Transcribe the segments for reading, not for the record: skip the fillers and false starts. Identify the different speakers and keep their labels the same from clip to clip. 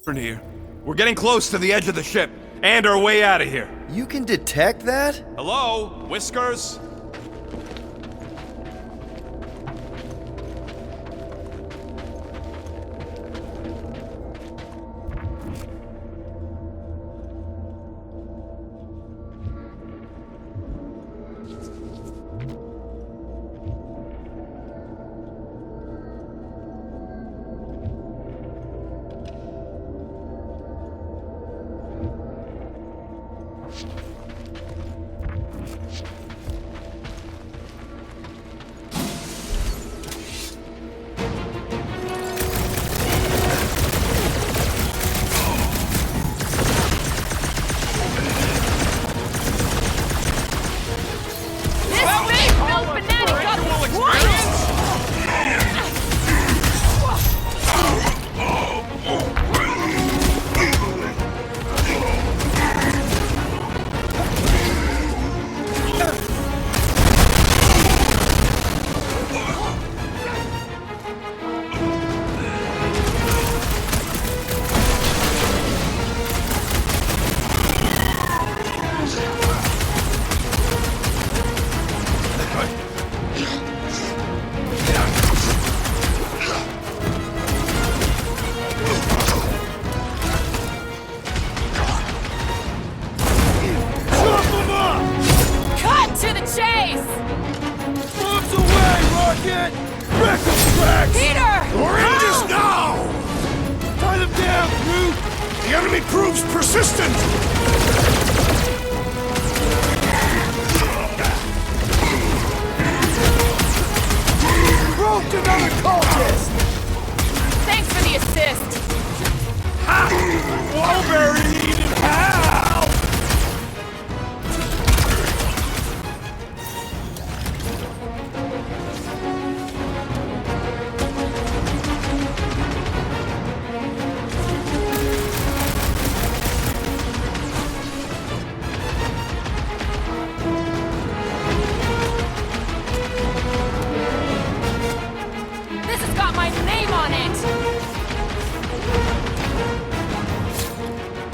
Speaker 1: Here. We're getting close to the edge of the ship, and our way out of here.
Speaker 2: You can detect that?
Speaker 1: Hello, Whiskers?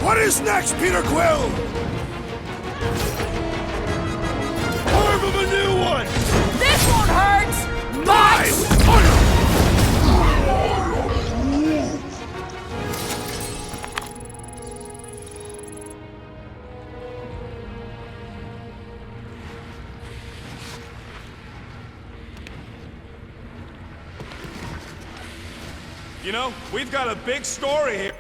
Speaker 3: What is next, Peter Quill? Carve him a new one!
Speaker 4: This won't hurt!
Speaker 3: Die with honor!
Speaker 1: You know, we've got a big story here.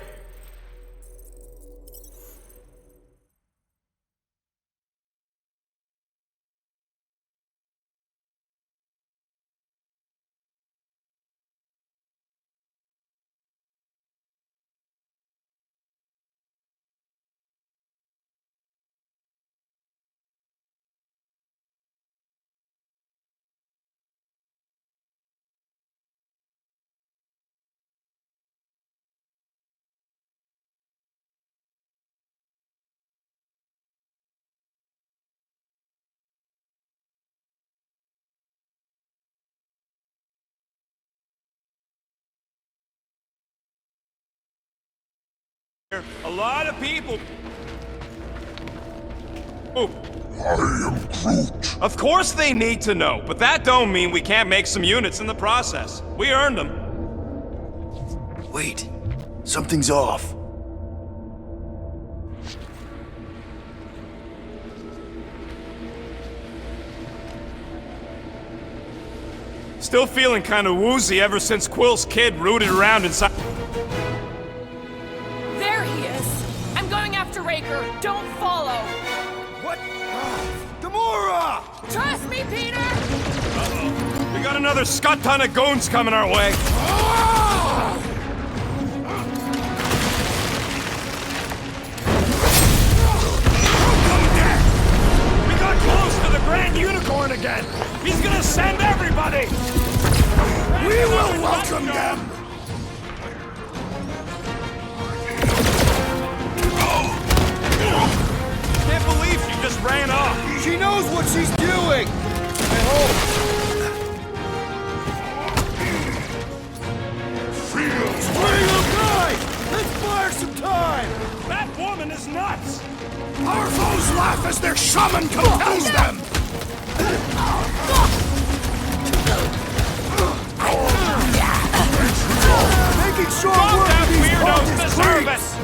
Speaker 1: A lot of people. Oh.
Speaker 3: I am Groot.
Speaker 1: Of course they need to know, but that don't mean we can't make some units in the process. We earned them.
Speaker 2: Wait, something's off.
Speaker 1: Still feeling kind of woozy ever since Quill's kid rooted around inside.
Speaker 4: There he is. I'm going after Raker. Don't follow.
Speaker 3: What? Gamora!
Speaker 4: Trust me, Peter!
Speaker 1: Uh-oh. We got another scut ton of goons coming our way. We got close to the Grand Unicorn again. He's gonna send everybody.
Speaker 3: We will welcome them!
Speaker 1: Can't believe she just ran off.
Speaker 3: She knows what she's doing! I hope. Spring will die! Let's fire some laugh as their shaman compels them! Making sure work
Speaker 1: That
Speaker 3: of these
Speaker 1: weirdos
Speaker 3: cultists
Speaker 1: deserve
Speaker 3: creeps.
Speaker 1: it!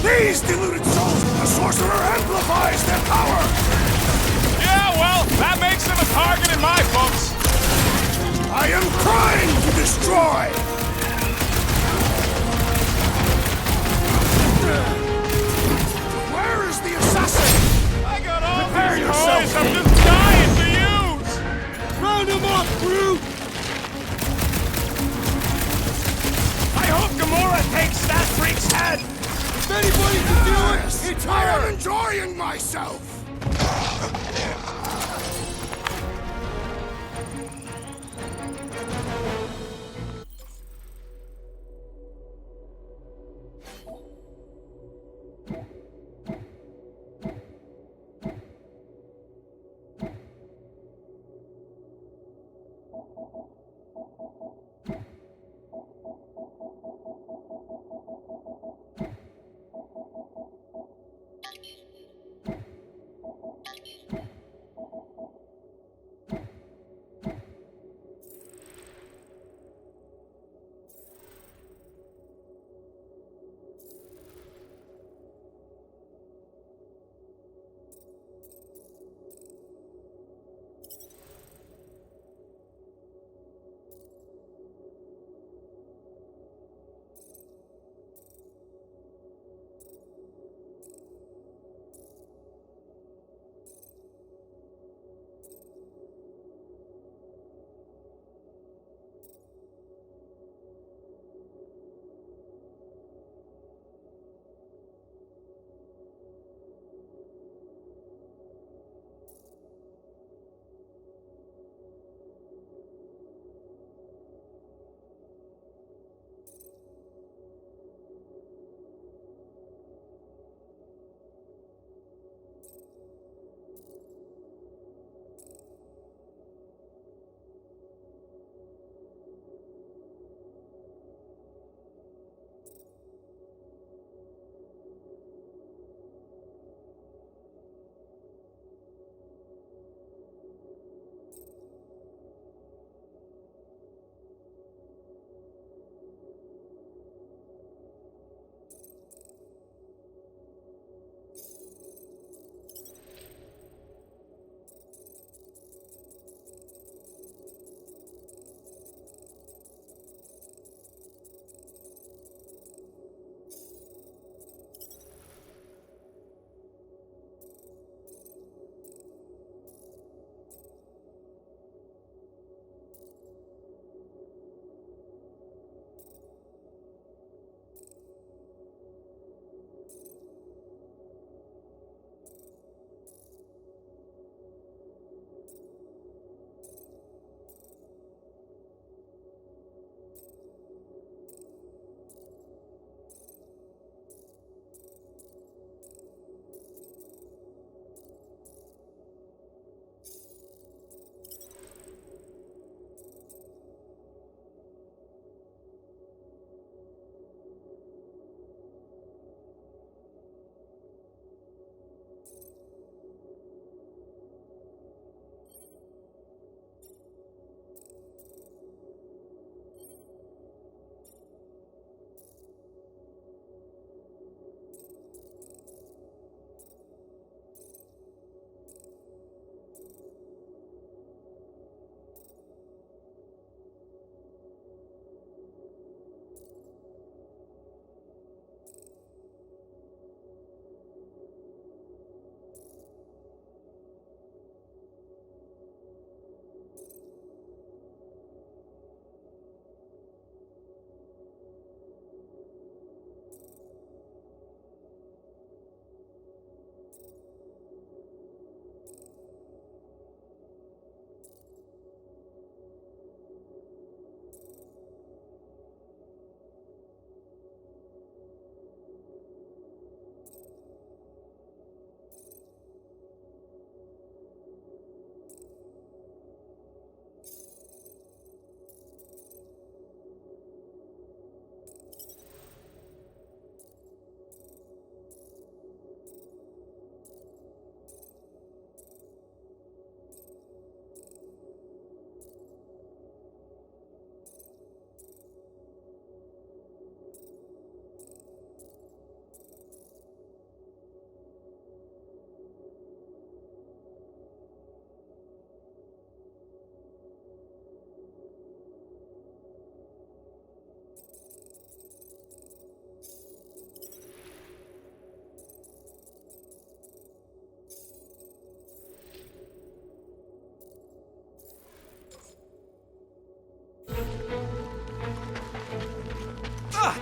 Speaker 3: These deluded souls, the sorcerer amplifies their power!
Speaker 1: Yeah, well, that makes him a target in my books.
Speaker 3: I am trying to destroy! Where is the assassin?
Speaker 1: I got all
Speaker 3: Prepare
Speaker 1: these
Speaker 3: yourself.
Speaker 1: toys I'm just dying to use!
Speaker 3: Round him up, brute!
Speaker 1: I hope Gamora takes that freak's head!
Speaker 3: If anybody can do it, it's her! I am enjoying myself!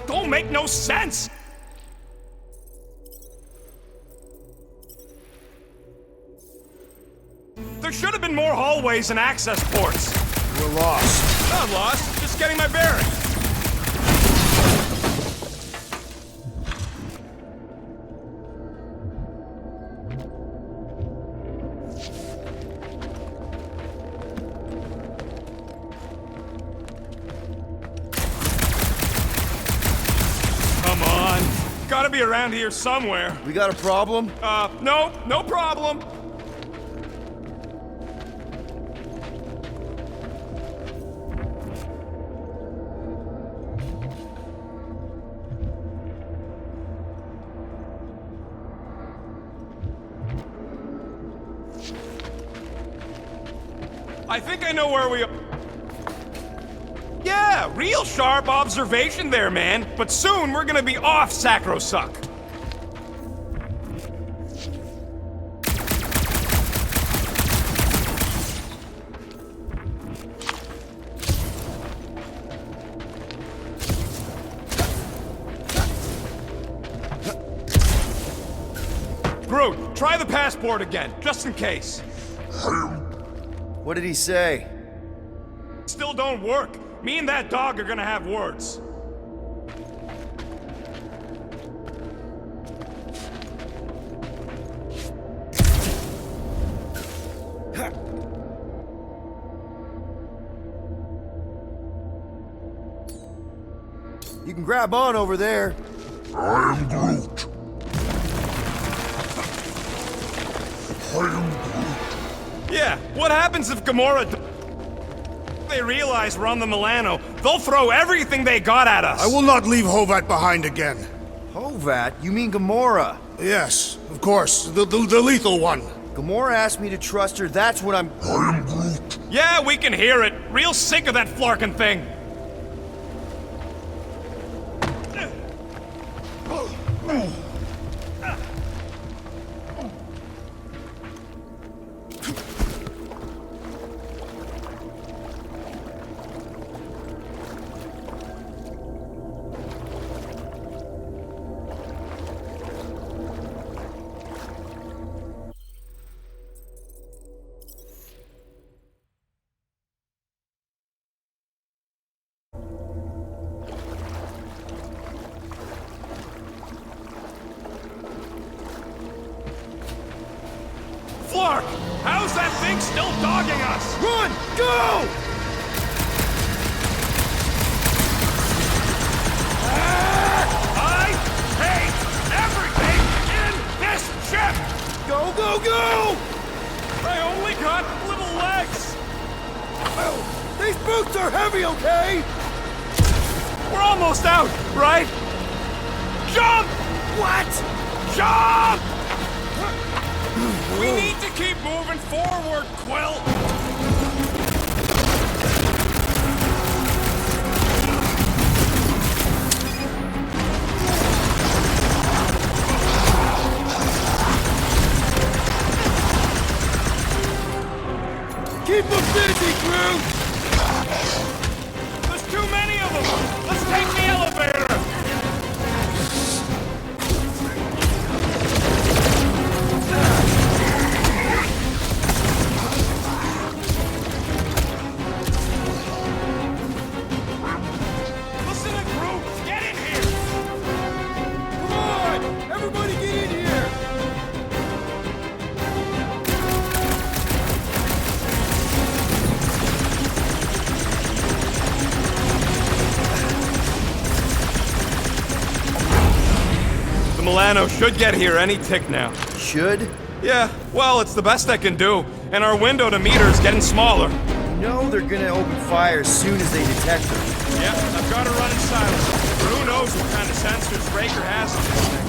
Speaker 1: Don't make no sense! There should have been more hallways and access ports.
Speaker 3: We're lost.
Speaker 1: Not lost, just getting my bearings. Come on. Gotta be around here somewhere.
Speaker 2: We got a problem?
Speaker 1: No, no problem. I think I know where we are. Yeah, real sharp observation there, man. But soon we're gonna be off Sacrosuck. Groot, try the passport again, just in case.
Speaker 2: What did he say?
Speaker 1: Still don't work. Me and that dog are gonna have words.
Speaker 2: You can grab on over there.
Speaker 3: I am Groot. I am Groot.
Speaker 1: Yeah, what happens if Gamora... They realize we're on the Milano, they'll throw everything they got at us.
Speaker 3: I will not leave Hovat behind again.
Speaker 2: Hovat? You mean Gamora?
Speaker 3: Yes, of course. The lethal one.
Speaker 2: Gamora asked me to trust her, that's what I'm...
Speaker 3: I am Groot.
Speaker 1: Yeah, we can hear it. Real sick of that flarkin' thing. Flark! How's that thing still dogging us?
Speaker 2: Run! Go!
Speaker 1: I hate everything in this ship!
Speaker 2: Go, go, go!
Speaker 1: I only got little legs!
Speaker 2: Oh, these boots are heavy, okay?
Speaker 1: We're almost out, right? Jump!
Speaker 2: What?
Speaker 1: Jump! We need to keep moving forward, Quill!
Speaker 2: Keep them busy, Groot!
Speaker 1: There's too many of them! Let's take the elevator! Listen to Groot! Get in here!
Speaker 2: Come on! Everybody get in here!
Speaker 1: The Milano should get here any tick now.
Speaker 2: Should?
Speaker 1: Yeah, well, it's the best I can do, and our window to meet her is getting smaller.
Speaker 2: You know they're gonna open fire as soon as they detect her.
Speaker 1: Yep, I've got to run in silence. But who knows what kind of sensors Raker has on this thing.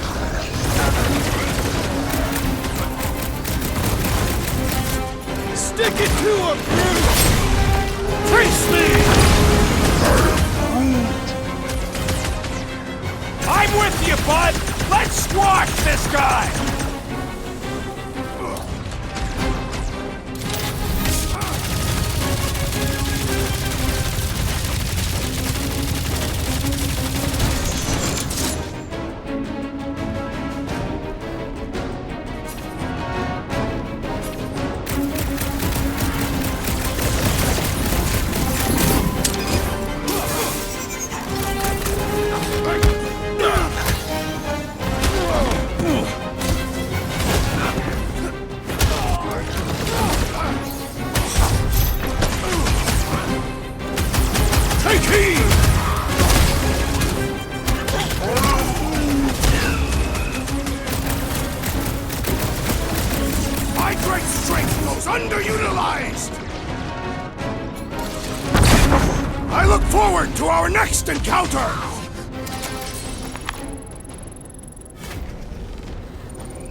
Speaker 2: Stick it to him, Groot!
Speaker 1: Trace me! I'm with you, bud! Let's squash this guy!
Speaker 3: forward to our next encounter!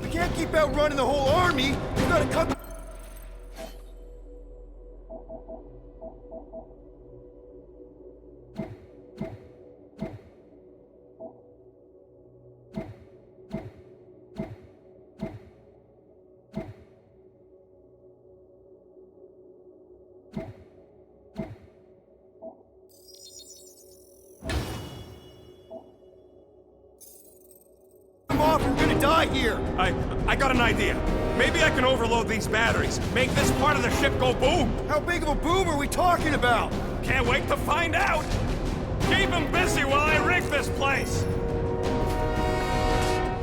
Speaker 2: We can't keep outrunning the whole army. We gotta cut. Off, we're gonna die here!
Speaker 1: I got an idea. Maybe I can overload these batteries. Make this part of the ship go boom.
Speaker 2: How big of a boom are we talking about?
Speaker 1: Can't wait to find out. Keep them busy while I rig this place.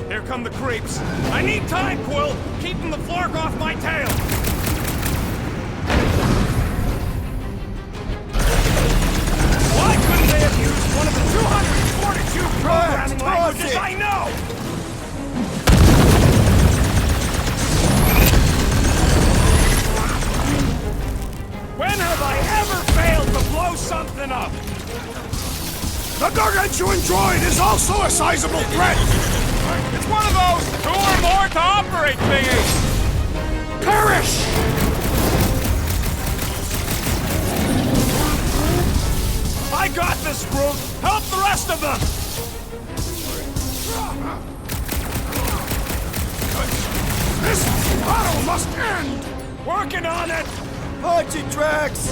Speaker 1: Here come the creeps. I need time, Quill. Keeping the flark off my tail. Why couldn't they have used one of the 242 programming languages I know? When have I ever failed to blow something up?
Speaker 3: The gargantuan droid is also a sizable threat!
Speaker 1: It's one of those 2 or more to operate thingies!
Speaker 3: Perish!
Speaker 1: I got this, Groot! Help the rest of them!
Speaker 3: This battle must end!
Speaker 1: Working on it!
Speaker 2: Punch it, Drax!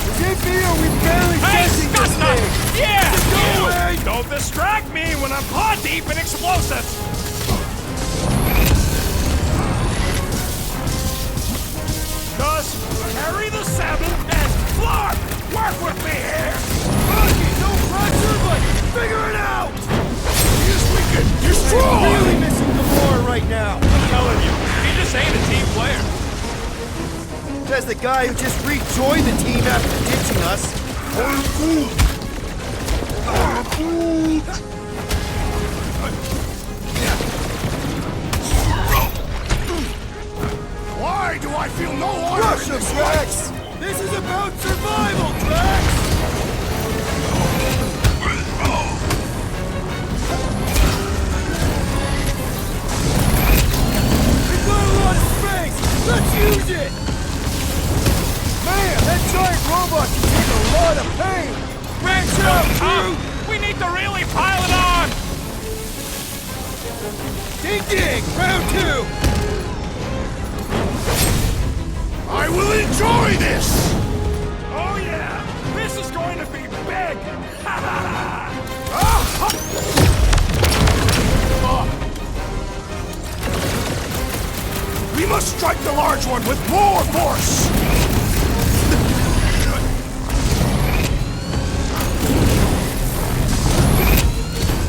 Speaker 2: Is it me or we barely
Speaker 1: Hey,
Speaker 2: sensing this
Speaker 1: Scott!
Speaker 2: thing?
Speaker 1: Yeah!
Speaker 2: Go
Speaker 1: You!
Speaker 2: away!
Speaker 1: Don't distract me when I'm paw deep in explosives! Just carry the 7 and Flark! Work with me here!
Speaker 2: Rocket, no pressure, but figure it out!
Speaker 3: He is weakened! Destroy!
Speaker 2: Really missing Gamora right now.
Speaker 1: I'm telling you, he just ain't a team player.
Speaker 2: Says the guy who just rejoined the team after ditching us.
Speaker 3: Why do I feel no honor
Speaker 2: Rush
Speaker 3: in
Speaker 2: him,
Speaker 3: this
Speaker 2: Drax! This is about survival, Drax! We've got a lot of space! Let's use it! Man, that giant robot can take a lot of pain!
Speaker 1: Ranch up, Groot! We need to really pile it on!
Speaker 2: Ding ding! Round 2!
Speaker 3: I will enjoy this!
Speaker 1: Oh yeah! This is going to be big! Ha ha
Speaker 3: We must strike the large one with more force!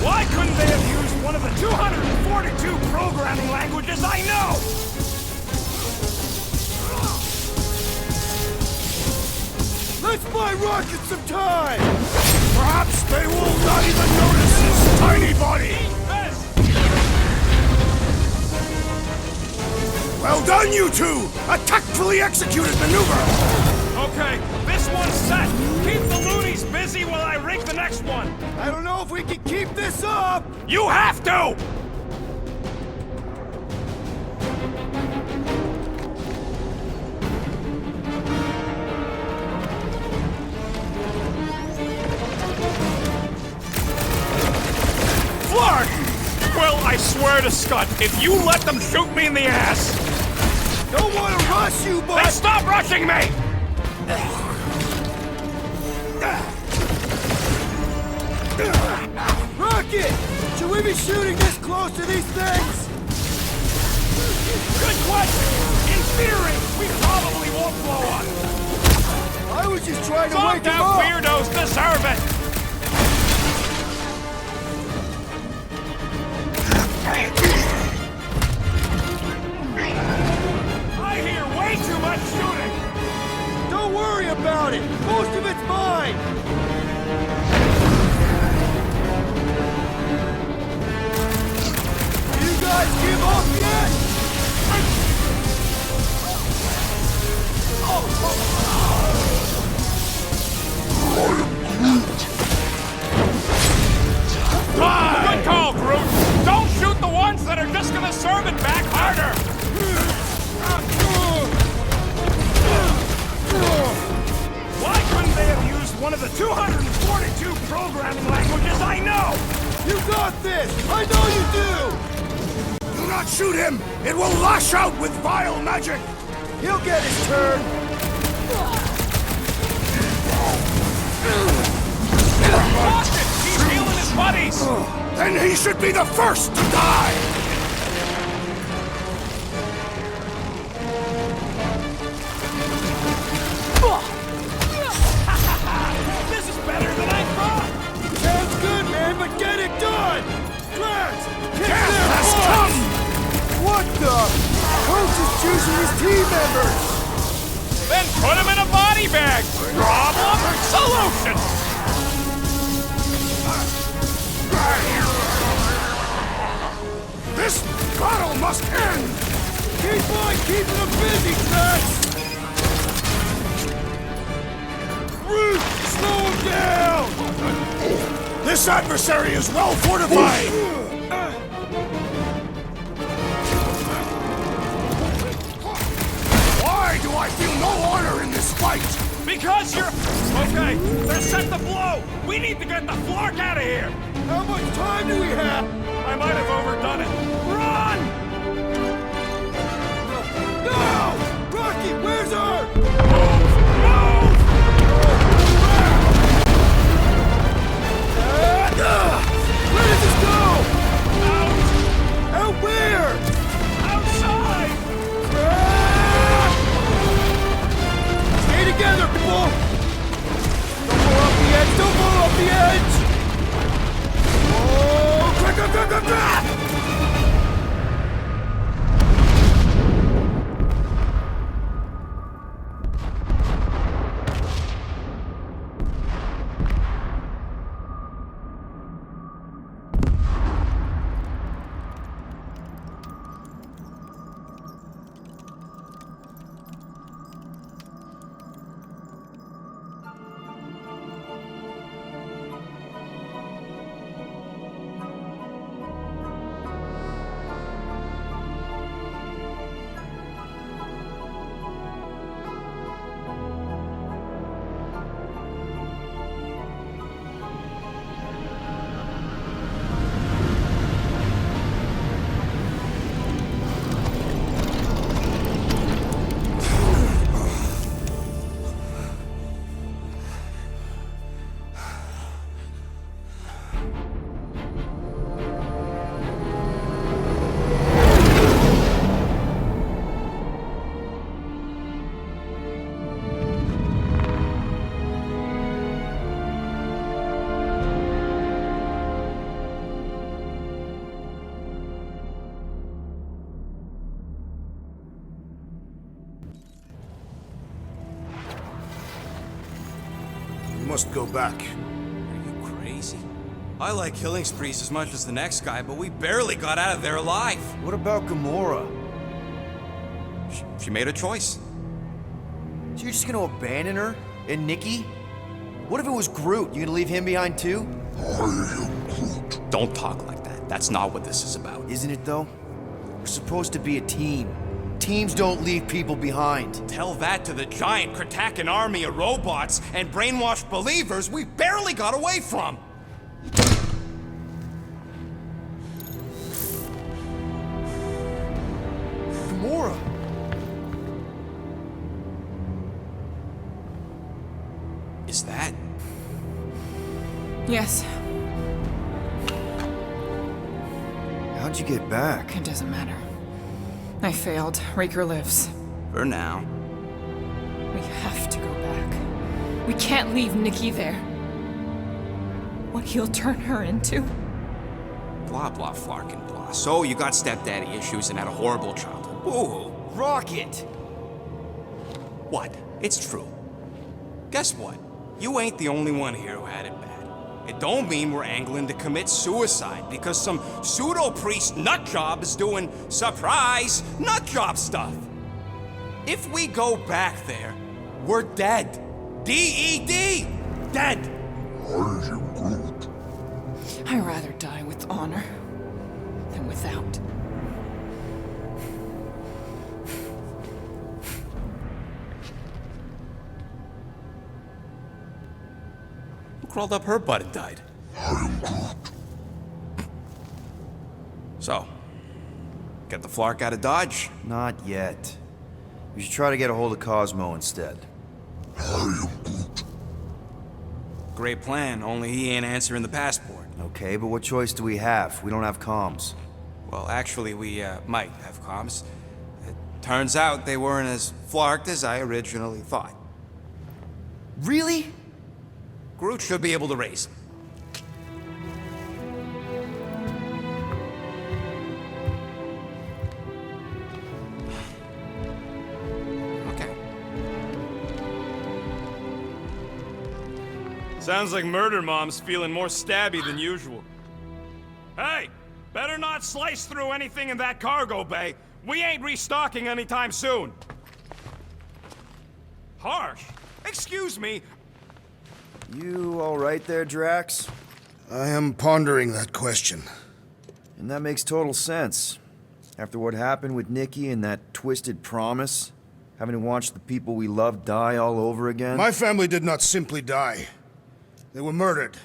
Speaker 1: Why couldn't they have used one of the 242 programming languages I know?
Speaker 2: Let's buy Rocket some time!
Speaker 3: Perhaps they will not even notice his tiny body! Well done, you two! A tactfully executed maneuver!
Speaker 1: Okay, this one's set. Keep the loonies busy while I rig the next one.
Speaker 2: I don't know if we can keep this up!
Speaker 1: You have to! Flark! Well, I swear to Scott, if you let them shoot me in the ass...
Speaker 2: Don't want to rush you, but...
Speaker 1: Then stop rushing me!
Speaker 2: Rocket! Should we be shooting this close to these things?
Speaker 1: Good question! In theory, we probably won't blow up.
Speaker 2: I was just trying to
Speaker 1: Some
Speaker 2: wake him
Speaker 1: damn
Speaker 2: up!
Speaker 1: weirdos deserve it! I hear way too much shooting!
Speaker 2: Don't worry about it! Most of it's mine! You guys give up yet?
Speaker 1: turbine back harder! Why couldn't they have used one of the 242 programming languages I know?
Speaker 2: You got this! I know you do!
Speaker 3: Do not shoot him! It will lash out with vile magic!
Speaker 2: He'll get his turn!
Speaker 1: Boston! He's healing his buddies!
Speaker 3: Then he should be the first to die!
Speaker 1: This is better than I thought!
Speaker 2: Sounds good, man, but get it done! Drax! Kick
Speaker 3: Death
Speaker 2: their
Speaker 3: has
Speaker 2: butts!
Speaker 3: come!
Speaker 2: What the? Coach is choosing his team members!
Speaker 1: Then put him in a body bag! Problem? Solution!
Speaker 3: This battle must end!
Speaker 2: Keep on keeping them busy, Drax! Root! Slow him down!
Speaker 3: This adversary is well fortified! Why do I feel no honor in this fight?
Speaker 1: Because you're... Okay, they're set to blow! We need to get the Flark out of here!
Speaker 2: How much time do we have?
Speaker 1: I might have overdone it. Run!
Speaker 2: No! Rocky, where's our...
Speaker 1: Move!
Speaker 2: Where does this go?
Speaker 1: Out!
Speaker 2: Out where?
Speaker 1: Outside!
Speaker 2: Stay together, people! Don't blow off the edge! Don't blow off the edge! Oh! Crack!
Speaker 3: We must go back.
Speaker 5: Are you crazy? I like killing sprees as much as the next guy, but we barely got out of there alive.
Speaker 2: What about Gamora?
Speaker 5: She made a choice.
Speaker 6: So you're just gonna abandon her? And Nikki? What if it was Groot? You gonna leave him behind too?
Speaker 5: Don't talk like that. That's not what this is about.
Speaker 6: Isn't it though? We're supposed to be a team. Teams don't leave people behind.
Speaker 5: Tell that to the giant Kratakan army of robots and brainwashed believers we barely got away from.
Speaker 6: Gamora!
Speaker 5: Is that?
Speaker 4: Yes,
Speaker 6: How'd you get back?
Speaker 4: it doesn't matter. I failed. Raker lives.
Speaker 5: For now.
Speaker 4: We have to go back. We can't leave Nikki there. What he'll turn her into.
Speaker 5: Blah, blah, flark and blah. So you got stepdaddy issues and had a horrible childhood. Woo-hoo.
Speaker 6: Rocket!
Speaker 5: What? It's true. Guess what? You ain't the only one here who had it bad. It don't mean we're angling to commit suicide because some pseudo-priest nutjob is doing surprise nutjob stuff. If we go back there, we're dead. D-E-D! Dead!
Speaker 4: I'd rather die with honor than without.
Speaker 5: crawled up her butt and died? So, get the Flark out of Dodge?
Speaker 6: Not yet. We should try to get a hold of Cosmo instead.
Speaker 5: Great plan, only he ain't answering the passport.
Speaker 6: Okay, but what choice do we have? We don't have comms.
Speaker 5: Well, actually, we might have comms. It turns out they weren't as flarked as I originally thought.
Speaker 6: Really?
Speaker 5: Groot should be able to raise them. Okay.
Speaker 1: Sounds like Murder Mom's feeling more stabby than usual. Hey! Better not slice through anything in that cargo bay. We ain't restocking anytime soon. Harsh? Excuse me.
Speaker 6: You all right there, Drax?
Speaker 3: I am pondering that question.
Speaker 6: And that makes total sense. After what happened with Nikki and that twisted promise, having to watch the people we love die all over again.
Speaker 3: My family did not simply die. They were murdered.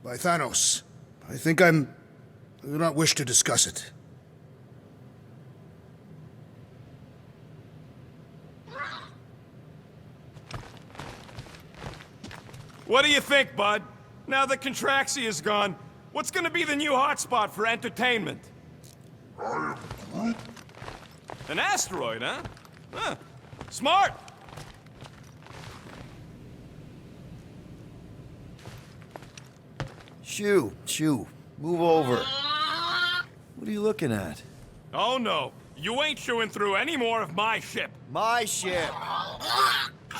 Speaker 3: By Thanos. I do not wish to discuss it.
Speaker 1: What do you think, bud? Now that Contraxi is gone, what's gonna be the new hotspot for entertainment? An asteroid, huh? Huh. Smart!
Speaker 6: Shoo, move over. What are you looking at?
Speaker 1: Oh no, you ain't chewing through any more of my ship.
Speaker 6: My ship!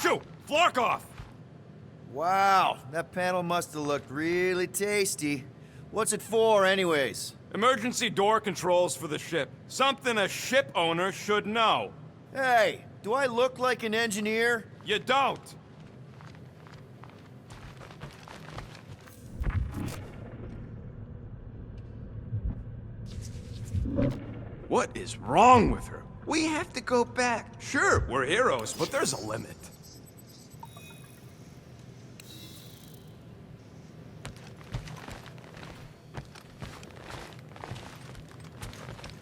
Speaker 1: Shoo! Flark off!
Speaker 6: Wow, that panel must have looked really tasty. What's it for, anyways?
Speaker 1: Emergency door controls for the ship. Something a ship owner should know.
Speaker 6: Hey, do I look like an engineer?
Speaker 1: You don't. What is wrong with her? We have to go back. Sure, we're heroes, but there's a limit.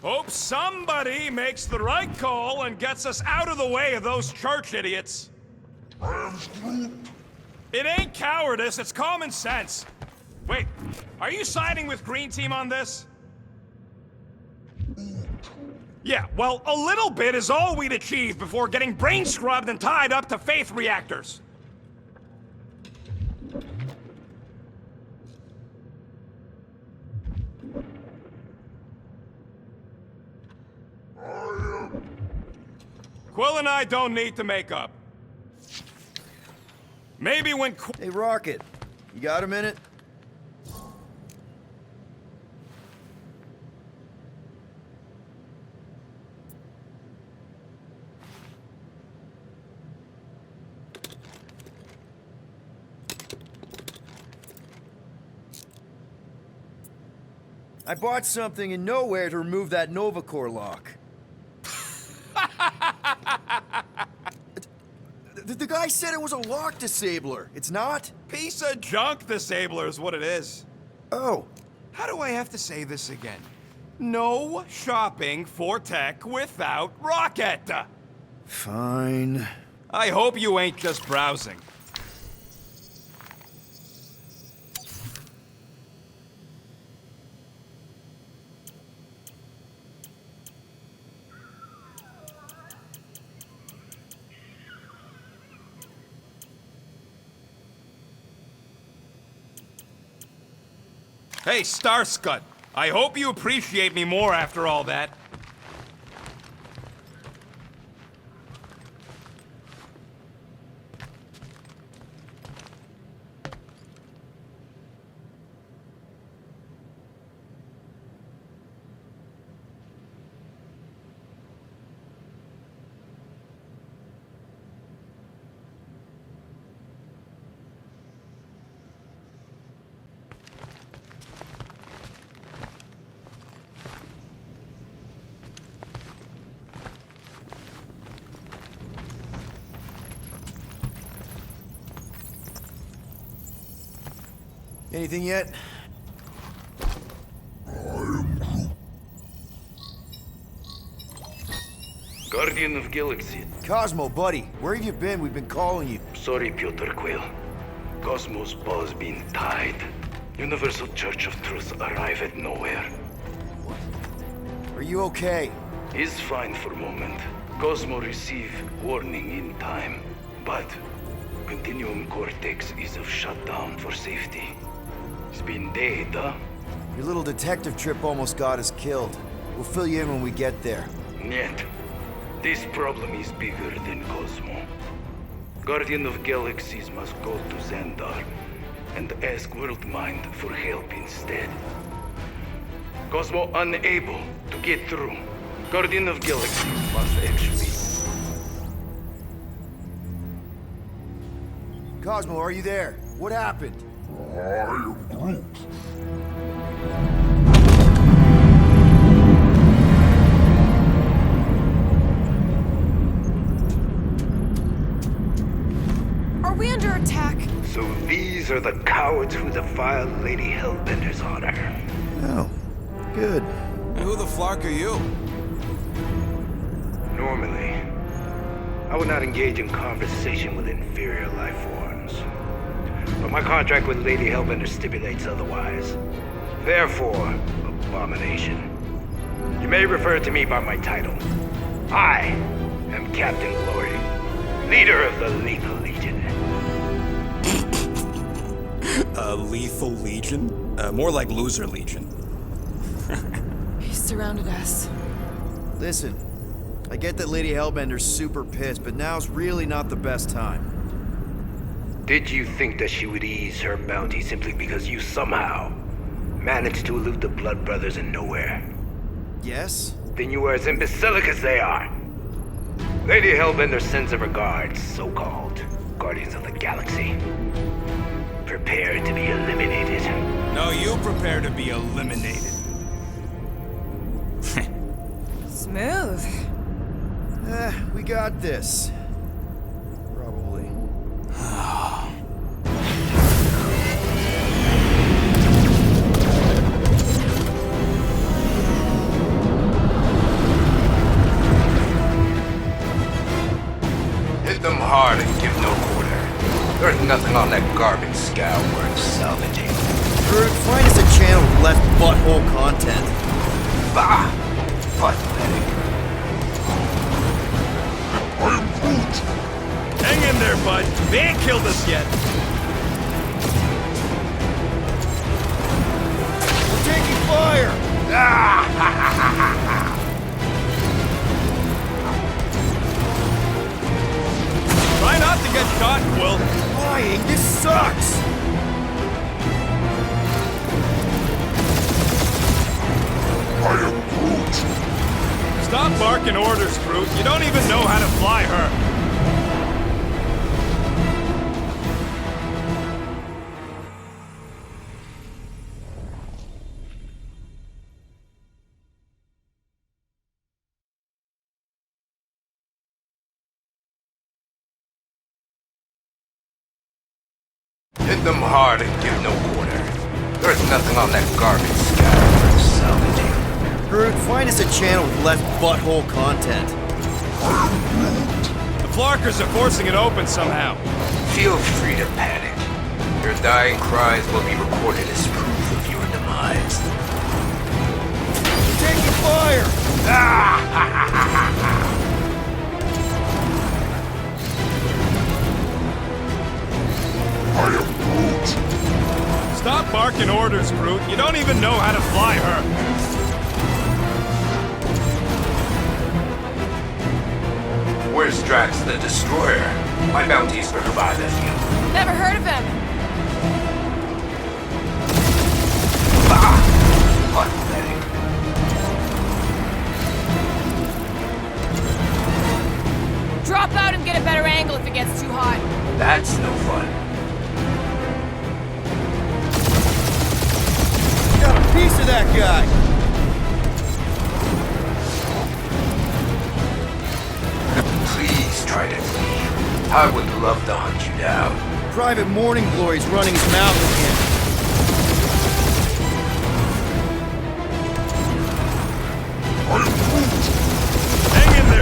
Speaker 1: Hope somebody makes the right call and gets us out of the way of those church idiots. It ain't cowardice, it's common sense. Wait, are you siding with Green Team on this? Yeah, well, a little bit is all we'd achieve before getting brain scrubbed and tied up to faith reactors. Quill and I don't need to make up. Maybe when
Speaker 6: Hey, Rocket, you got a minute? I bought something in Nowhere to remove that Nova Core lock. The guy said it was a lock disabler. It's not?
Speaker 1: piece of junk disabler is what it is.
Speaker 6: Oh.
Speaker 1: How do I have to say this again? No shopping for tech without Rocket.
Speaker 6: Fine.
Speaker 1: I hope you ain't just browsing. Hey, Starscud. I hope you appreciate me more after all that.
Speaker 6: Anything yet?
Speaker 7: Guardian of Galaxy.
Speaker 6: Cosmo, buddy, where have you been? We've been calling you.
Speaker 7: Sorry, Piotr Quill. Cosmos ball's been tied. Universal Church of Truth arrive at nowhere.
Speaker 6: Are you okay?
Speaker 7: Is fine for moment. Cosmo receive warning in time. But Continuum Cortex is of shutdown for safety. It's been dead, huh?
Speaker 6: Your little detective trip almost got us killed. We'll fill you in when we get there.
Speaker 7: Yet, this problem is bigger than Cosmo. Guardian of Galaxies must go to Xandar and ask Worldmind for help instead. Cosmo unable to get through. Guardian of Galaxies must actually...
Speaker 6: Cosmo, are you there? What happened?
Speaker 4: Are we under attack?
Speaker 7: So these are the cowards who defiled Lady Hellbender's honor.
Speaker 6: Oh, good.
Speaker 5: Who the flark are you?
Speaker 7: Normally, I would not engage in conversation with inferior life forms. But my contract with Lady Hellbender stipulates otherwise. Therefore, abomination. You may refer to me by my title. I am Captain Glory, leader of the Lethal Legion.
Speaker 5: Lethal Legion? More like Loser Legion.
Speaker 4: He surrounded us.
Speaker 6: Listen, I get that Lady Hellbender's super pissed, but now's really not the best time.
Speaker 7: Did you think that she would ease her bounty simply because you somehow managed to elude the Blood Brothers in nowhere?
Speaker 6: Yes?
Speaker 7: Then you are as imbecilic as they are. Lady Hellbender sends her regards, so-called Guardians of the Galaxy. Prepare to be eliminated.
Speaker 5: No, you prepare to be eliminated.
Speaker 4: Smooth.
Speaker 6: We got this. Probably.
Speaker 7: Hit them hard and give no quarter. There's nothing on that garbage scow worth salvaging.
Speaker 6: Groot, find us a channel with less butthole content.
Speaker 7: Bah! Pathetic.
Speaker 1: Hang in there, bud. They ain't killed us yet.
Speaker 6: We're taking fire!
Speaker 1: Try not to get caught, Quill.
Speaker 6: Flying, this sucks!
Speaker 1: Stop barking orders, Groot. You don't even know how to fly her.
Speaker 7: Hit them hard and give no quarter. There's nothing on that garbage scow worth salvaging.
Speaker 6: Groot, find us a channel with less butthole content.
Speaker 1: The Flarkers are forcing it open somehow.
Speaker 7: Feel free to panic. Your dying cries will be recorded as proof of your demise.
Speaker 6: We're taking fire!
Speaker 1: Stop barking orders, Groot. You don't even know how to fly her.
Speaker 7: Where's Drax the Destroyer? My bounty's for Leviathan.
Speaker 4: Never heard of him.
Speaker 7: Pathetic.
Speaker 4: Drop out and get a better angle if it gets too hot.
Speaker 7: That's no fun.
Speaker 6: Got a piece of that guy!
Speaker 7: Please try to flee. I would love to hunt you down.
Speaker 6: Private Morning Glory's running his mouth again.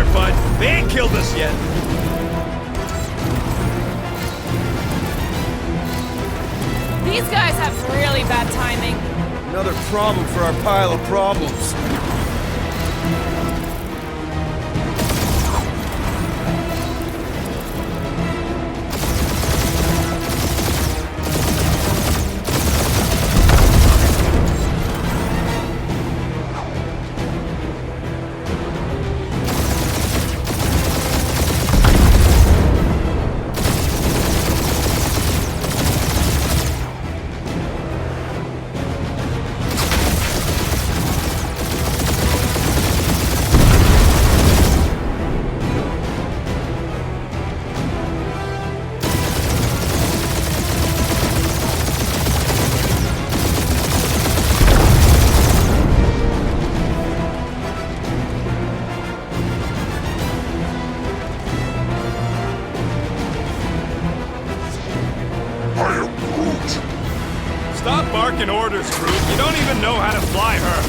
Speaker 1: there, bud. They ain't killed us yet.
Speaker 4: These guys have really bad timing.
Speaker 6: Another problem for our pile of problems.
Speaker 1: Stop barking orders, Groot. You don't even know how to fly her.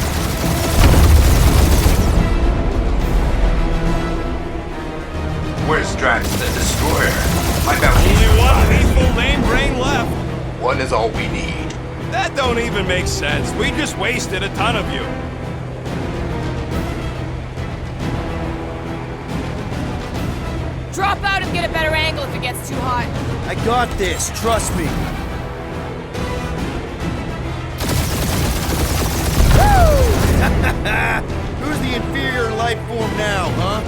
Speaker 8: Where's Drax the Destroyer? I found
Speaker 1: Only one lethal lame brain left.
Speaker 8: One is all we need.
Speaker 1: That don't even make sense. We just wasted a ton of you.
Speaker 4: Drop out and get a better angle if it gets too hot.
Speaker 6: I got this, trust me. Who's the inferior life form now, huh?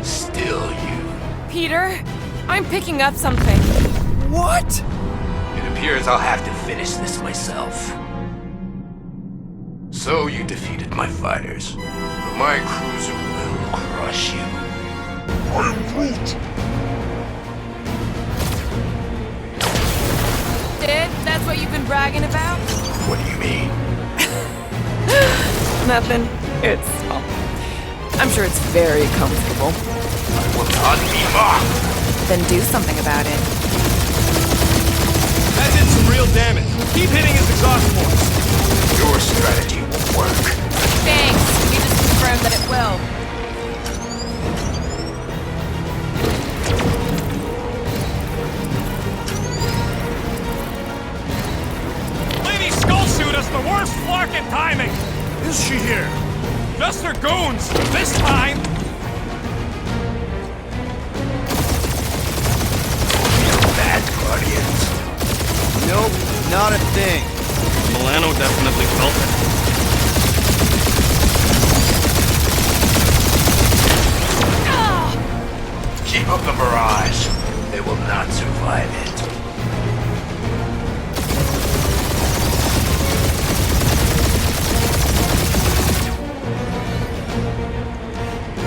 Speaker 8: Still you.
Speaker 4: Peter, I'm picking up something.
Speaker 6: What?
Speaker 8: It appears I'll have to finish this myself. So you defeated my fighters, but my cruiser will crush you. I am Groot.
Speaker 4: Did? That's what you've been bragging about?
Speaker 8: What do you mean?
Speaker 4: Nothing. It's... oh, I'm sure it's very comfortable.
Speaker 8: I will not be mocked.
Speaker 4: Then do something about it.
Speaker 1: That did some real damage. Keep hitting his exhaust ports.
Speaker 8: Your strategy will work.
Speaker 4: Thanks. We just confirmed that it will.
Speaker 1: Lady Skull Suit has the worst flarkin' timing.
Speaker 3: Is she here?
Speaker 1: Just her goons. This time.
Speaker 8: Bad Guardians.
Speaker 6: Nope, not a thing.
Speaker 1: Milano definitely felt it.
Speaker 8: Keep up the barrage. They will not survive it.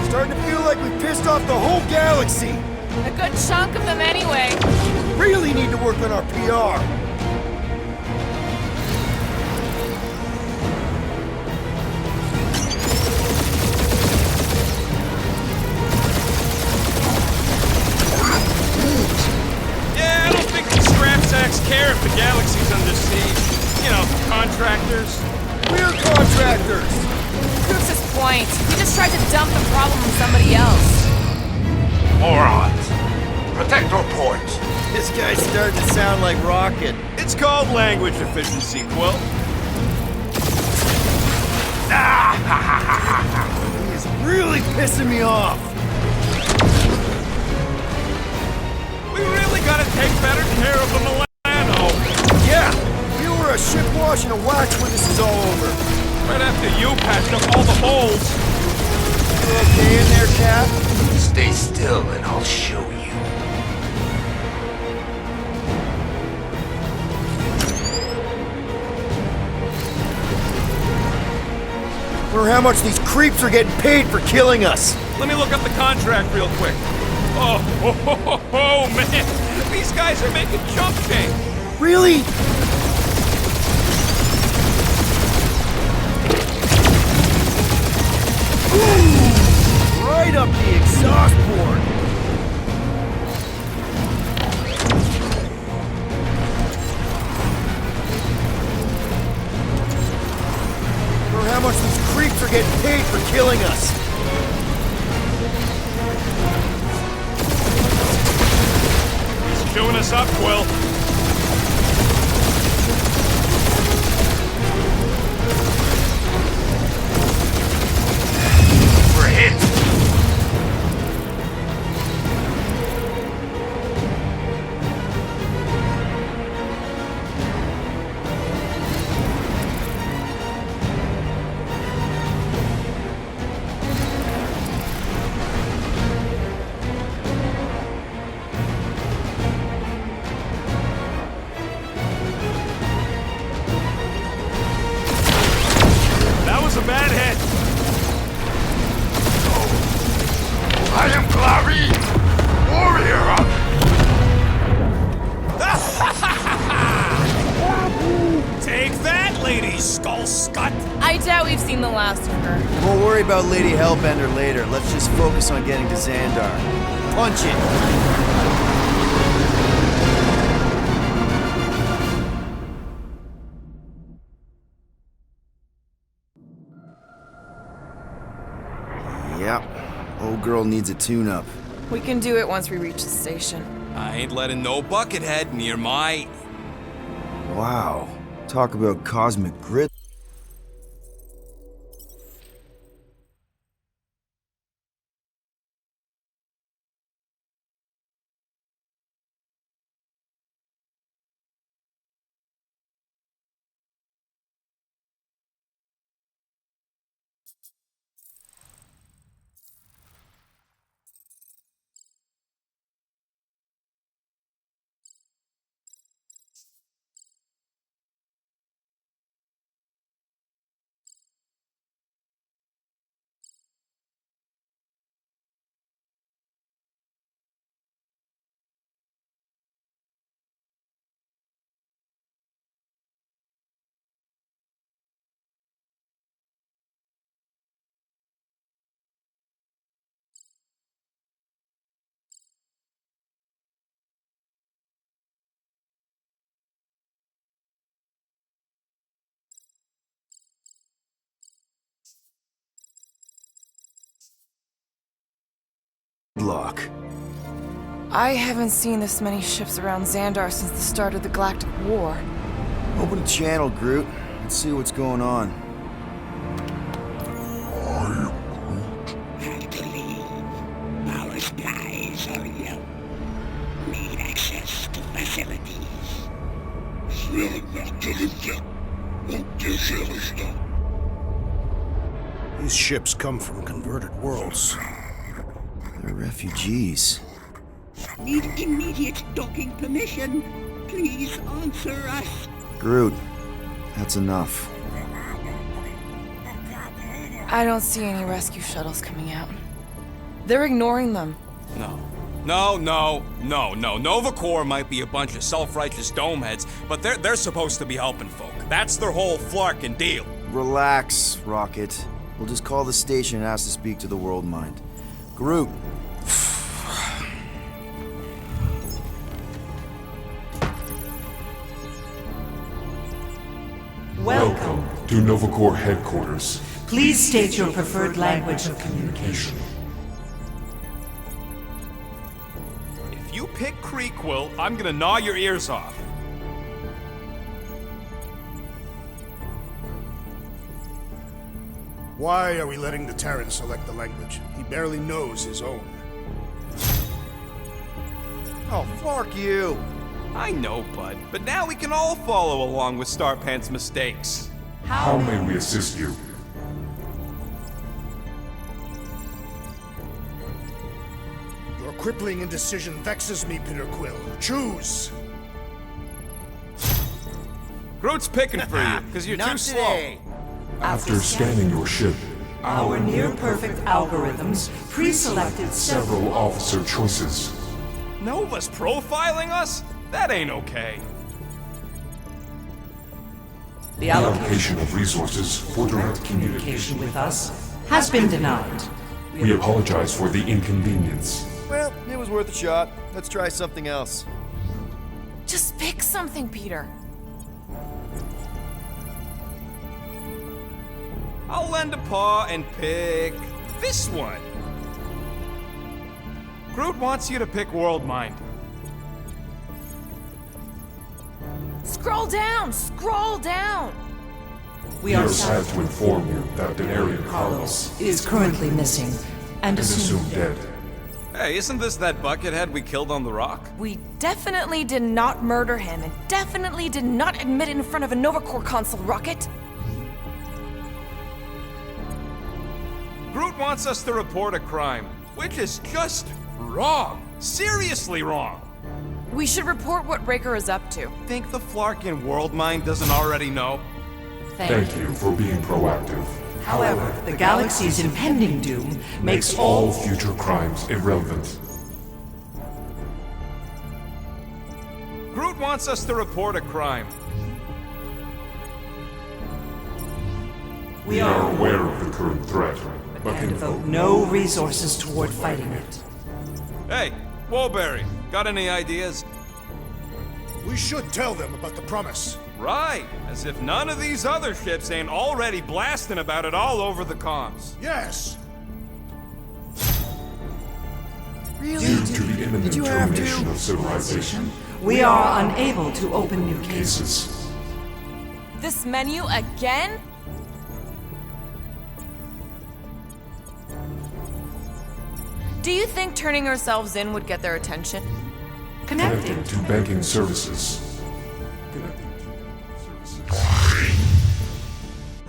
Speaker 6: Starting to feel like we pissed off the whole galaxy.
Speaker 4: A good chunk of them anyway.
Speaker 6: Really need to work on our PR.
Speaker 1: Yeah, I don't think these scrap sacks care if the galaxy's under siege. You know, contractors.
Speaker 6: We're contractors.
Speaker 4: Proves his point. We just tried to dump the problem on somebody else.
Speaker 8: Morons. Protect your ports.
Speaker 6: This guy's starting to sound like Rocket.
Speaker 1: It's called language efficiency, Quill.
Speaker 6: He's really pissing me off.
Speaker 1: We really gotta take better care of the Milano.
Speaker 6: Yeah, we were a ship wash and a wax when this is all over.
Speaker 1: Right after you patched up all the holes.
Speaker 6: You okay in there, Cap?
Speaker 8: Stay still and I'll show you.
Speaker 6: Wonder how much these creeps are getting paid for killing us.
Speaker 1: Let me look up the contract real quick. Oh, man. These guys are making chump change.
Speaker 6: Really? Ooh, right up the exhaust port. Wonder how much these creeps are getting paid for killing us.
Speaker 1: chewing us up, Quill.
Speaker 8: We're hit!
Speaker 1: That was a bad hit.
Speaker 8: I am Clary, warrior of...
Speaker 5: Take that, Lady Skull Scut!
Speaker 4: I doubt we've seen the last of her.
Speaker 6: We'll worry about Lady Hellbender later. Let's just focus on getting to Xandar. Punch it! Yep. Old girl needs a tune-up.
Speaker 4: We can do it once we reach the station.
Speaker 5: I ain't letting no buckethead near my...
Speaker 6: Wow. Talk about cosmic grit. Lock.
Speaker 4: I haven't seen this many ships around Xandar since the start of the Galactic War.
Speaker 6: Open a channel, Groot. Let's see what's going on.
Speaker 9: Have to leave. Our skies are low. Need access to facilities.
Speaker 3: These ships come from converted worlds.
Speaker 6: They're refugees.
Speaker 9: Need immediate docking permission. Please answer us.
Speaker 6: Groot, that's enough.
Speaker 4: I don't see any rescue shuttles coming out. They're ignoring them.
Speaker 5: No. Nova Corps might be a bunch of self-righteous domeheads, but they're supposed to be helping folk. That's their whole flarkin' deal.
Speaker 6: Relax, Rocket. We'll just call the station and ask to speak to the World Mind. Groot.
Speaker 10: Welcome to Nova Corps headquarters.
Speaker 11: Please state your preferred language of communication.
Speaker 1: If you pick Kree, Quill, I'm gonna gnaw your ears off.
Speaker 3: Why are we letting the Terran select the language? He barely knows his own.
Speaker 6: Oh, fuck you!
Speaker 1: I know, Bud, but now we can all follow along with Starpant's mistakes.
Speaker 10: How may we assist you?
Speaker 3: Your crippling indecision vexes me, Peter Quill. Choose!
Speaker 1: Groot's picking for you, because you're too slow.
Speaker 10: After scanning your ship,
Speaker 11: Our near-perfect algorithms pre-selected
Speaker 10: several officer choices.
Speaker 1: Nova's profiling us? That ain't okay.
Speaker 11: The
Speaker 10: Allocation of resources for direct communication.
Speaker 11: with us has been denied.
Speaker 10: We apologize for the inconvenience.
Speaker 6: Well, it was worth a shot. Let's try something else.
Speaker 4: Just pick something, Peter.
Speaker 1: I'll lend a paw and pick this one. Groot wants you to pick World Mind.
Speaker 4: Scroll down! Scroll down!
Speaker 10: We are sad to inform you that Denarian
Speaker 11: Carlos is currently missing and
Speaker 10: assumed dead.
Speaker 1: Hey, isn't this that buckethead we killed on the rock?
Speaker 4: We definitely did not murder him, and definitely did not admit it in front of a Nova Corps console, Rocket.
Speaker 1: Groot wants us to report a crime, which is just wrong. Seriously wrong.
Speaker 4: We should report what Raker is up to.
Speaker 1: Think the Flarkin world mind doesn't already know?
Speaker 10: Thank you for being proactive.
Speaker 11: However, the galaxy's impending doom makes
Speaker 10: All future crimes irrelevant.
Speaker 1: Groot wants us to report a crime.
Speaker 10: We are aware of the current threat, but
Speaker 11: and
Speaker 10: can
Speaker 11: devote no resources toward fighting it.
Speaker 1: Hey, Woolberry, got any ideas?
Speaker 3: We should tell them about the promise.
Speaker 1: Right, as if none of these other ships ain't already blasting about it all over the comms.
Speaker 3: Yes!
Speaker 10: due to the imminent termination of civilization,
Speaker 11: We are unable to open new cases.
Speaker 10: cases.
Speaker 4: This menu again? Do you think turning ourselves in would get their attention?
Speaker 11: Connecting.
Speaker 10: Connecting to banking services.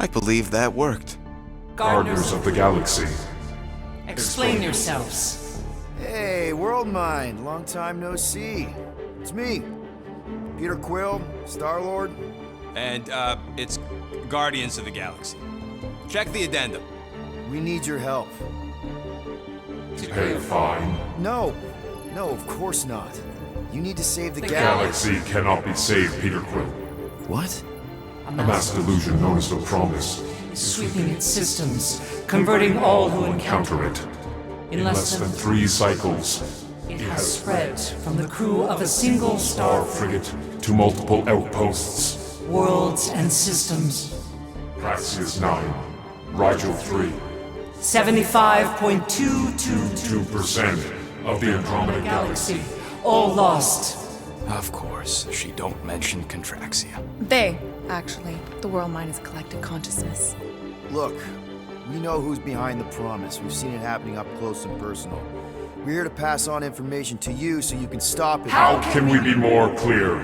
Speaker 5: I believe that worked.
Speaker 10: Gardeners of the Galaxy.
Speaker 11: Explain yourselves.
Speaker 6: Hey, World Mind, long time no see. It's me, Peter Quill, Star-Lord.
Speaker 5: And, it's Guardians of the Galaxy. Check the addendum.
Speaker 6: We need your help.
Speaker 10: Pay a fine.
Speaker 6: No, of course not. You need to save the
Speaker 10: The
Speaker 6: galaxy.
Speaker 10: Galaxy cannot be saved, Peter Quill.
Speaker 6: What?
Speaker 10: A mass delusion known as the Promise
Speaker 11: Sweeping its systems, converting all who encounter
Speaker 10: counter it.
Speaker 11: in
Speaker 10: In less than 3 cycles,
Speaker 11: it has spread from the crew of a single star
Speaker 10: our frigate to multiple outposts.
Speaker 11: worlds and systems.
Speaker 10: Praxius 9, Rigel 3,
Speaker 11: 75.222
Speaker 10: 2% of the Andromeda Galaxy.
Speaker 11: galaxy, all lost.
Speaker 5: Of course, she don't mention Contraxia.
Speaker 4: They, actually. The world mind is collective consciousness.
Speaker 6: Look, we know who's behind the promise. We've seen it happening up close and personal. We're here to pass on information to you so you can stop it.
Speaker 10: How can we be more clear?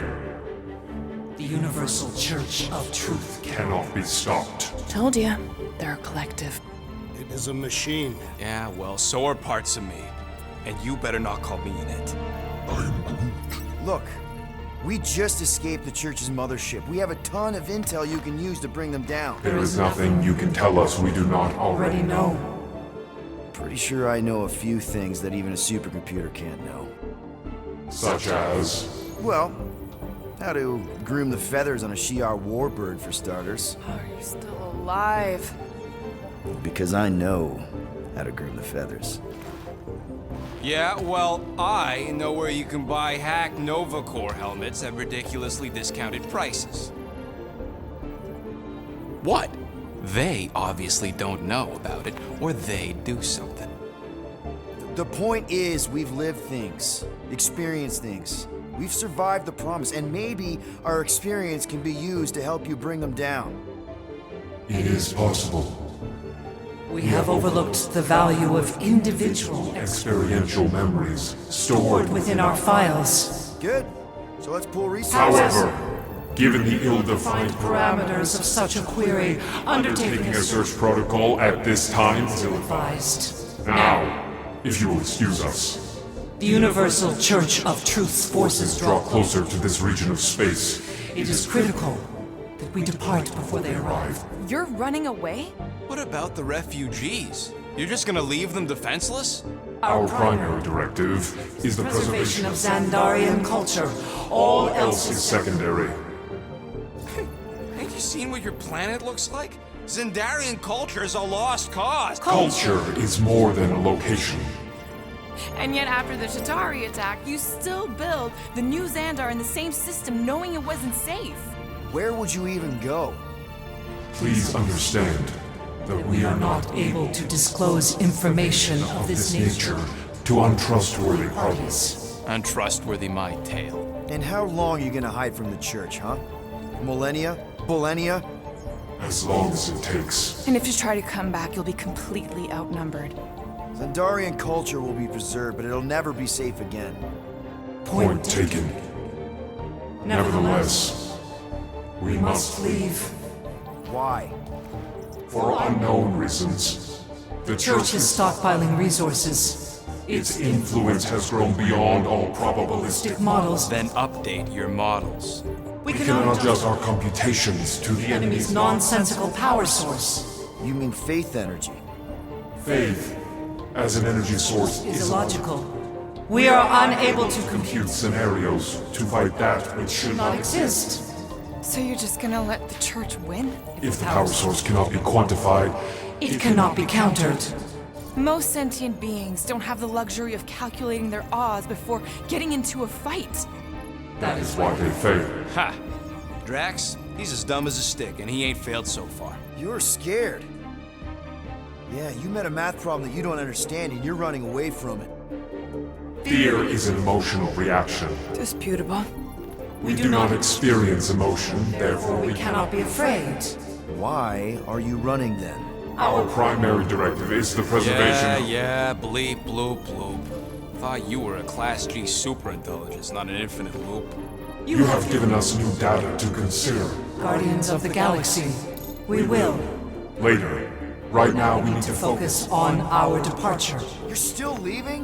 Speaker 11: The Universal Church of Truth.
Speaker 10: Cannot be stopped.
Speaker 4: Told ya, they're a collective.
Speaker 3: It is a machine.
Speaker 5: Yeah, well, so are parts of me. And you better not call me in it.
Speaker 6: Look, we just escaped the church's mothership. We have a ton of intel you can use to bring them down.
Speaker 10: There is nothing you can tell us we do not
Speaker 11: Already
Speaker 10: already
Speaker 11: know.
Speaker 6: Pretty sure I know a few things that even a supercomputer can't know.
Speaker 10: Such as...
Speaker 6: Well, how to groom the feathers on a Shi'ar warbird, for starters.
Speaker 4: Are you still alive?
Speaker 6: Because I know how to groom the feathers.
Speaker 5: Yeah, well, I know where you can buy hack Nova Corps helmets at ridiculously discounted prices. What? They obviously don't know about it, or they do something.
Speaker 6: The point is, we've lived things, experienced things. We've survived the promise, and maybe our experience can be used to help you bring them down.
Speaker 10: It is possible.
Speaker 11: We have overlooked the value of individual
Speaker 10: Experiential memories
Speaker 11: stored
Speaker 10: stored
Speaker 11: within our files.
Speaker 6: Good. So let's pull resources.
Speaker 10: However, given the ill-defined
Speaker 11: Parameters of such a query, undertaking
Speaker 10: taking a search protocol at this time is
Speaker 11: ill-advised.
Speaker 10: now, if you will excuse us,
Speaker 11: The Universal Church of Truth's forces
Speaker 10: draw closer to this region of space.
Speaker 11: It is critical that we depart before they arrive.
Speaker 4: You're running away?
Speaker 5: What about the refugees? You're just gonna leave them defenseless?
Speaker 10: Our primary directive is the
Speaker 11: Preservation of Xandarian culture. All else
Speaker 10: is
Speaker 11: is
Speaker 10: secondary.
Speaker 5: Ain't you seen what your planet looks like? Xandarian culture is a lost cause.
Speaker 10: Culture is more than a location.
Speaker 4: And yet after the Chitauri attack, you still build the new Xandar in the same system knowing it wasn't safe.
Speaker 6: Where would you even go?
Speaker 10: Please understand that we are not
Speaker 11: able to disclose information
Speaker 10: of this nature to untrustworthy parties.
Speaker 5: Untrustworthy my tale.
Speaker 6: And how long are you gonna hide from the church, huh? Millennia? Millennia?
Speaker 10: As long as it takes.
Speaker 4: And if you try to come back, you'll be completely outnumbered.
Speaker 6: Zendarian culture will be preserved, but it'll never be safe again.
Speaker 10: Point taken. Nevertheless, we must leave.
Speaker 6: Why?
Speaker 10: For unknown reasons. The
Speaker 11: Church is stockpiling resources.
Speaker 10: Its influence has grown beyond all probabilistic
Speaker 11: Models.
Speaker 5: Then update your models.
Speaker 11: We
Speaker 10: We can adjust our computations to the
Speaker 11: enemy's
Speaker 10: enemy's
Speaker 11: nonsensical power source.
Speaker 6: You mean faith energy?
Speaker 10: faith as an energy source
Speaker 11: Is illogical. We are unable to
Speaker 10: compute scenarios to fight that which should
Speaker 11: not
Speaker 10: not
Speaker 11: exist.
Speaker 4: So you're just gonna let the church win?
Speaker 10: If the power source cannot be quantified,
Speaker 11: It cannot be countered.
Speaker 4: Most sentient beings don't have the luxury of calculating their odds before getting into a fight.
Speaker 10: that is why they fail.
Speaker 5: Ha! Drax, he's as dumb as a stick, and he ain't failed so far.
Speaker 6: You're scared. Yeah, you met a math problem that you don't understand and you're running away from it.
Speaker 10: Fear is an emotional reaction.
Speaker 4: Disputable.
Speaker 10: We do not experience emotion, therefore
Speaker 11: We cannot be afraid.
Speaker 6: Why are you running then?
Speaker 10: Our primary directive is the preservation.
Speaker 5: Yeah, bleep, bloop, bloop. Thought you were a Class G superintelligence, not an infinite loop.
Speaker 10: You have given us new data to consider.
Speaker 11: Guardians of the Galaxy. We will
Speaker 10: Later. Right now, we need to
Speaker 11: focus on our departure.
Speaker 6: You're still leaving?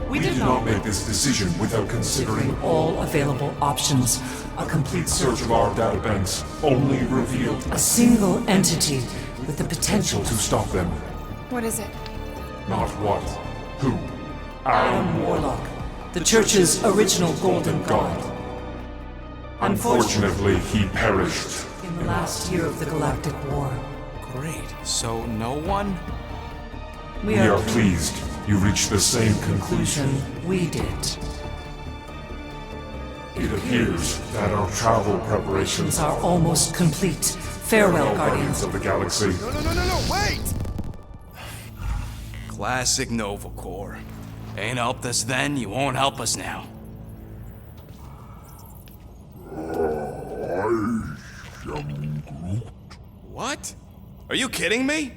Speaker 10: We did not make this decision without considering
Speaker 11: All available options. A complete
Speaker 10: search of our databanks only revealed
Speaker 11: A single entity with the potential
Speaker 10: to stop them.
Speaker 4: What is it?
Speaker 10: Not what, who.
Speaker 11: Adam Warlock, the Church's original Golden God.
Speaker 10: Unfortunately, he perished.
Speaker 11: In the last year of the Galactic War.
Speaker 5: Great. So no one?
Speaker 11: We
Speaker 10: We are pleased you reached the same conclusion.
Speaker 11: we did.
Speaker 10: It appears that our travel preparations
Speaker 11: Are almost complete. Farewell, Guardians.
Speaker 10: of the Galaxy.
Speaker 6: No, wait!
Speaker 5: Classic Nova Corps. Ain't helped us then, you won't help us now. What? Are you kidding me?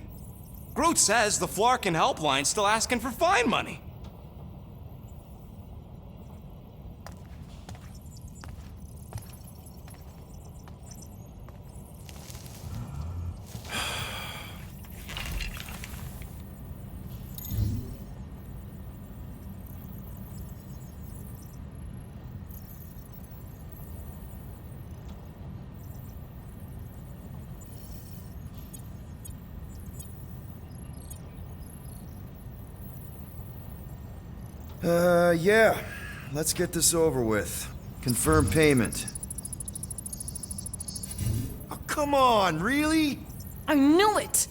Speaker 5: Groot says the Flarkin helpline's still asking for fine money.
Speaker 6: Yeah. Let's get this over with. Confirm payment. Oh, come on, really?
Speaker 4: I knew it!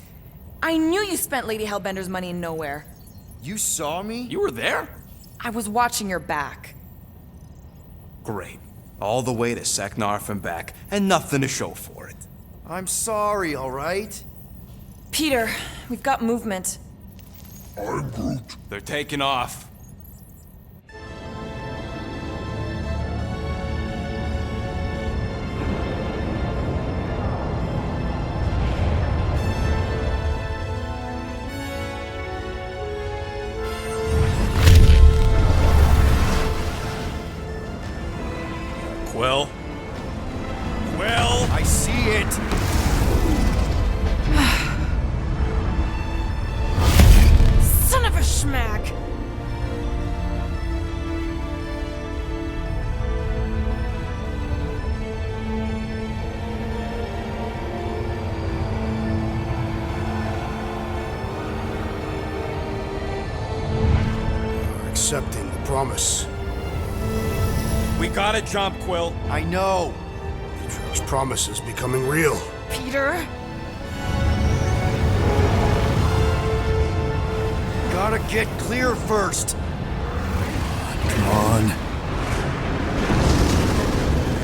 Speaker 4: I knew you spent Lady Hellbender's money in nowhere.
Speaker 6: You saw me?
Speaker 5: You were there?
Speaker 4: I was watching your back.
Speaker 5: Great. All the way to Seknarf and back, and nothing to show for it.
Speaker 6: I'm sorry, alright?
Speaker 4: Peter, we've got movement.
Speaker 5: They're taking off. Quill? Quill?
Speaker 6: I see it!
Speaker 4: Son of a schmack!
Speaker 3: You're accepting the promise.
Speaker 5: We gotta jump, Quill.
Speaker 6: I know!
Speaker 3: Trail's promise is becoming real.
Speaker 4: Peter?
Speaker 6: Gotta get clear first!
Speaker 3: Come on.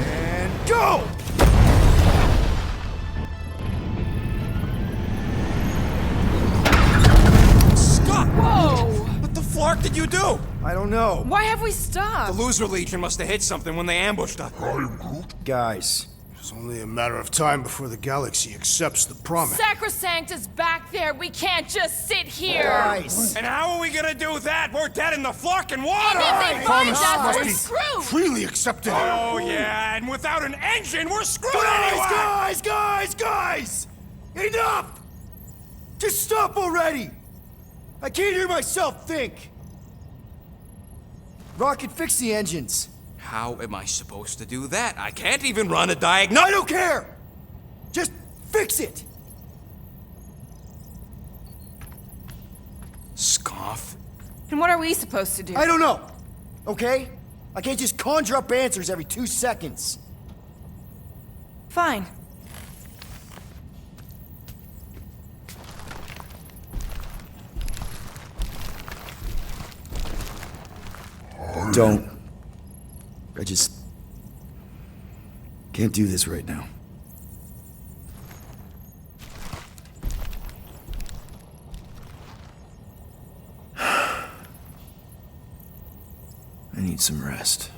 Speaker 6: And go!
Speaker 5: Scott!
Speaker 4: Whoa!
Speaker 5: What the flark did you do?
Speaker 6: I don't know.
Speaker 4: Why have we
Speaker 5: The
Speaker 4: stopped?
Speaker 5: loser legion must have hit something when they ambushed us.
Speaker 6: Guys,
Speaker 3: It's only a matter of time before the galaxy accepts the promise.
Speaker 4: Sacrosanct is back there. We can't just sit here.
Speaker 6: Guys!
Speaker 5: And how are we gonna do that? We're dead in the fucking water!
Speaker 4: And if they find
Speaker 3: Promise
Speaker 4: us,
Speaker 3: must
Speaker 4: we're
Speaker 3: be
Speaker 4: screwed.
Speaker 3: freely accepted.
Speaker 5: Oh, yeah, and without an engine, we're screwed
Speaker 6: Guys,
Speaker 5: anyway!
Speaker 6: guys! Enough! Just stop already! I can't hear myself think! Rocket, fix the engines.
Speaker 5: How am I supposed to do that? I can't even run a diagnosis.
Speaker 6: I don't care! Just fix it!
Speaker 5: Scoff.
Speaker 4: And what are we supposed to do?
Speaker 6: I don't know, okay? I can't just conjure up answers every 2 seconds.
Speaker 4: Fine.
Speaker 6: Don't. I just can't do this right now. I need some rest.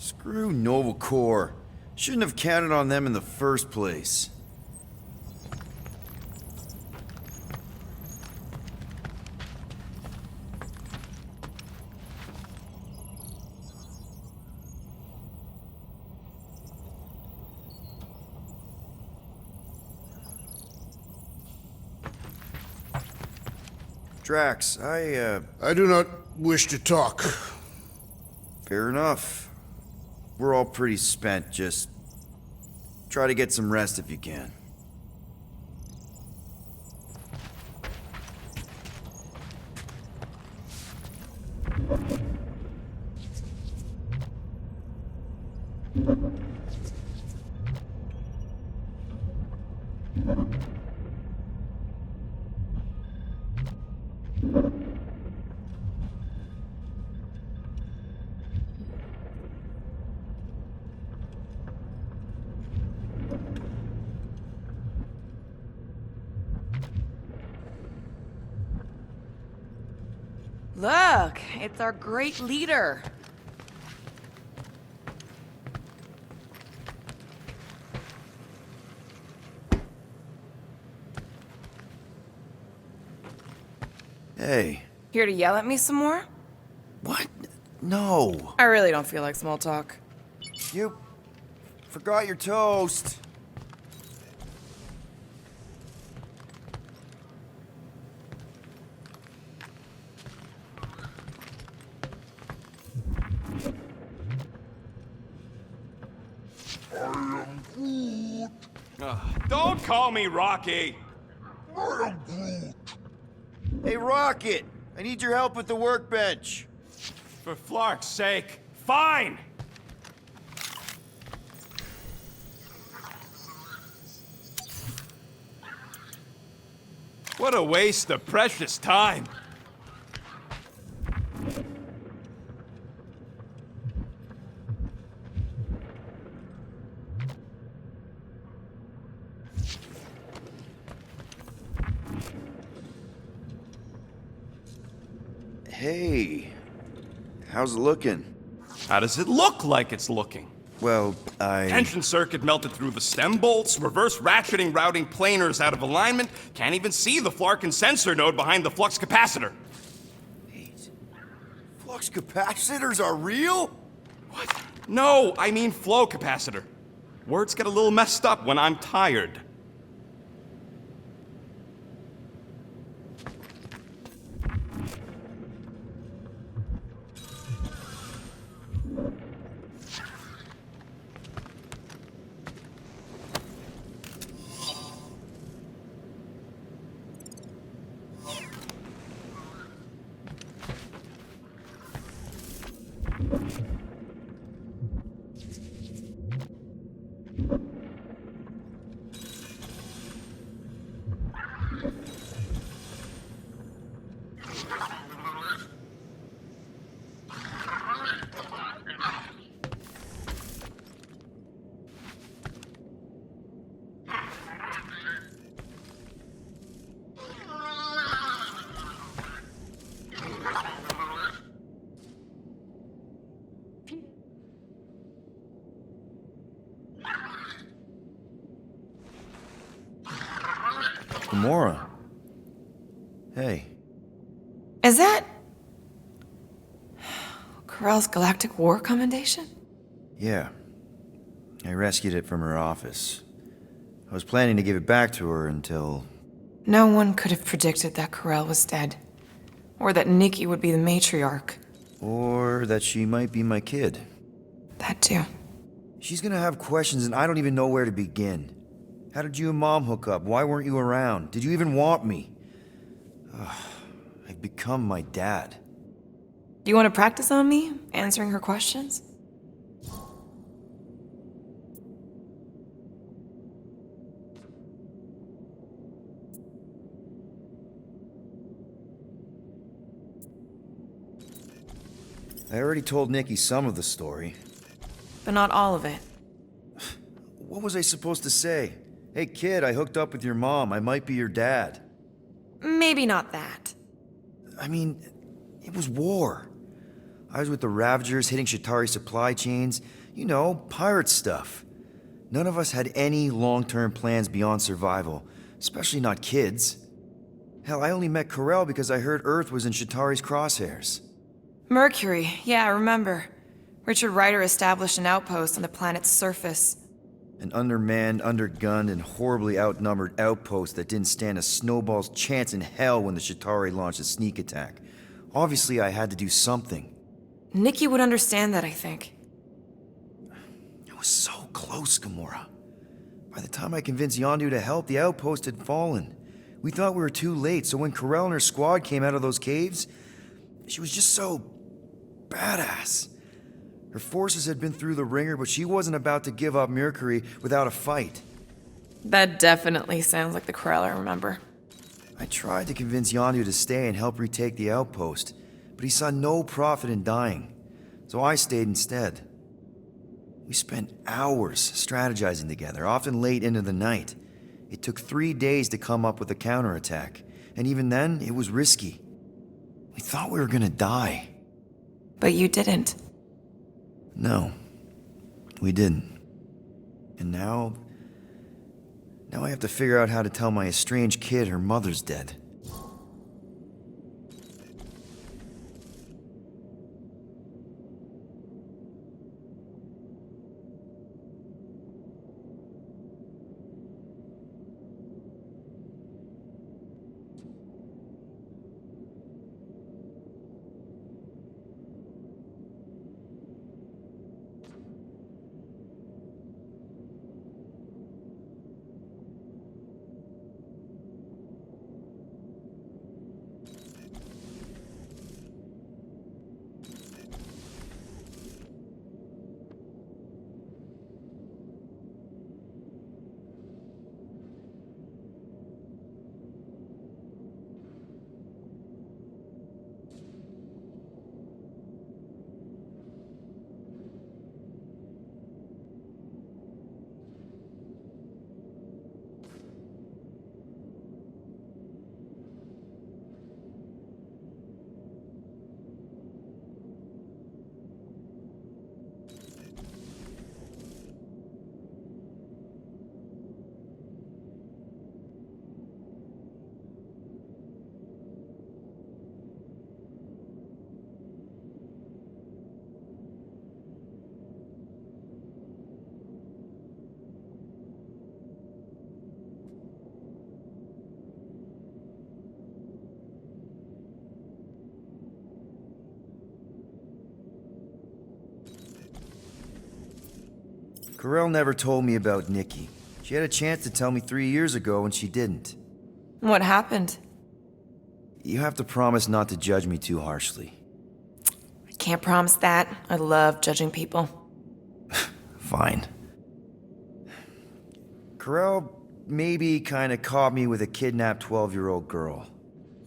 Speaker 6: Screw Nova Corps. Shouldn't have counted on them in the first place. Drax,
Speaker 3: I do not wish to talk.
Speaker 6: Fair enough. We're all pretty spent, just try to get some rest if you can.
Speaker 4: Look, it's our great leader.
Speaker 6: Hey.
Speaker 4: Here to yell at me some more?
Speaker 6: What? No.
Speaker 4: I really don't feel like small talk.
Speaker 6: You forgot your toast.
Speaker 1: Don't call me Rocky!
Speaker 6: Hey, Rocket! I need your help with the workbench.
Speaker 1: For Flark's sake, fine! What a waste of precious time!
Speaker 6: Hey, how's it looking?
Speaker 1: How does it look like it's looking?
Speaker 6: Well,
Speaker 1: Tension circuit melted through the stem bolts, reverse ratcheting routing planers out of alignment, can't even see the Flarkin sensor node behind the flux capacitor.
Speaker 6: Wait. Flux capacitors are real?
Speaker 1: What? No, I mean flow capacitor. Words get a little messed up when I'm tired.
Speaker 6: Gamora. Hey.
Speaker 4: Is that... Corell's Galactic War Commendation?
Speaker 6: Yeah. I rescued it from her office. I was planning to give it back to her until...
Speaker 4: No one could have predicted that Corell was dead. Or that Nikki would be the matriarch.
Speaker 6: Or that she might be my kid.
Speaker 4: That too.
Speaker 6: She's gonna have questions and I don't even know where to begin. How did you and Mom hook up? Why weren't you around? Did you even want me? I've become my dad.
Speaker 4: Do you want to practice on me, answering her questions?
Speaker 6: I already told Nikki some of the story.
Speaker 4: But not all of it.
Speaker 6: What was I supposed to say? Hey kid, I hooked up with your mom. I might be your dad.
Speaker 4: Maybe not that.
Speaker 6: I mean, it was war. I was with the Ravagers hitting Shatari supply chains. You know, pirate stuff. None of us had any long-term plans beyond survival, especially not kids. Hell, I only met Corell because I heard Earth was in Shatari's crosshairs.
Speaker 4: Mercury, yeah, I remember. Richard Ryder established an outpost on the planet's surface.
Speaker 6: An undermanned, undergunned, and horribly outnumbered outpost that didn't stand a snowball's chance in hell when the Shatari launched a sneak attack. Obviously, I had to do something.
Speaker 4: Nikki would understand that, I think.
Speaker 6: I was so close, Gamora. By the time I convinced Yondu to help, the outpost had fallen. We thought we were too late, so when Corell and her squad came out of those caves, she was just so badass. Her forces had been through the ringer, but she wasn't about to give up Mercury without a fight.
Speaker 4: That definitely sounds like the Corell I remember.
Speaker 6: I tried to convince Yondu to stay and help retake the outpost, but he saw no profit in dying, so I stayed instead. We spent hours strategizing together, often late into the night. It took 3 days to come up with a counterattack, and even then, it was risky. We thought we were gonna die.
Speaker 4: But you didn't.
Speaker 6: No, we didn't. And now I have to figure out how to tell my estranged kid her mother's dead. Corell never told me about Nikki. She had a chance to tell me 3 years ago and she didn't.
Speaker 4: What happened?
Speaker 6: You have to promise not to judge me too harshly.
Speaker 4: I can't promise that. I love judging people.
Speaker 6: Fine. Corell maybe kinda caught me with a kidnapped 12-year-old girl.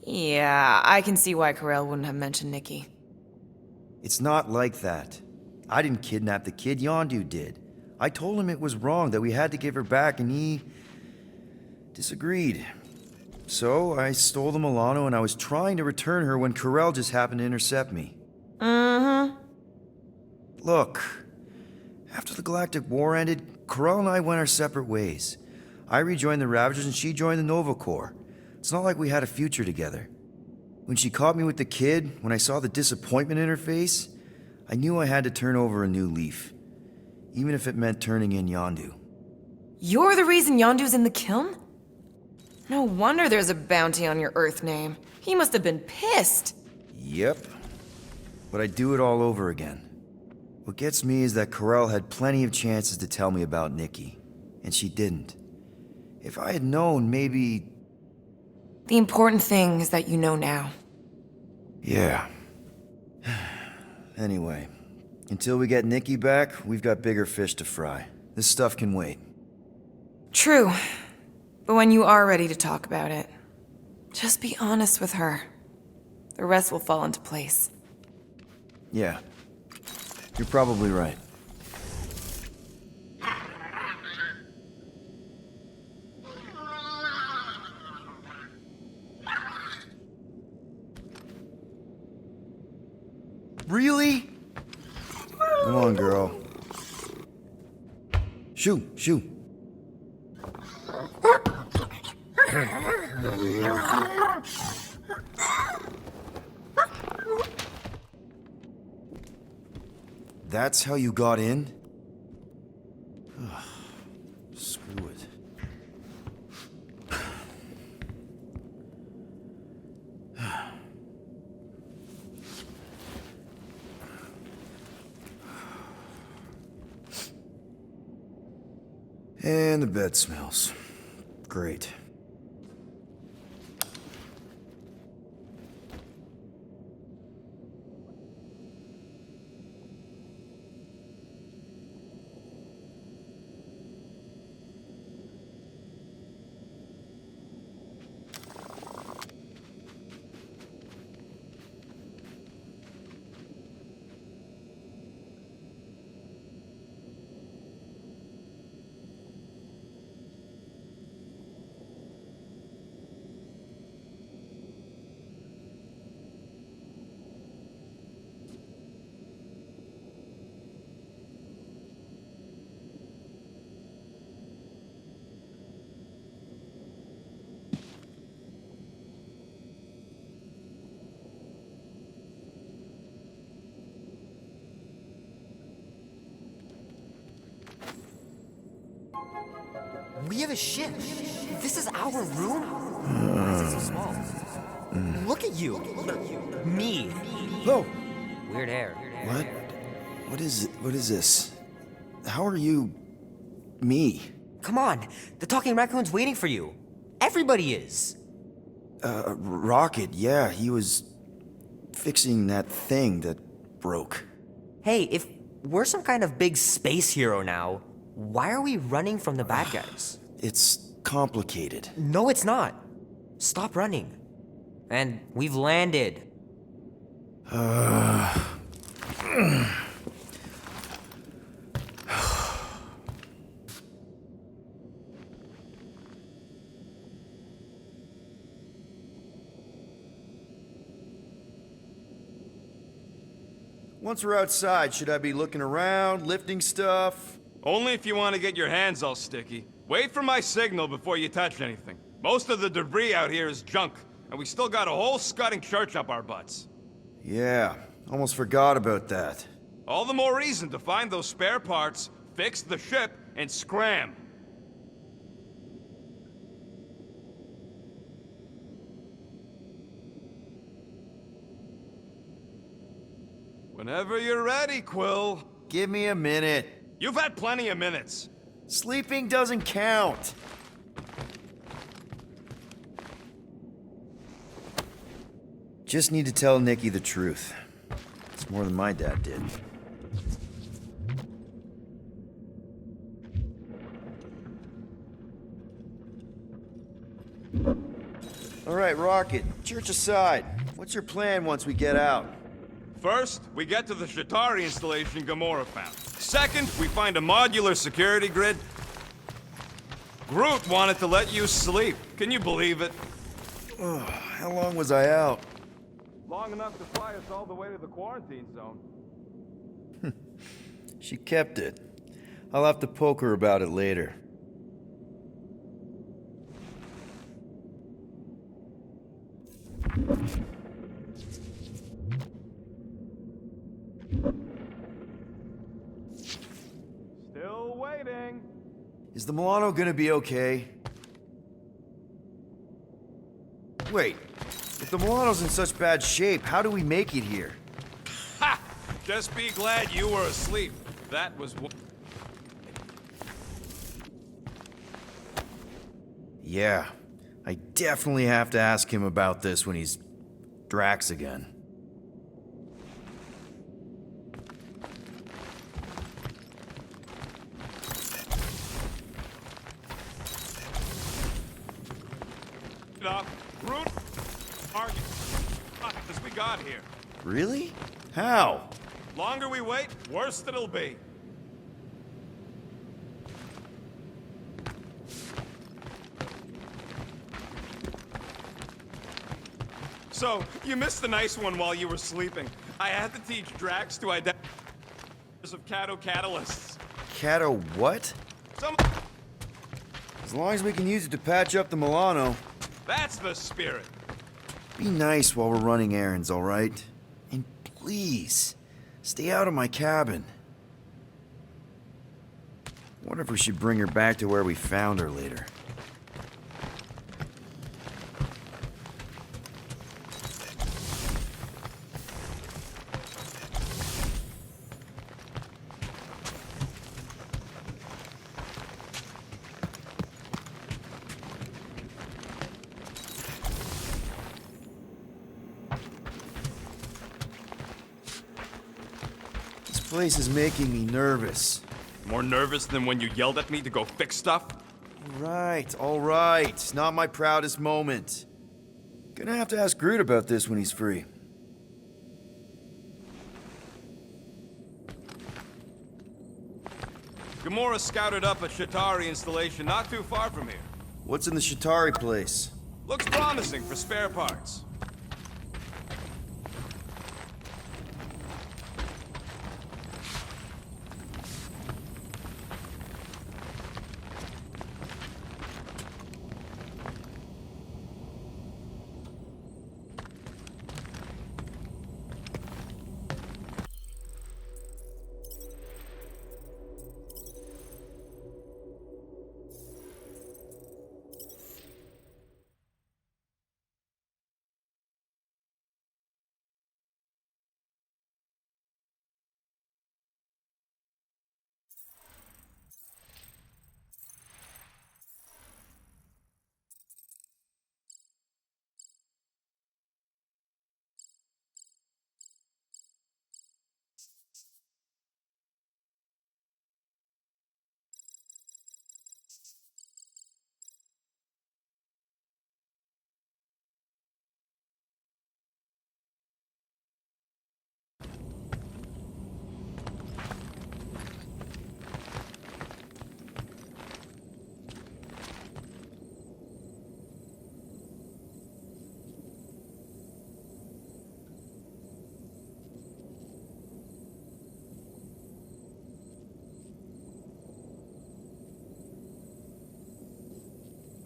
Speaker 4: Yeah, I can see why Corell wouldn't have mentioned Nikki.
Speaker 6: It's not like that. I didn't kidnap the kid, Yondu did. I told him it was wrong, that we had to give her back, and he disagreed. So I stole the Milano and I was trying to return her when Corell just happened to intercept me.
Speaker 4: Mm-hmm.
Speaker 6: Look, after the Galactic War ended, Corell and I went our separate ways. I rejoined the Ravagers and she joined the Nova Corps. It's not like we had a future together. When she caught me with the kid, when I saw the disappointment in her face, I knew I had to turn over a new leaf. Even if it meant turning in Yondu.
Speaker 4: You're the reason Yondu's in the kiln? No wonder there's a bounty on your Earth name. He must have been pissed.
Speaker 6: Yep. But I'd do it all over again. What gets me is that Corel had plenty of chances to tell me about Nikki, and she didn't. If I had known, maybe...
Speaker 4: The important thing is that you know now.
Speaker 6: Yeah. Anyway, until we get Nikki back, we've got bigger fish to fry. This stuff can wait.
Speaker 4: True. But when you are ready to talk about it, just be honest with her. The rest will fall into place.
Speaker 6: Yeah. You're probably right. Really? Come on, girl. Shoo, shoo. That's how you got in? Screw it. And the bed smells. Great.
Speaker 12: We have a ship. This is our room? Why is it so small? Look at you. Me.
Speaker 6: Oh!
Speaker 12: Weird hair.
Speaker 6: What? What is it? What is this? How are you... me?
Speaker 12: Come on. The talking raccoon's waiting for you. Everybody is.
Speaker 6: Rocket, yeah, he was... fixing that thing that broke.
Speaker 12: Hey, if we're some kind of big space hero now, why are we running from the bad guys?
Speaker 6: It's complicated.
Speaker 12: No, it's not. Stop running. And we've landed.
Speaker 6: Once we're outside, should I be looking around, lifting stuff?
Speaker 1: Only if you want to get your hands all sticky. Wait for my signal before you touch anything. Most of the debris out here is junk, and we still got a whole scudding church up our butts.
Speaker 6: Yeah, almost forgot about that.
Speaker 1: All the more reason to find those spare parts, fix the ship, and scram. Whenever you're ready, Quill.
Speaker 6: Give me a minute.
Speaker 1: You've had plenty of minutes.
Speaker 6: Sleeping doesn't count. Just need to tell Nikki the truth. It's more than my dad did. All right, Rocket, church aside. What's your plan once we get out?
Speaker 1: First, we get to the Shatari installation Gamora found. Second, we find a modular security grid. Groot wanted to let you sleep. Can you believe it?
Speaker 6: Oh, how long was I out?
Speaker 1: Long enough to fly us all the way to the quarantine zone.
Speaker 6: She kept it. I'll have to poke her about it later.
Speaker 1: Still waiting.
Speaker 6: Is the Milano gonna be okay? Wait, if the Milano's in such bad shape, how do we make it here?
Speaker 1: Ha! Just be glad you were asleep. That was
Speaker 6: Yeah, I definitely have to ask him about this when he's Drax again.
Speaker 1: Root argue as we got here.
Speaker 6: Really? How?
Speaker 1: Longer we wait, worse it'll be. So, you missed the nice one while you were sleeping. I had to teach Drax to identify of Cato catalysts.
Speaker 6: Cato what?
Speaker 1: Some
Speaker 6: As long as we can use it to patch up the Milano.
Speaker 1: That's the spirit.
Speaker 6: Be nice while we're running errands, all right? And please, stay out of my cabin. Wonder if we should bring her back to where we found her later. This place is making me nervous.
Speaker 1: More nervous than when you yelled at me to go fix stuff?
Speaker 6: All right. Not my proudest moment. Gonna have to ask Groot about this when he's free.
Speaker 1: Gamora scouted up a Shatari installation not too far from here.
Speaker 6: What's in the Shatari place?
Speaker 1: Looks promising for spare parts.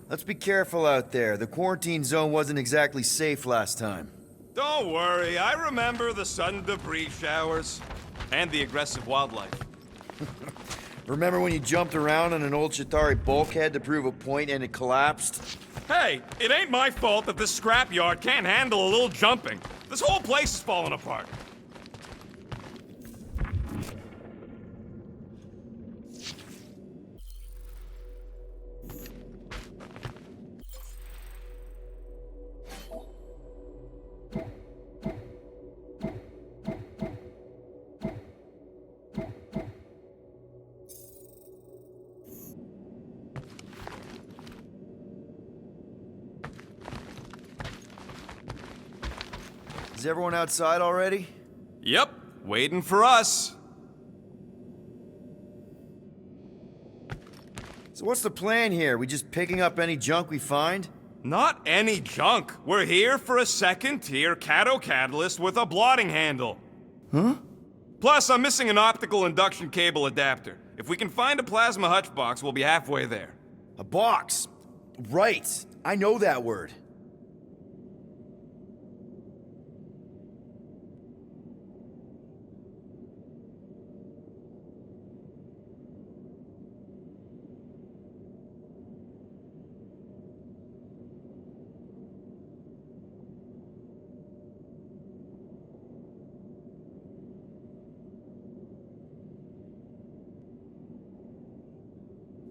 Speaker 6: Let's be careful out there. The quarantine zone wasn't exactly safe last time.
Speaker 1: Don't worry, I remember the sudden debris showers. And the aggressive wildlife.
Speaker 6: Remember when you jumped around on an old Shatari bulkhead to prove a point and it collapsed?
Speaker 1: Hey, it ain't my fault that this scrapyard can't handle a little jumping. This whole place is falling apart.
Speaker 6: Is everyone outside already?
Speaker 1: Yep, waiting for us.
Speaker 6: So what's the plan here? We just picking up any junk we find?
Speaker 1: Not any junk. We're here for a second-tier Cato catalyst with a blotting handle.
Speaker 6: Huh?
Speaker 1: Plus, I'm missing an optical induction cable adapter. If we can find a plasma hutch box, we'll be halfway there.
Speaker 6: A box. Right. I know that word.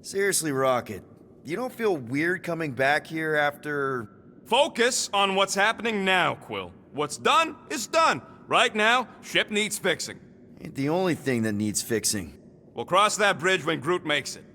Speaker 6: Seriously, Rocket, you don't feel weird coming back here after...
Speaker 1: Focus on what's happening now, Quill. What's done is done. Right now, ship needs fixing.
Speaker 6: Ain't the only thing that needs fixing.
Speaker 1: We'll cross that bridge when Groot makes it.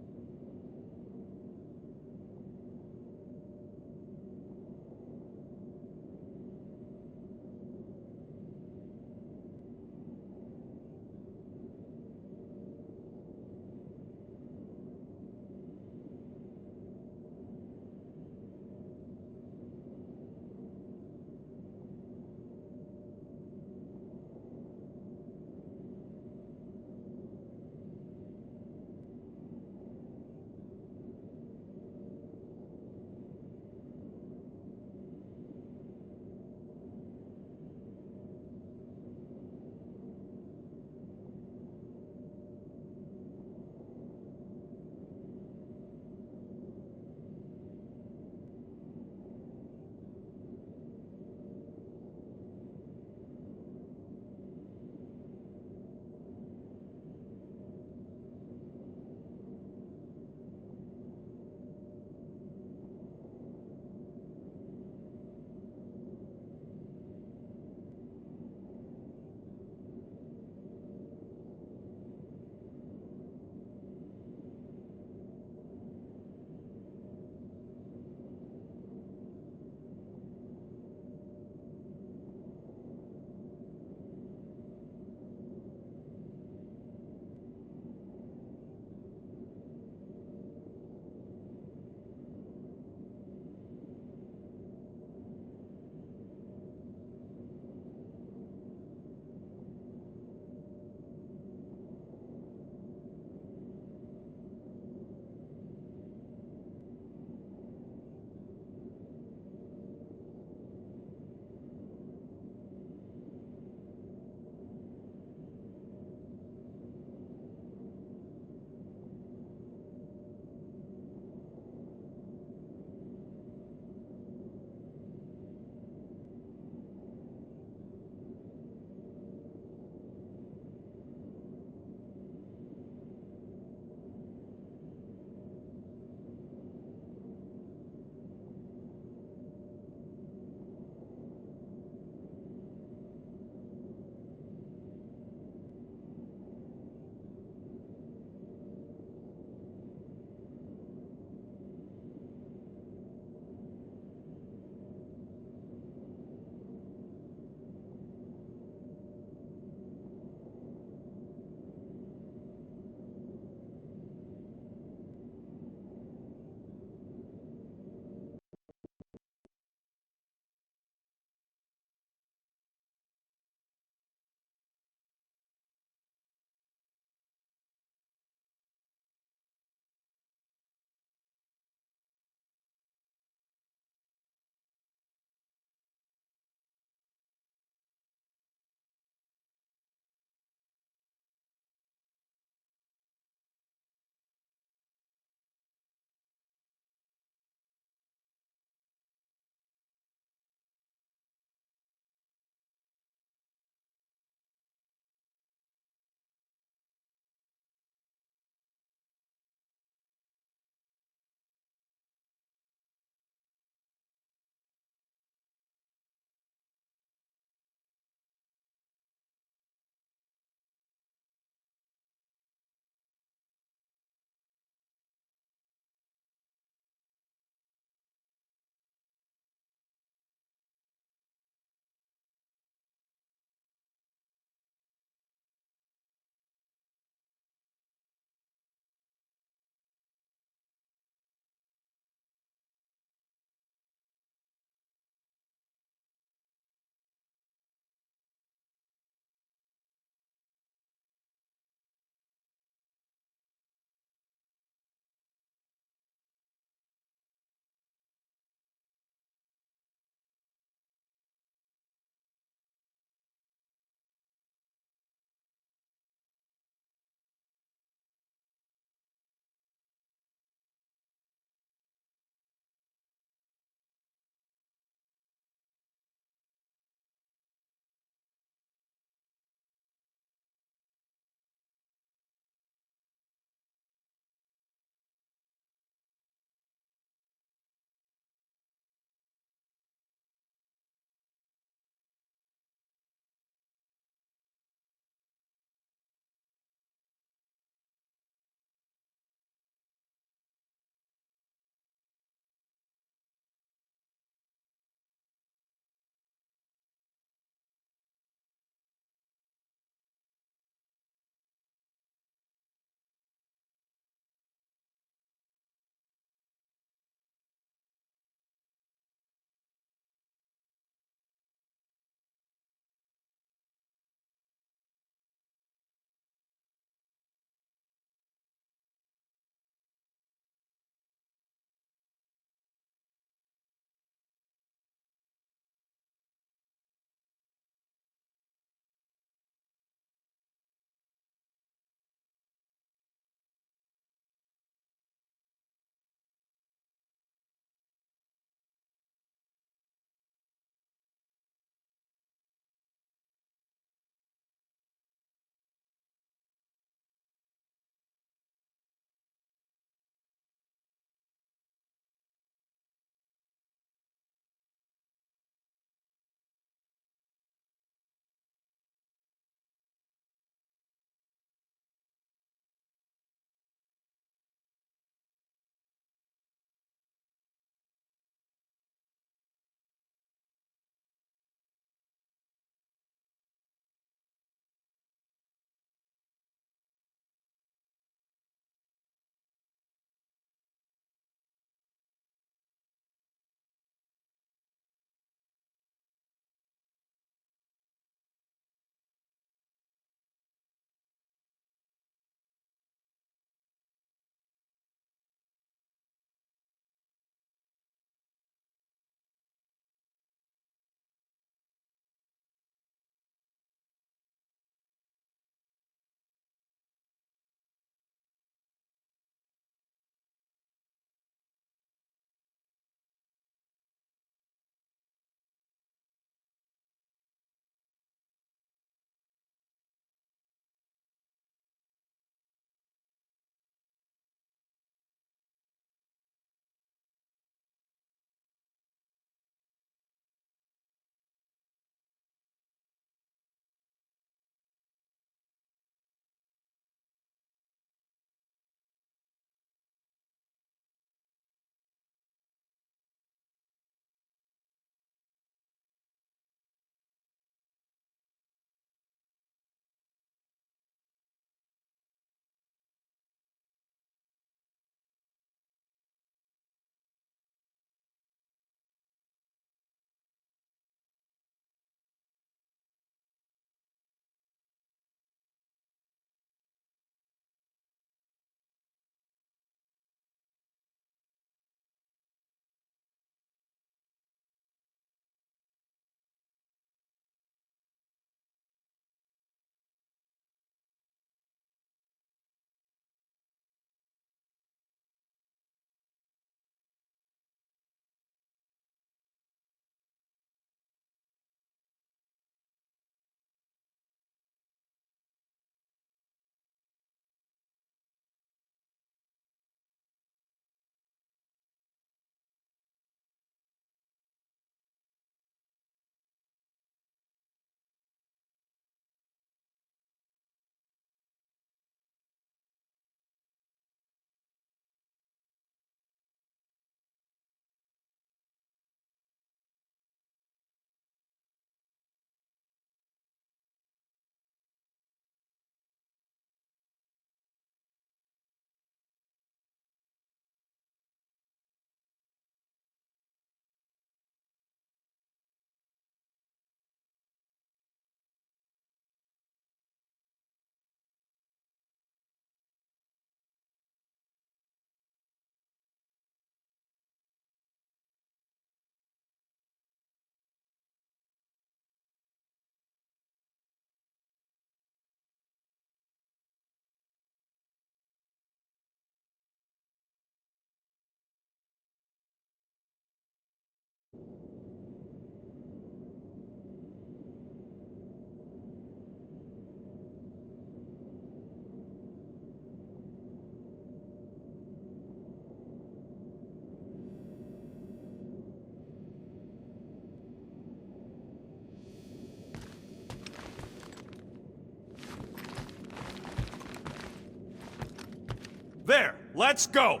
Speaker 1: Let's go!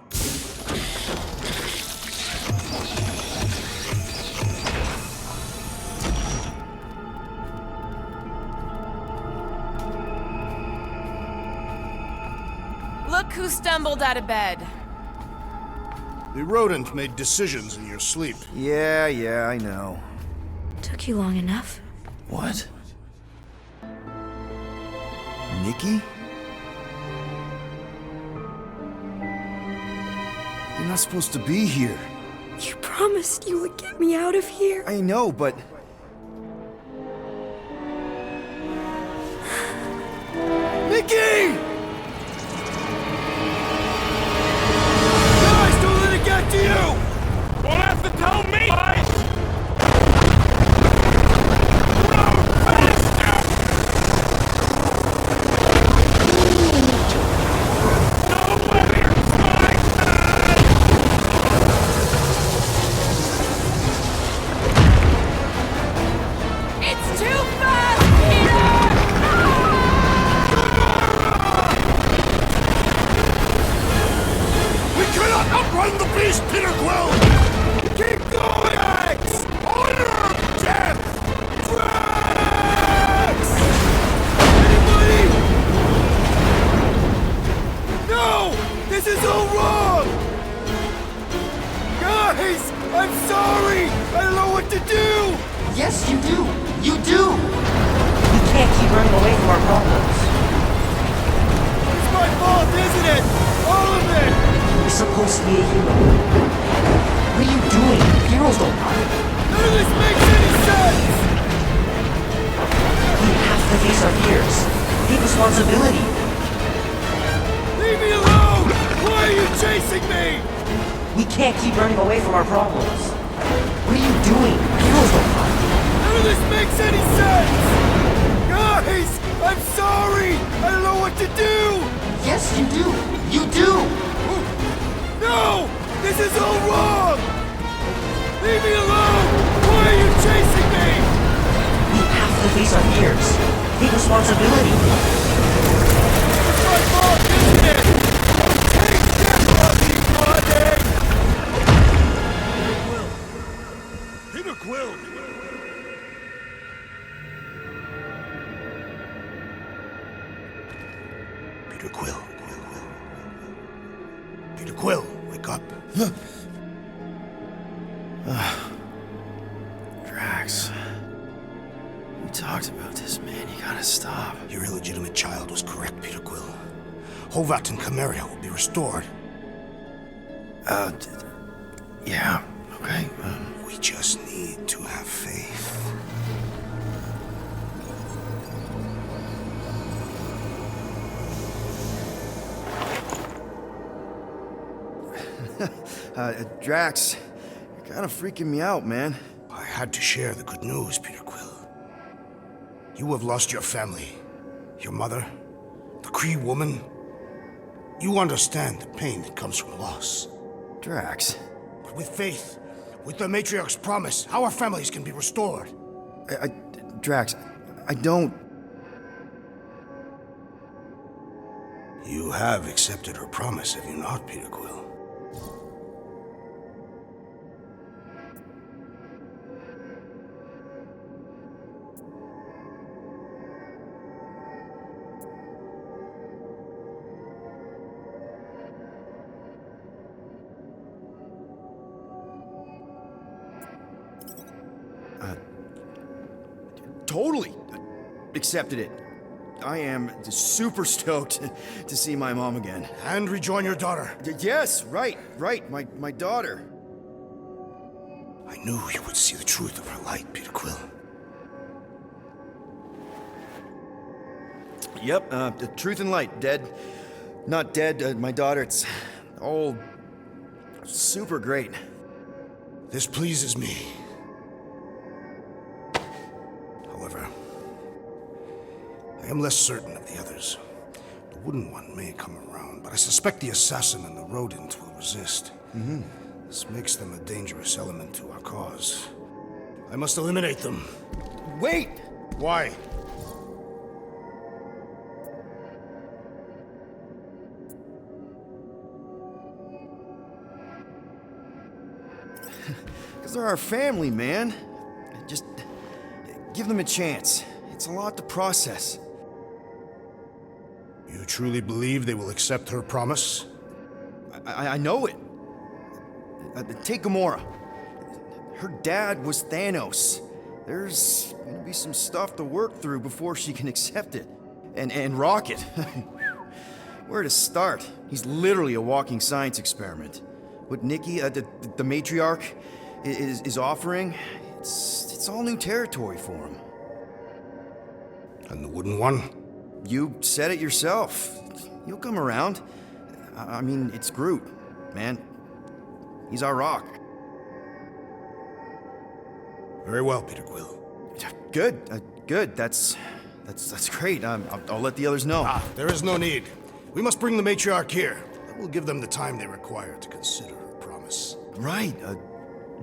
Speaker 4: Look who stumbled out of bed.
Speaker 3: The rodent made decisions in your sleep.
Speaker 6: Yeah, I know.
Speaker 13: Took you long enough.
Speaker 6: What? Nikki? You're not supposed to be here.
Speaker 13: You promised you would get me out of here.
Speaker 6: I know, but... Nikki!
Speaker 2: Guys, don't let it get to you!
Speaker 1: Won't have to tell me, guys!
Speaker 4: It's too fast, Peter!
Speaker 3: We cannot outrun the beast, Peter Quill!
Speaker 2: Keep going, X!
Speaker 3: Order of death!
Speaker 2: Drax! Anybody? No! This is all wrong! Guys! I'm sorry! I don't know what to do!
Speaker 12: Yes, you do! You do! We can't keep running away from our problems.
Speaker 2: It's my fault, isn't it? All of it!
Speaker 12: You're supposed to be a hero. What are you doing? Heroes don't run.
Speaker 2: None of this makes any sense!
Speaker 12: We have to face our fears. Take responsibility.
Speaker 2: Leave me alone! Why are you chasing me?
Speaker 12: We can't keep running away from our problems. What are you doing? Heroes don't run.
Speaker 2: None of this makes any sense! Guys! I'm sorry! I don't know what to do!
Speaker 12: Yes, you do! You do!
Speaker 2: No! This is all wrong! Leave me alone! Why are you chasing me?
Speaker 12: We have to face our fears. Take responsibility.
Speaker 2: It's my fault, isn't it? Take that bloody money!
Speaker 3: Peter Quill! Peter Quill. Peter Quill, wake up.
Speaker 6: Drax. We talked about this, man. You gotta stop.
Speaker 3: Your illegitimate child was correct, Peter Quill. Hovat and Cameria will be restored.
Speaker 6: Yeah, okay.
Speaker 3: We just need to have faith.
Speaker 6: Drax, you're kind of freaking me out, man.
Speaker 3: I had to share the good news, Peter Quill. You have lost your family. Your mother, the Kree woman. You understand the pain that comes from loss.
Speaker 6: Drax.
Speaker 3: But with faith, with the Matriarch's promise, our families can be restored.
Speaker 6: Drax, I don't...
Speaker 3: You have accepted her promise, have you not, Peter Quill?
Speaker 6: Totally accepted it. I am super stoked to see my mom again.
Speaker 3: And rejoin your daughter.
Speaker 6: Yes, right. My daughter.
Speaker 3: I knew you would see the truth of her light, Peter Quill.
Speaker 6: Yep, the truth and light. Dead. Not dead, my daughter. It's all super great.
Speaker 3: This pleases me. However, I am less certain of the others. The wooden one may come around, but I suspect the assassin and the rodent will resist. This makes them a dangerous element to our cause. I must eliminate them.
Speaker 6: Wait!
Speaker 3: Why?
Speaker 6: Because they're our family, man. Just give them a chance. It's a lot to process.
Speaker 3: You truly believe they will accept her promise?
Speaker 6: I know it. Take Gamora. Her dad was Thanos. There's gonna be some stuff to work through before she can accept it. And Rocket. Where to start? He's literally a walking science experiment. What Nikki, the matriarch, is offering, it's all new territory for him.
Speaker 3: And the wooden one?
Speaker 6: You said it yourself. He'll come around. I mean, it's Groot, man. He's our rock.
Speaker 3: Very well, Peter Quill.
Speaker 6: Good, good. That's great. I'll let the others know.
Speaker 3: There is no need. We must bring the matriarch here. That will give them the time they require to consider her promise.
Speaker 6: Right,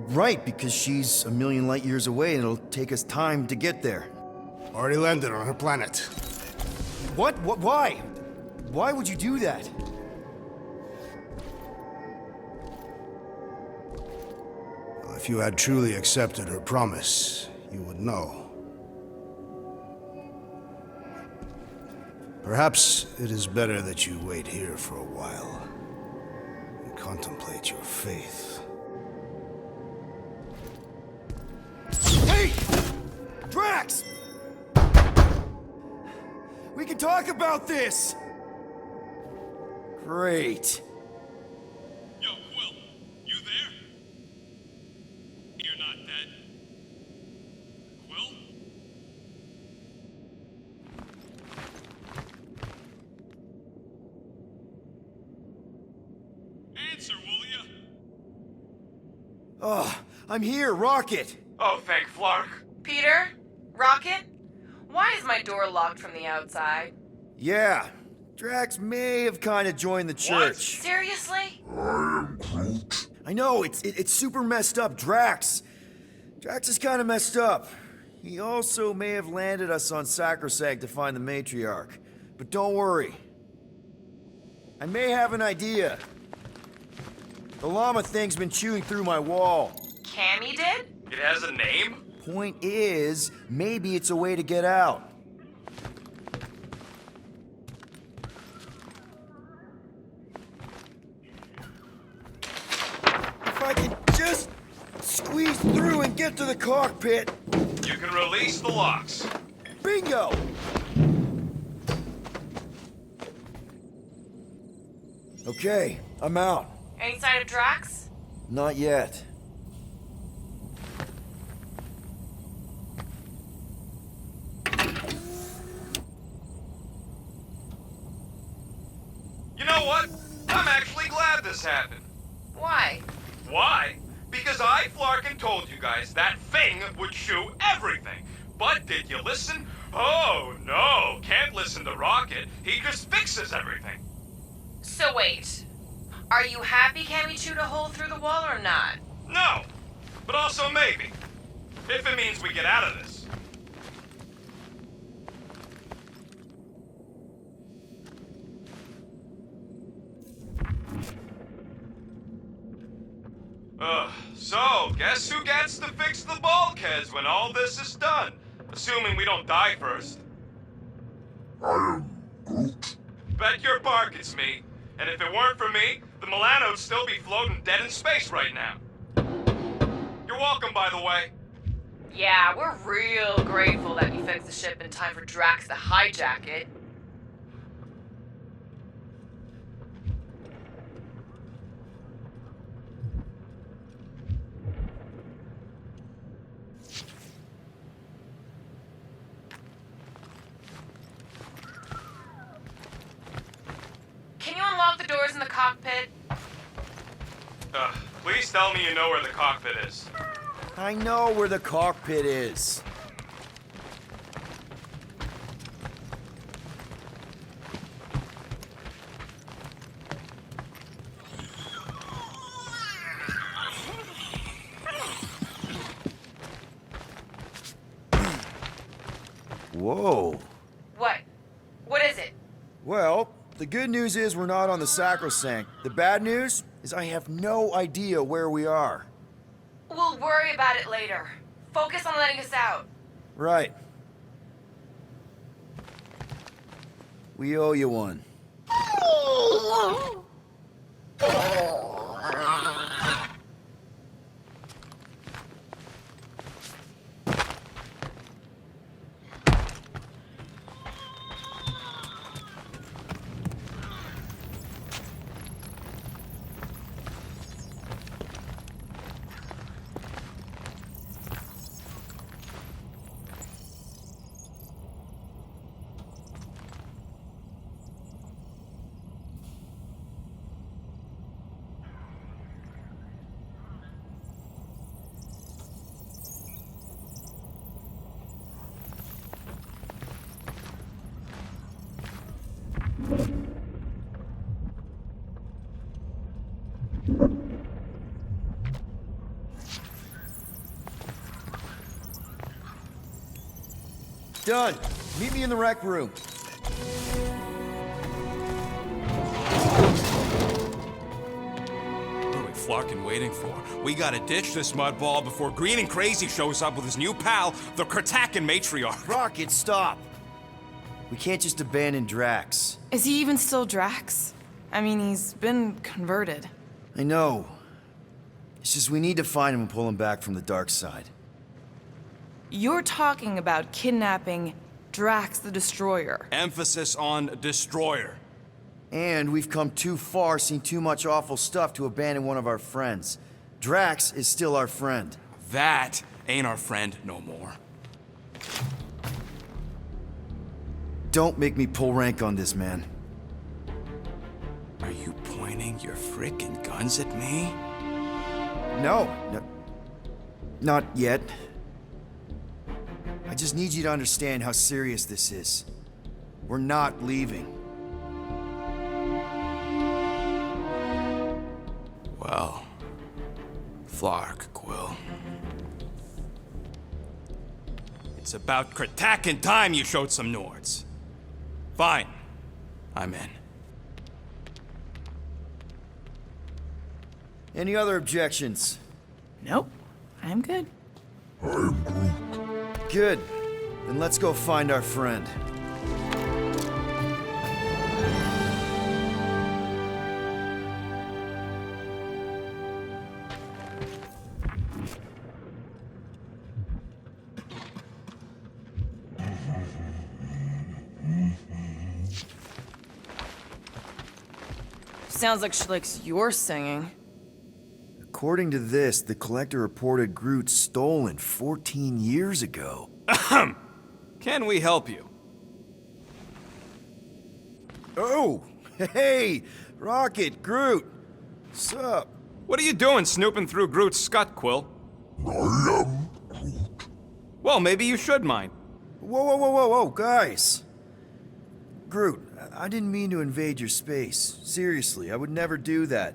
Speaker 6: right, because she's a million light years away and it'll take us time to get there.
Speaker 3: Already landed on her planet.
Speaker 6: What? Why? Why would you do that?
Speaker 3: Well, if you had truly accepted her promise, you would know. Perhaps it is better that you wait here for a while and contemplate your faith.
Speaker 6: Hey! Drax! We can talk about this! Great.
Speaker 1: Yo, Quill, you there? You're not dead. Quill? Answer, will ya?
Speaker 6: Oh, I'm here, Rocket!
Speaker 1: Oh, thank Flark.
Speaker 4: Peter? Rocket? Why is my door locked from the outside?
Speaker 6: Yeah, Drax may have kind of joined the church.
Speaker 4: Seriously?
Speaker 6: I know, it's super messed up, Drax is kind of messed up. He also may have landed us on Sacrosanct to find the matriarch. But don't worry. I may have an idea. The llama thing's been chewing through my wall.
Speaker 4: Cammy did?
Speaker 1: It has a name?
Speaker 6: Point is, maybe it's a way to get out. If I can just squeeze through and get to the cockpit.
Speaker 1: You can release the locks.
Speaker 6: Bingo! Okay, I'm out.
Speaker 4: Any sign of Drax?
Speaker 6: Not yet.
Speaker 1: You know what? I'm actually glad this happened.
Speaker 4: Why?
Speaker 1: Why? Because I, Flarkin, told you guys that thing would chew everything. But did you listen? Oh, no. Can't listen to Rocket. He just fixes everything.
Speaker 4: So wait. Are you happy Cammy chewed a hole through the wall or not?
Speaker 1: No. But also maybe. If it means we get out of this. So, guess who gets to fix the bulkheads when all this is done? Assuming we don't die first.
Speaker 10: I am Groot.
Speaker 1: Bet your bark it's me. And if it weren't for me, the Milano'd still be floating dead in space right now. You're welcome, by the way.
Speaker 4: Yeah, we're real grateful that you fixed the ship in time for Drax to hijack it. Can you unlock the doors in the cockpit?
Speaker 1: Please tell me you know where the cockpit is.
Speaker 6: I know where the cockpit is. Whoa.
Speaker 4: What? What is it?
Speaker 6: Well, the good news is we're not on the Sacrosanct. The bad news is I have no idea where we are.
Speaker 4: We'll worry about it later. Focus on letting us out.
Speaker 6: Right. We owe you one. Done. Meet me in the rec room.
Speaker 5: What are we flarkin' waiting for? We gotta ditch this mudball before Green and Crazy shows up with his new pal, the Kratakan matriarch.
Speaker 6: Rocket, stop! We can't just abandon Drax.
Speaker 4: Is he even still Drax? I mean, he's been converted.
Speaker 6: I know. It's just we need to find him and pull him back from the dark side.
Speaker 4: You're talking about kidnapping Drax the Destroyer.
Speaker 5: Emphasis on destroyer.
Speaker 6: And we've come too far, seen too much awful stuff to abandon one of our friends. Drax is still our friend.
Speaker 5: That ain't our friend no more.
Speaker 6: Don't make me pull rank on this, man.
Speaker 5: Are you pointing your frickin' guns at me?
Speaker 6: No, not yet. I just need you to understand how serious this is. We're not leaving.
Speaker 5: Well, Flark, Quill. It's about Kratakan time you showed some Nords. Fine. I'm in.
Speaker 6: Any other objections?
Speaker 4: Nope. I'm good.
Speaker 6: Good. Then let's go find our friend.
Speaker 4: Sounds like she likes your singing.
Speaker 6: According to this, the Collector reported Groot stolen 14 years ago.
Speaker 5: Can we help you?
Speaker 6: Oh! Hey! Rocket, Groot! What's up?
Speaker 5: What are you doing snooping through Groot's scut, Quill?
Speaker 10: I am Groot.
Speaker 5: Well, maybe you should mind.
Speaker 6: Whoa, guys! Groot, I didn't mean to invade your space. Seriously, I would never do that.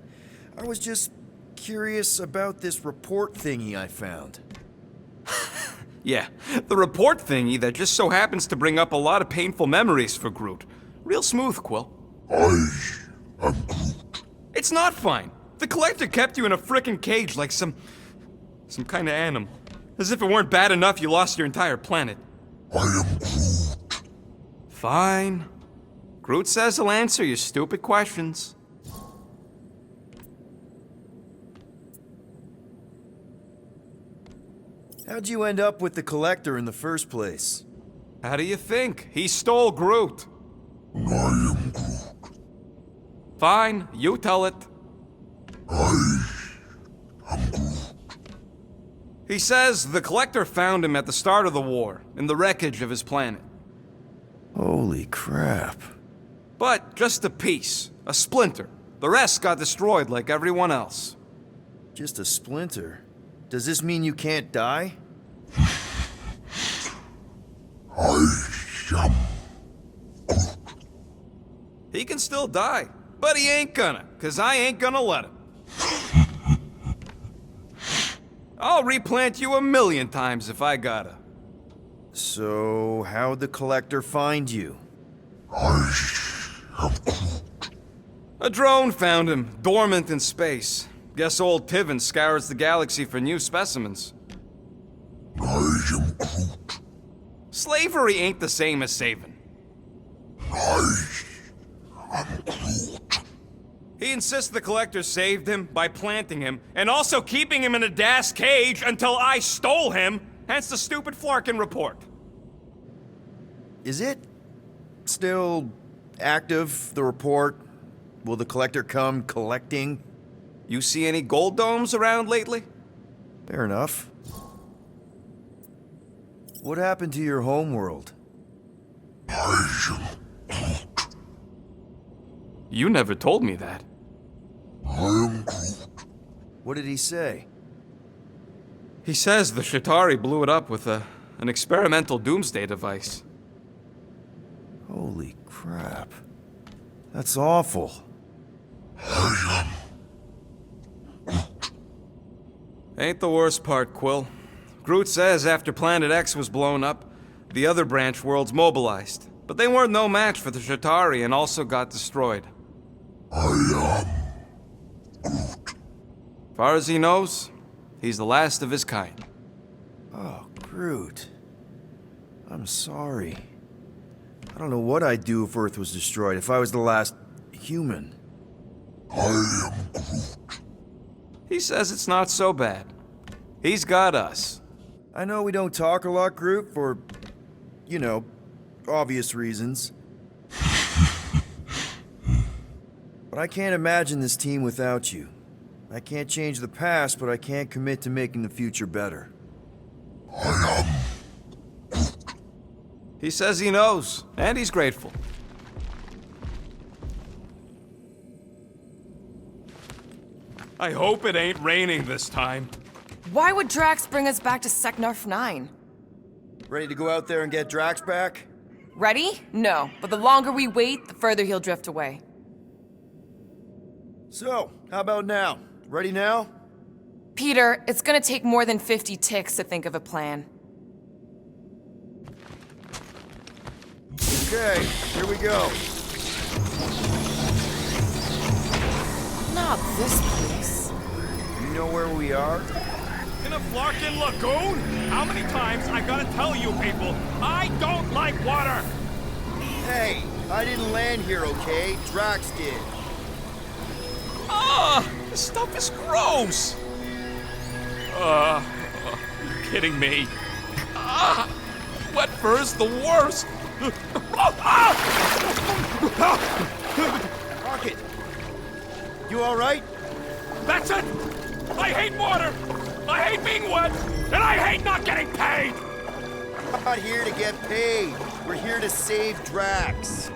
Speaker 6: I was just curious about this report thingy I found.
Speaker 5: Yeah, the report thingy that just so happens to bring up a lot of painful memories for Groot. Real smooth, Quill.
Speaker 10: I am Groot.
Speaker 5: It's not fine. The Collector kept you in a frickin' cage like some kind of animal. As if it weren't bad enough you lost your entire planet.
Speaker 10: I am Groot.
Speaker 5: Fine. Groot says he'll answer your stupid questions.
Speaker 6: How'd you end up with the Collector in the first place?
Speaker 5: How do you think? He stole Groot.
Speaker 10: I am Groot.
Speaker 5: Fine, you tell it.
Speaker 10: I am Groot.
Speaker 5: He says the Collector found him at the start of the war, in the wreckage of his planet.
Speaker 6: Holy crap.
Speaker 5: But just a piece, a splinter. The rest got destroyed like everyone else.
Speaker 6: Just a splinter? Does this mean you can't die?
Speaker 10: I am Groot.
Speaker 5: He can still die, but he ain't gonna, 'cause I ain't gonna let him. I'll replant you 1,000,000 times if I gotta.
Speaker 6: So, how'd the Collector find you?
Speaker 10: I am Groot.
Speaker 5: A drone found him, dormant in space. Guess old Tiven scours the galaxy for new specimens.
Speaker 10: I am Groot.
Speaker 5: Slavery ain't the same as saving.
Speaker 10: I am Groot.
Speaker 5: He insists the Collector saved him by planting him, and also keeping him in a das cage until I stole him, hence the stupid Flarkin report.
Speaker 6: Is it still active, the report? Will the Collector come collecting?
Speaker 5: You see any gold domes around lately?
Speaker 6: Fair enough. What happened to your homeworld?
Speaker 10: I am Groot.
Speaker 5: You never told me that.
Speaker 10: I am Groot.
Speaker 6: What did he say?
Speaker 5: He says the Shatari blew it up with an experimental doomsday device.
Speaker 6: Holy crap. That's awful.
Speaker 10: I am Groot.
Speaker 5: Ain't the worst part, Quill. Groot says after Planet X was blown up, the other branch worlds mobilized. But they weren't no match for the Shatari and also got destroyed.
Speaker 10: I am Groot.
Speaker 5: Far as he knows, he's the last of his kind.
Speaker 6: Oh, Groot. I'm sorry. I don't know what I'd do if Earth was destroyed, if I was the last human.
Speaker 10: I am Groot.
Speaker 5: He says it's not so bad. He's got us.
Speaker 6: I know we don't talk a lot, Groot, for, you know, obvious reasons. But I can't imagine this team without you. I can't change the past, but I can't commit to making the future better.
Speaker 10: I am.
Speaker 5: He says he knows, and he's grateful. I hope it ain't raining this time.
Speaker 4: Why would Drax bring us back to Seknarf 9?
Speaker 6: Ready to go out there and get Drax back?
Speaker 4: Ready? No, but the longer we wait, the further he'll drift away.
Speaker 6: So, how about now? Ready now?
Speaker 4: Peter, it's gonna take more than 50 ticks to think of a plan.
Speaker 6: Okay, here we go.
Speaker 4: Not this place.
Speaker 6: You know where we are?
Speaker 1: In a Flarkin lagoon? How many times I gotta tell you people, I don't like water!
Speaker 6: Hey, I didn't land here, okay? Drax did.
Speaker 1: Ah! This stuff is gross! You're kidding me. Ah! Wet fur's the worst!
Speaker 6: Rocket! You alright?
Speaker 1: That's it! I hate water! I hate being wet! And I hate not getting paid!
Speaker 6: We're not here to get paid. We're here to save Drax.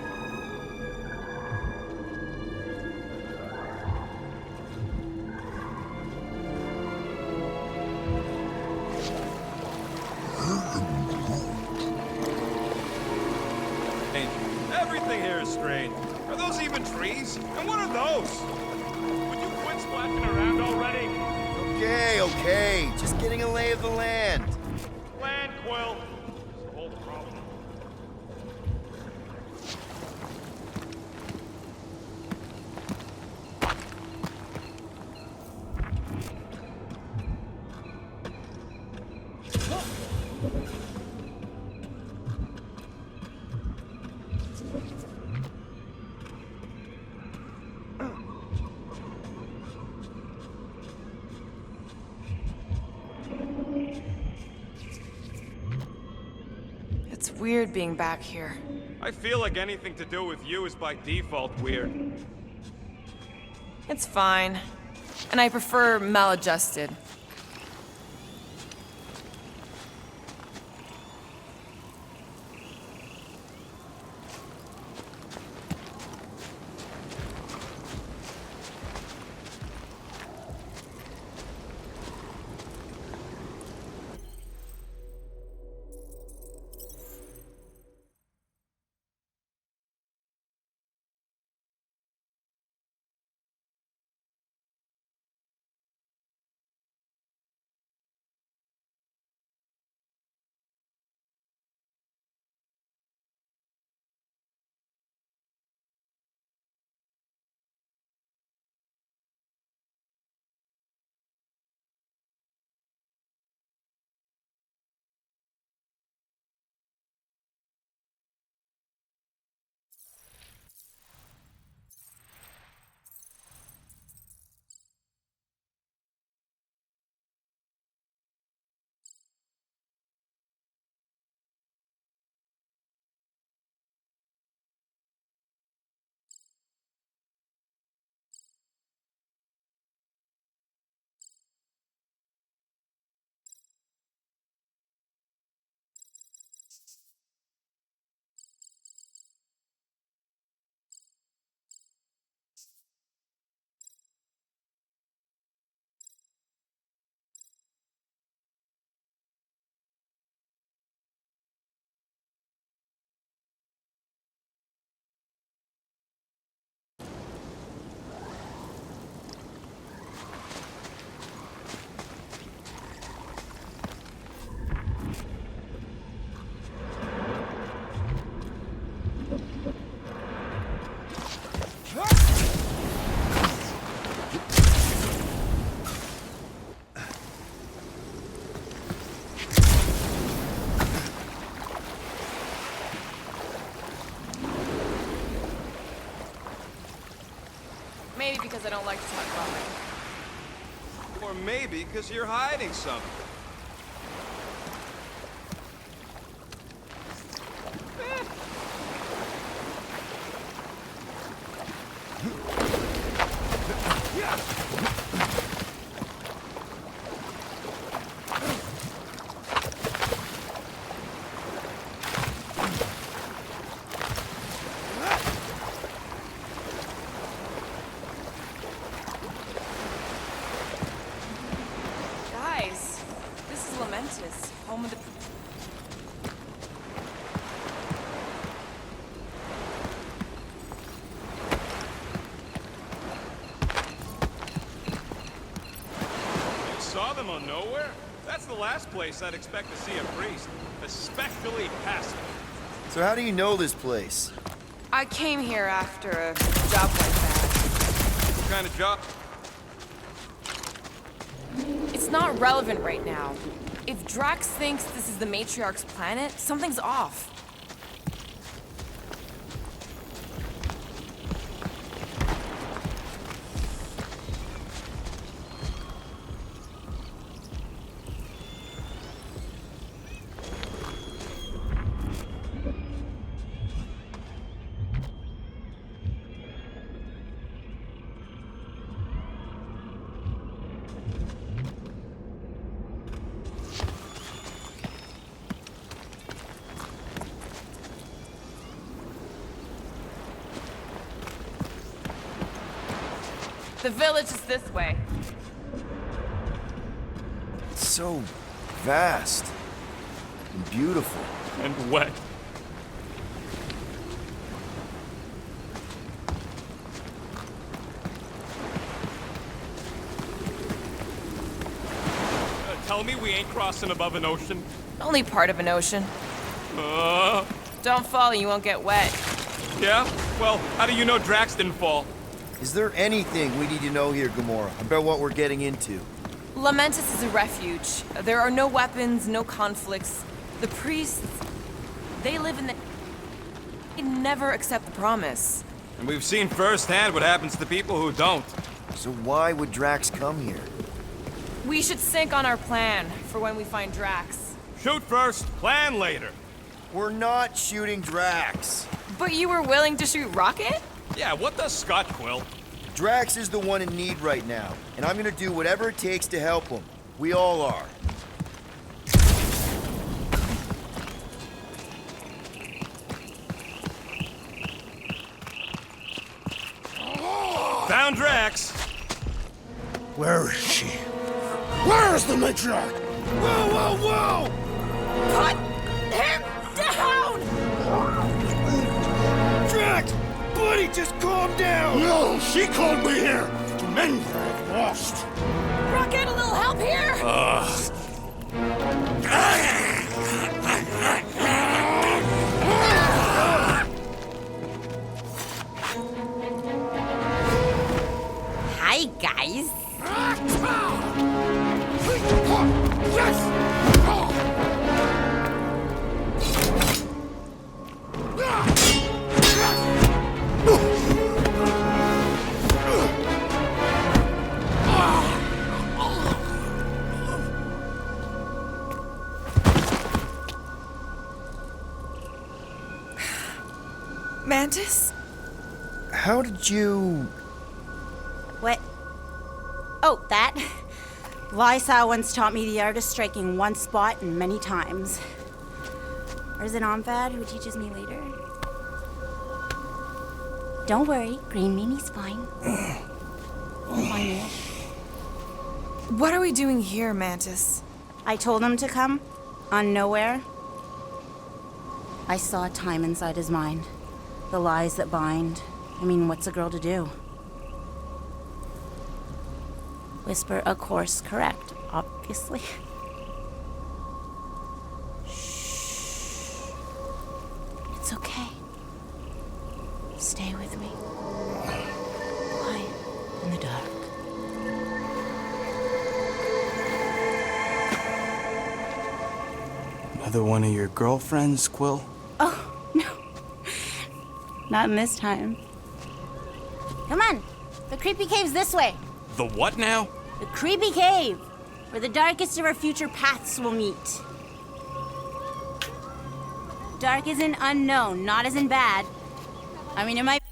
Speaker 1: Hey, everything here is strange. Are those even trees? And what are those? Would you quit splashing around already?
Speaker 6: Okay, okay. Just getting a lay of the land.
Speaker 1: Land, Quill. It's the whole problem.
Speaker 4: It's weird being back here.
Speaker 1: I feel like anything to do with you is by default weird.
Speaker 4: It's fine. And I prefer maladjusted. maybe because I don't like to talk about it.
Speaker 1: Or maybe because you're hiding something.
Speaker 4: Guys, this is Lamentus, home of the...
Speaker 1: You saw them on Nowhere? That's the last place I'd expect to see a priest, especially passive.
Speaker 6: So how do you know this place?
Speaker 4: I came here after a job like that.
Speaker 1: What kind of job?
Speaker 4: It's not relevant right now. If Drax thinks this is the Matriarch's planet, something's off. The village is this way.
Speaker 6: It's so vast and beautiful.
Speaker 1: And wet. Tell me we ain't crossing above an ocean?
Speaker 4: Only part of an ocean. Don't fall, you won't get wet.
Speaker 1: Yeah? Well, how do you know Drax didn't fall?
Speaker 6: Is there anything we need to know here, Gamora, about what we're getting into?
Speaker 4: Lamentus is a refuge. There are no weapons, no conflicts. The priests, they live in the... They never accept the promise.
Speaker 1: And we've seen firsthand what happens to people who don't.
Speaker 6: So why would Drax come here?
Speaker 4: We should sync on our plan for when we find Drax.
Speaker 1: Shoot first, plan later.
Speaker 6: We're not shooting Drax.
Speaker 4: But you were willing to shoot Rocket?
Speaker 1: Yeah, what does Scott Quill?
Speaker 6: Drax is the one in need right now, and I'm gonna do whatever it takes to help him. We all are.
Speaker 1: Found Drax.
Speaker 3: Where is she? Where is the matriarch?
Speaker 2: Whoa, whoa, whoa!
Speaker 4: Put him down!
Speaker 2: Drax! Buddy, just calm down!
Speaker 3: No, she called me here to mend what I've lost.
Speaker 4: Rocket, a little help here?
Speaker 14: Hi, guys.
Speaker 4: Mantis?
Speaker 6: How did you...
Speaker 14: What? Oh, that? Lysa once taught me the art of striking one spot and many times. Or is it Omfad who teaches me later? Don't worry, Green Mimi's fine. We'll find it.
Speaker 4: What are we doing here, Mantis?
Speaker 14: I told him to come, on Nowhere. I saw time inside his mind. The lies that bind. I mean, what's a girl to do? Whisper a course correct, obviously. Shh. It's okay. Stay with me. Quiet in the dark.
Speaker 5: Another one of your girlfriends, Quill?
Speaker 14: Oh, no. Not in this time. Come on. The creepy cave's this way.
Speaker 5: The what now?
Speaker 14: The creepy cave, where the darkest of our future paths will meet. Dark as in unknown, not as in bad. I mean, it might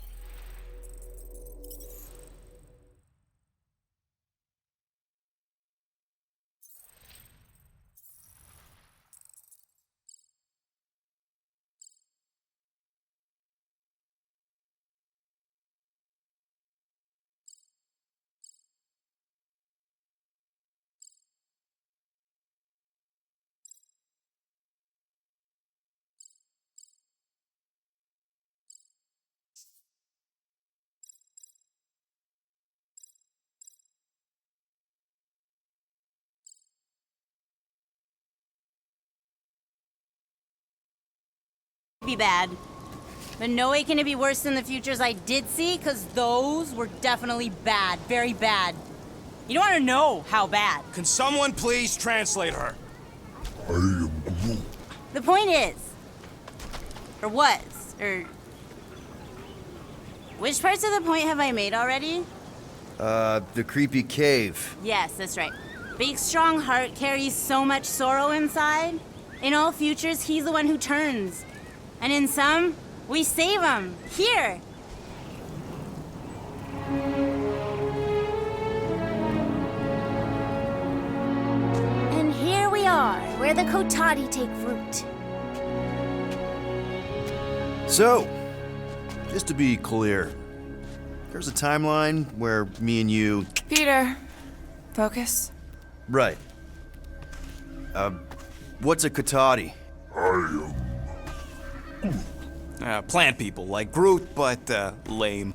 Speaker 14: be bad. But no way can it be worse than the futures I did see, because those were definitely bad. Very bad. You don't want to know how bad.
Speaker 5: Can someone please translate her?
Speaker 10: I am Groot.
Speaker 14: The point is, or was, or... Which parts of the point have I made already?
Speaker 6: The creepy cave.
Speaker 14: Yes, that's right. Big, strong heart carries so much sorrow inside. In all futures, he's the one who turns. And in some, we save him. Here! And here we are, where the Kotati take root.
Speaker 6: So, just to be clear, there's a timeline where me and you...
Speaker 4: Peter, focus.
Speaker 6: Right. What's a Kotati?
Speaker 5: Plant people, like Groot, but, lame.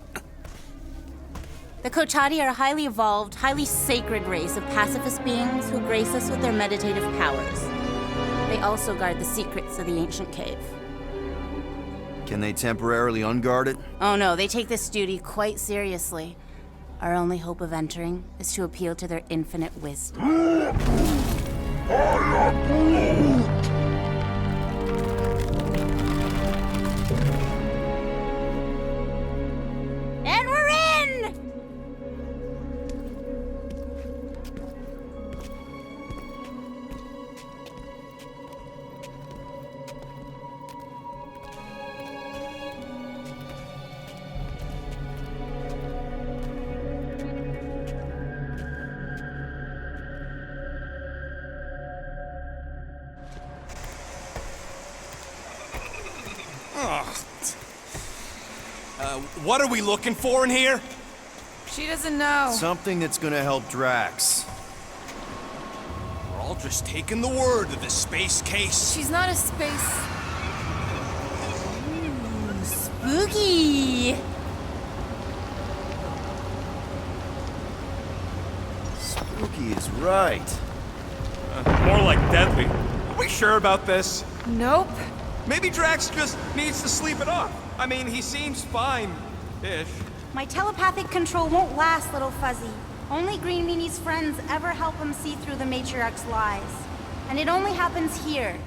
Speaker 14: The Kotati are a highly evolved, highly sacred race of pacifist beings who grace us with their meditative powers. They also guard the secrets of the ancient cave.
Speaker 6: Can they temporarily unguard it?
Speaker 14: Oh no, they take this duty quite seriously. Our only hope of entering is to appeal to their infinite wisdom. And we're in!
Speaker 5: What are we looking for in here?
Speaker 4: She doesn't know.
Speaker 6: Something that's gonna help Drax.
Speaker 5: We're all just taking the word of the space case.
Speaker 4: She's not a space...
Speaker 14: Spooky!
Speaker 6: Spooky is right.
Speaker 1: More like deadly. Are we sure about this?
Speaker 4: Nope.
Speaker 1: Maybe Drax just needs to sleep it off. I mean, he seems fine-ish.
Speaker 14: My telepathic control won't last, little Fuzzy. Only Green Meanie's friends ever help him see through the Matriarch's lies. And it only happens here.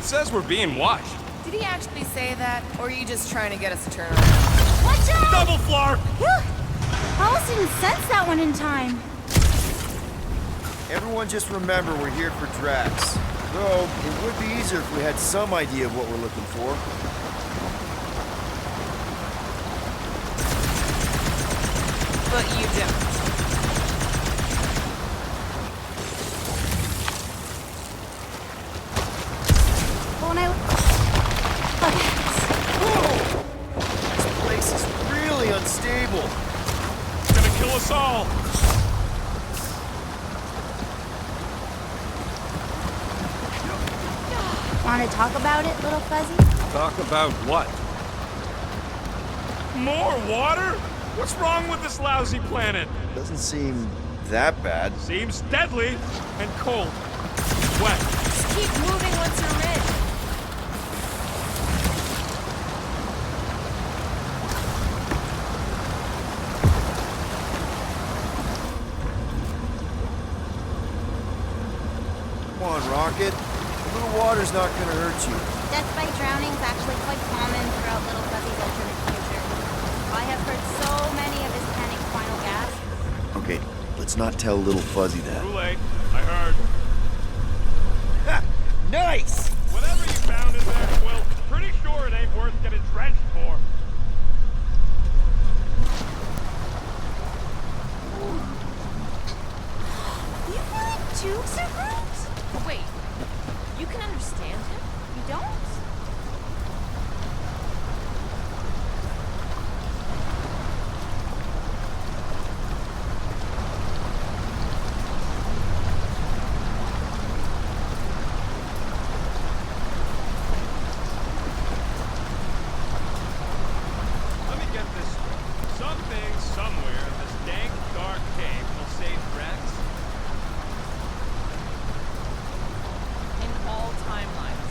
Speaker 1: says we're being watched.
Speaker 4: Did he actually say that, or are you just trying to get us to turn around?
Speaker 14: Watch out!
Speaker 1: Double flark!
Speaker 14: Whew! I almost didn't sense that one in time.
Speaker 6: Everyone just remember we're here for Drax. Though, it would be easier if we had some idea of what we're looking for.
Speaker 4: But you don't.
Speaker 14: But when I
Speaker 6: This place is really unstable.
Speaker 1: It's gonna kill us all.
Speaker 14: want to talk about it, little fuzzy?
Speaker 1: Talk about what? More water? What's wrong with this lousy planet?
Speaker 6: Doesn't seem that bad.
Speaker 1: Seems deadly and cold. Wet.
Speaker 4: Just keep moving once you're in.
Speaker 6: Come on, Rocket. A little water's not gonna hurt you.
Speaker 14: Death by drowning is actually quite common throughout Little Fuzzy's alternate future. I have heard so many of his panic final gasps.
Speaker 6: Okay, let's not tell Little Fuzzy that.
Speaker 1: Too late. I heard.
Speaker 6: Ha! Nice!
Speaker 1: Whatever you found in there, Quill, pretty sure it ain't worth getting drenched for.
Speaker 14: You really do survive?
Speaker 4: Wait, you can understand him?
Speaker 14: You don't?
Speaker 1: Let me get this straight. Something, somewhere, in this dank, dark cave will save Drax.
Speaker 4: In all timelines.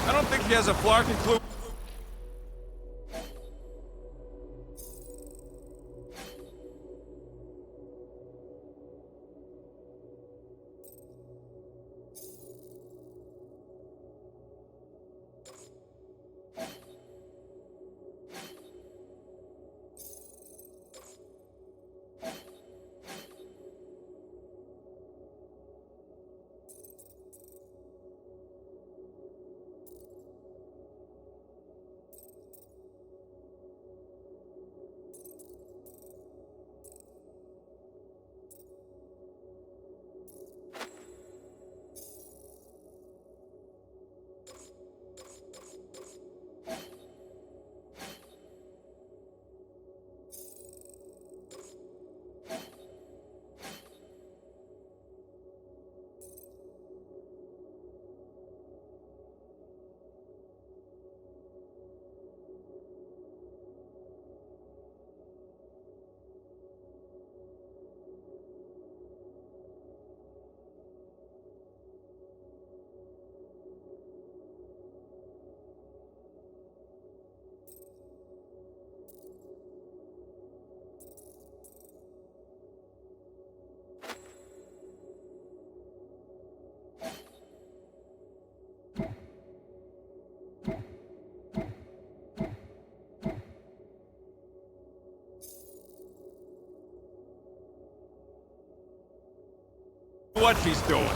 Speaker 1: I don't think he has a flarkin' clue. What she's doing.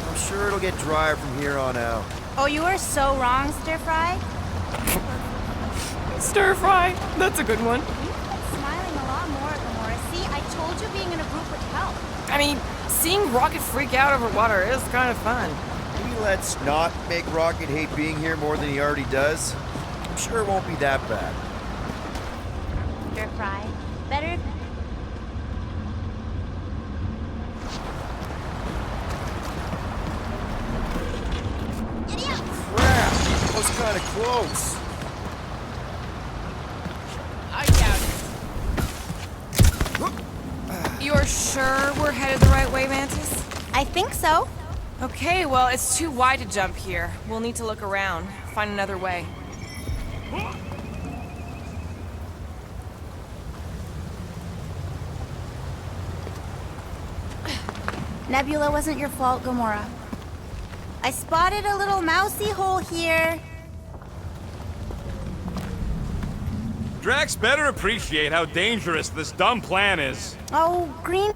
Speaker 6: I'm sure it'll get drier from here on out.
Speaker 14: Oh, you are so wrong, Stir Fry.
Speaker 4: Stir fry. That's a good one.
Speaker 14: You've been smiling a lot more, Gamora. See, I told you being in a group would help.
Speaker 4: I mean, seeing Rocket freak out over water is kind of fun.
Speaker 6: Maybe let's not make Rocket hate being here more than he already does. I'm sure it won't be that bad.
Speaker 14: Stir Fry. Better.
Speaker 6: Crap! That was kind of close.
Speaker 4: I doubt it. You're sure we're headed the right way, Mantis?
Speaker 14: I think so.
Speaker 4: Okay, well, it's too wide to jump here. We'll need to look around, find another way.
Speaker 14: Nebula wasn't your fault, Gamora. I spotted a little mousy hole here.
Speaker 1: Drax better appreciate how dangerous this dumb plan is.
Speaker 14: Oh, Green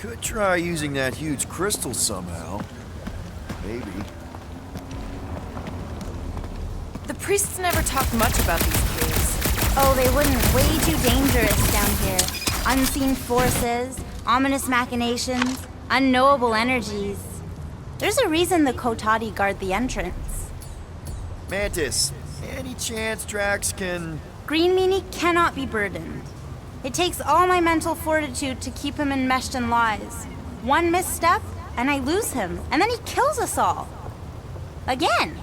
Speaker 6: Could try using that huge crystal somehow. Maybe.
Speaker 4: The priests never talked much about these caves.
Speaker 14: Oh, they wouldn't. Way too dangerous down here. Unseen forces, ominous machinations, unknowable energies. There's a reason the Kotati guard the entrance.
Speaker 6: Mantis, any chance Drax can...
Speaker 14: Green Meanie cannot be burdened. It takes all my mental fortitude to keep him enmeshed in lies. One misstep, and I lose him, and then he kills us all. Again.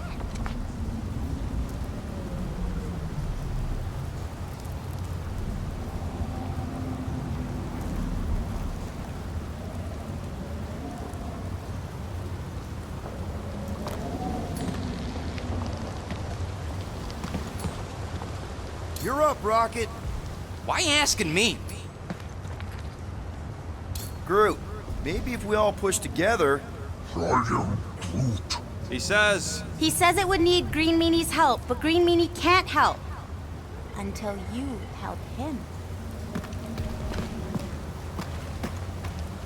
Speaker 6: You're up, Rocket.
Speaker 5: Why asking me?
Speaker 6: Groot, maybe if we all push together...
Speaker 1: He says...
Speaker 14: He says it would need Green Meanie's help, but Green Meanie can't help. Until you help him.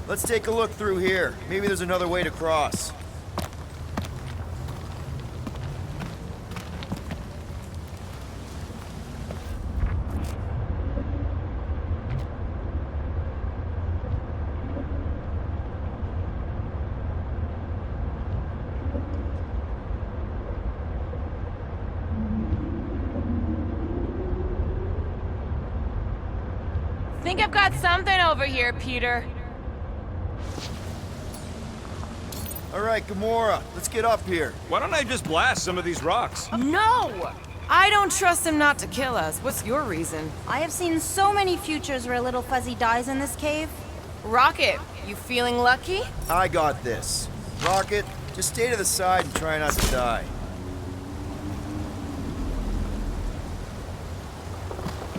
Speaker 6: Let's take a look through here. Maybe there's another way to cross.
Speaker 4: Think I've got something over here, Peter.
Speaker 6: All right, Gamora, let's get up here.
Speaker 1: Why don't I just blast some of these rocks?
Speaker 4: No! I don't trust him not to kill us. What's your reason?
Speaker 14: I have seen so many futures where Little Fuzzy dies in this cave.
Speaker 4: Rocket, you feeling lucky?
Speaker 6: I got this. Rocket, just stay to the side and try not to die.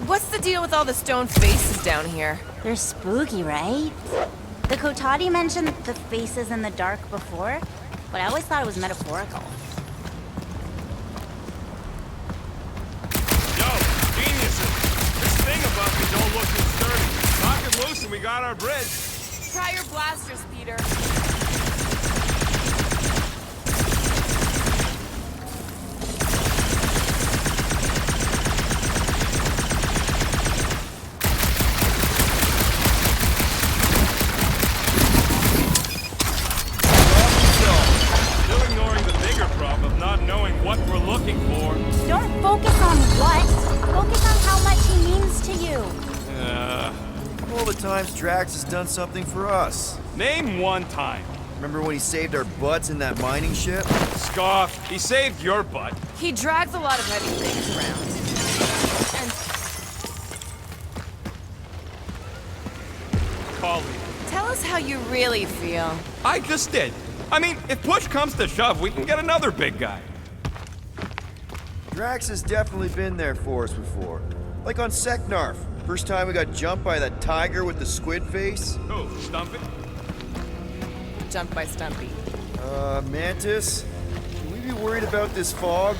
Speaker 4: What's the deal with all the stone faces down here?
Speaker 14: They're spooky, right? The Kotati mentioned the faces in the dark before, but I always thought it was metaphorical.
Speaker 1: Yo, geniuses! This thing above me don't look too sturdy. Knock it loose and we got our bridge.
Speaker 4: Try your blasters, Peter.
Speaker 1: What we're looking for.
Speaker 14: Don't focus on what. Focus on how much he means to you.
Speaker 6: All the times Drax has done something for us.
Speaker 1: Name one time.
Speaker 6: Remember when he saved our butts in that mining ship?
Speaker 1: Scoff. He saved your butt.
Speaker 4: He drags a lot of heavy things around. And...
Speaker 1: Colleague.
Speaker 4: Tell us how you really feel.
Speaker 1: I just did. I mean, if push comes to shove, we can get another big guy.
Speaker 6: Drax has definitely been there for us before. Like on Seknarf. First time we got jumped by that tiger with the squid face.
Speaker 1: Oh, Stumpy?
Speaker 4: Jumped by Stumpy.
Speaker 6: Mantis? Should we be worried about this fog?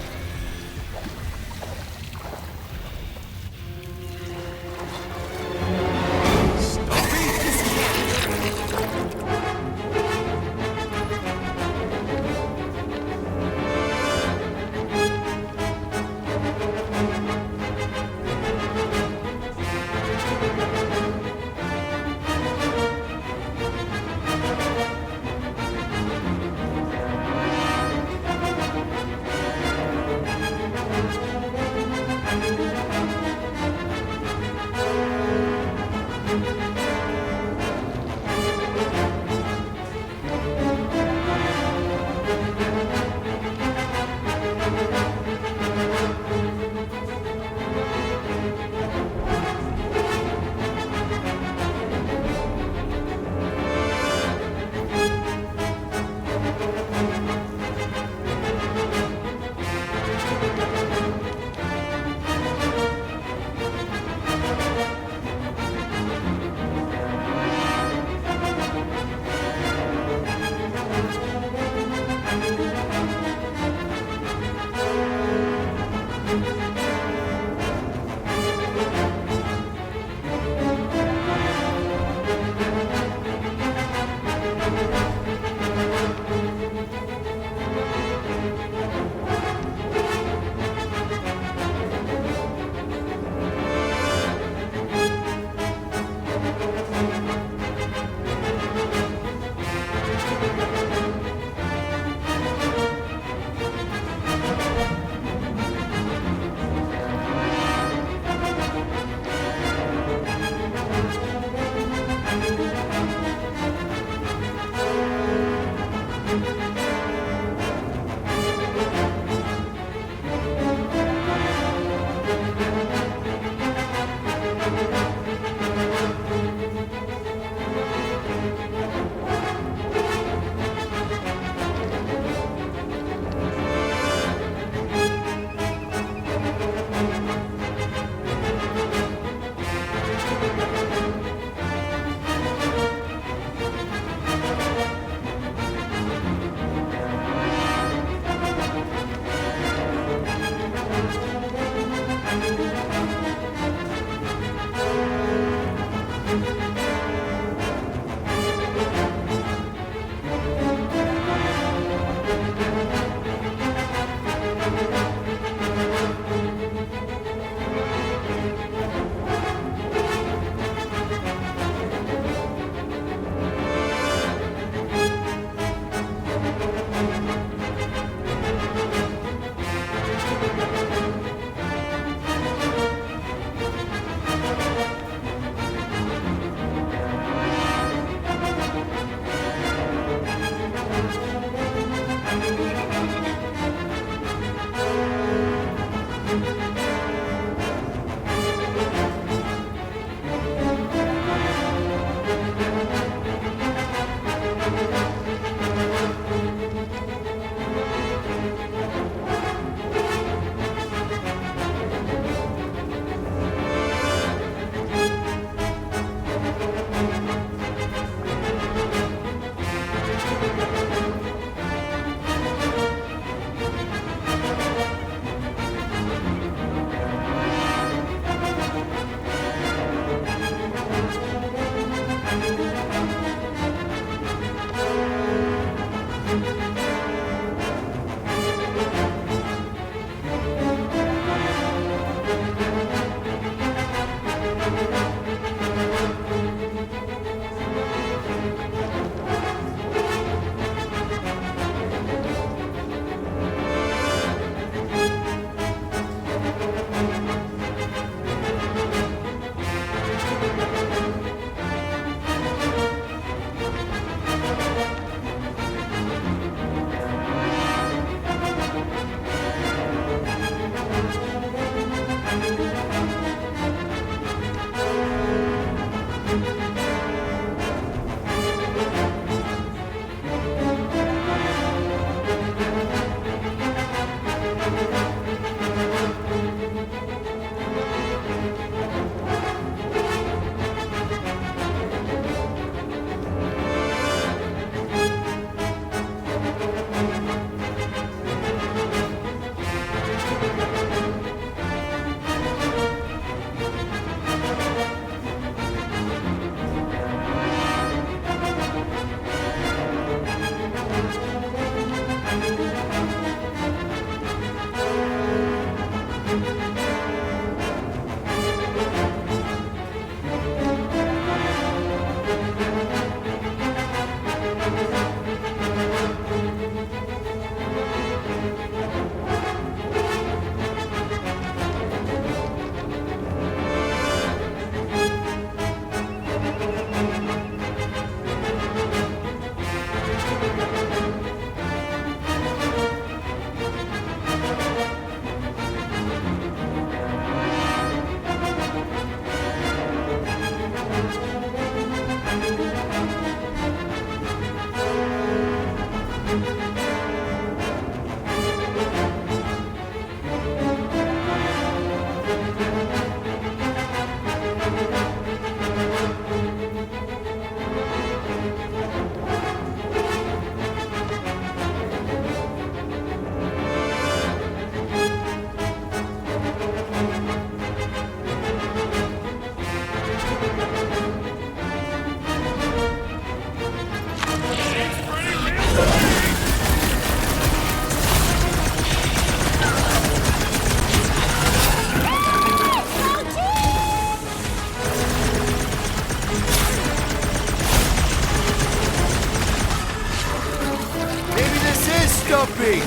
Speaker 2: be?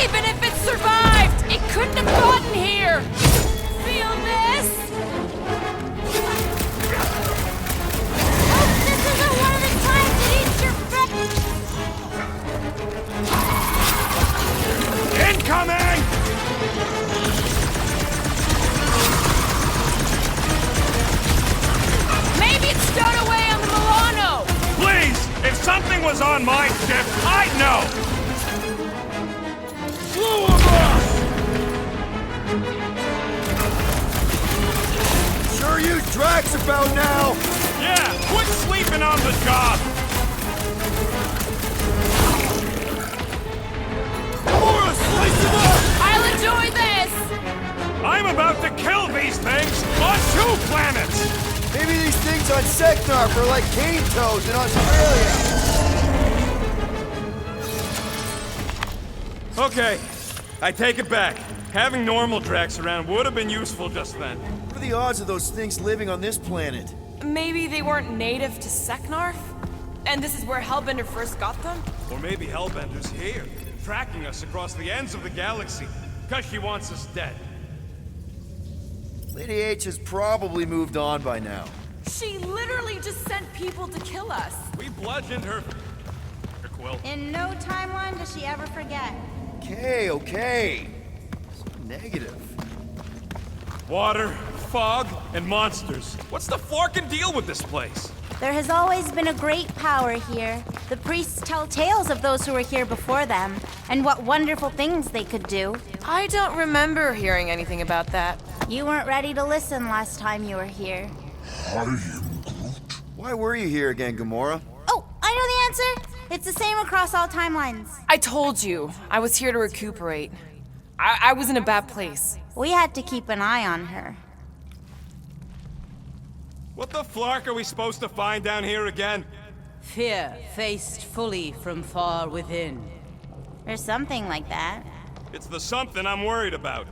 Speaker 4: Even if it survived, it couldn't have gotten here! Feel this?
Speaker 14: Hope this isn't one of the times it eats your
Speaker 1: Incoming!
Speaker 4: Maybe it's stowed away on the Milano!
Speaker 1: Please! If something was on my ship, I'd know!
Speaker 2: Blow him up! Sure you Drax about now!
Speaker 1: Yeah, quit sleeping on the job!
Speaker 2: Gamora, slice him up!
Speaker 4: I'll enjoy this!
Speaker 1: I'm about to kill these things on 2 planets!
Speaker 2: Maybe these things on Seknarf are like cane toads in Australia!
Speaker 1: Okay, I take it back. Having normal Drax around would have been useful just then.
Speaker 2: What are the odds of those things living on this planet?
Speaker 4: Maybe they weren't native to Seknarf? And this is where Hellbender first got them?
Speaker 1: Or maybe Hellbender's here, tracking us across the ends of the galaxy, because she wants us dead.
Speaker 2: Lady H has probably moved on by now.
Speaker 4: She literally just sent people to kill us.
Speaker 1: We bludgeoned her, Quill.
Speaker 14: In no timeline does she ever forget.
Speaker 2: Okay. So negative.
Speaker 1: Water, fog, and monsters. What's the forkin' deal with this place?
Speaker 14: There has always been a great power here. The priests tell tales of those who were here before them, and what wonderful things they could do.
Speaker 4: I don't remember hearing anything about that.
Speaker 14: You weren't ready to listen last time you were here.
Speaker 2: Why were you here again, Gamora?
Speaker 14: Oh, I know the answer! It's the same across all timelines.
Speaker 4: I told you, I was here to recuperate. I was in a bad place.
Speaker 14: We had to keep an eye on her.
Speaker 1: What the flark are we supposed to find down here again?
Speaker 11: Fear faced fully from far within.
Speaker 14: Or something like that.
Speaker 1: It's the something I'm worried about.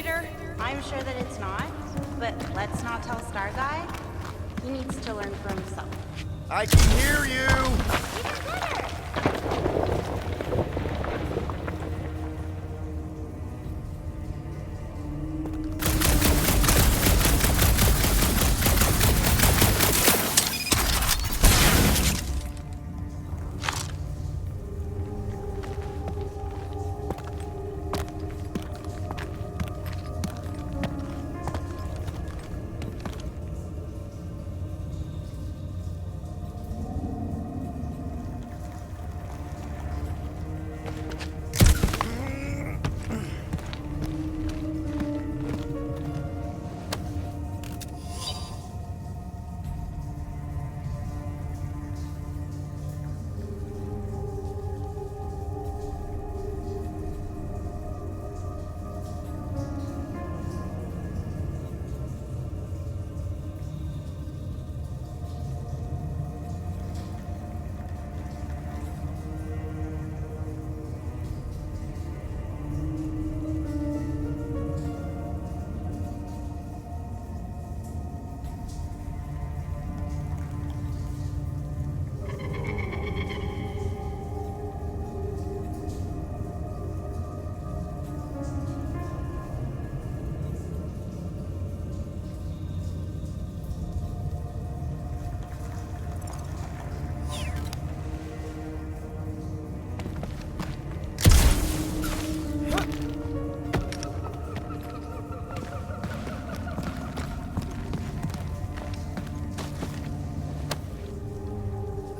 Speaker 4: later?
Speaker 14: I'm sure that it's not, but let's not tell Star Guy. He needs to learn for himself.
Speaker 6: I can hear you!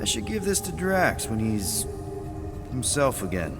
Speaker 6: I should give this to Drax when he's himself again.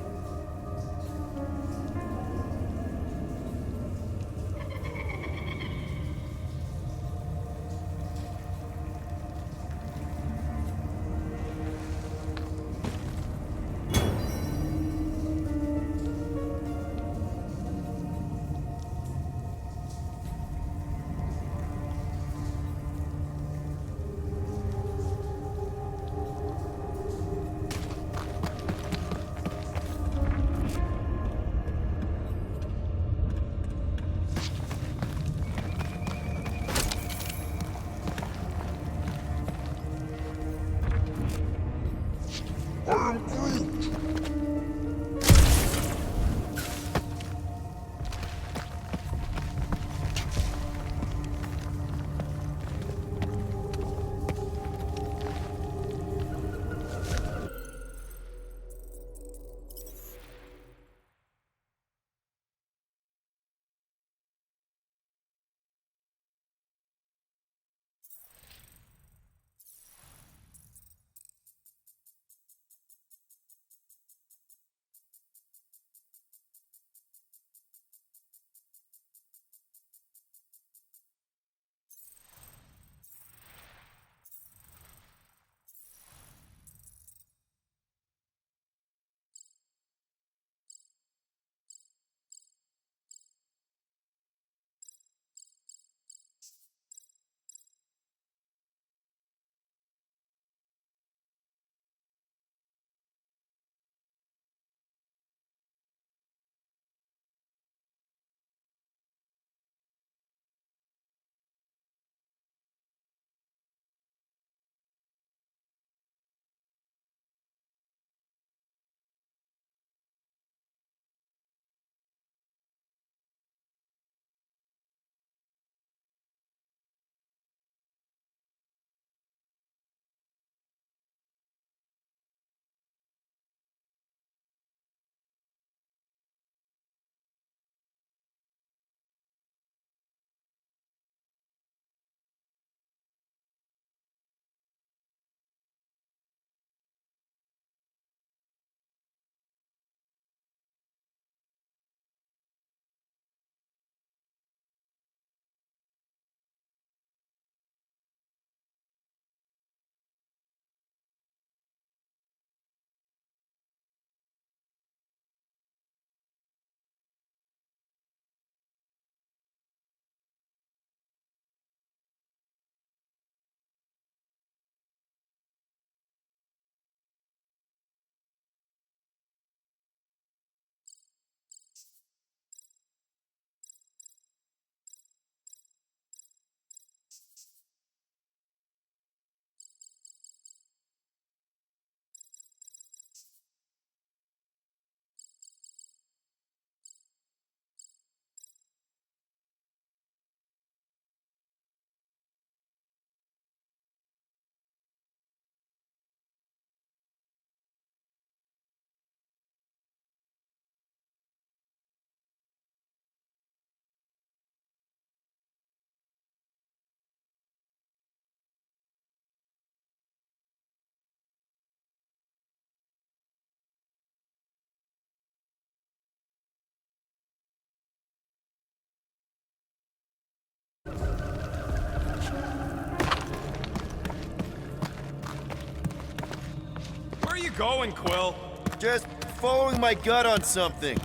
Speaker 1: going, Quill?
Speaker 6: Just following my gut on something.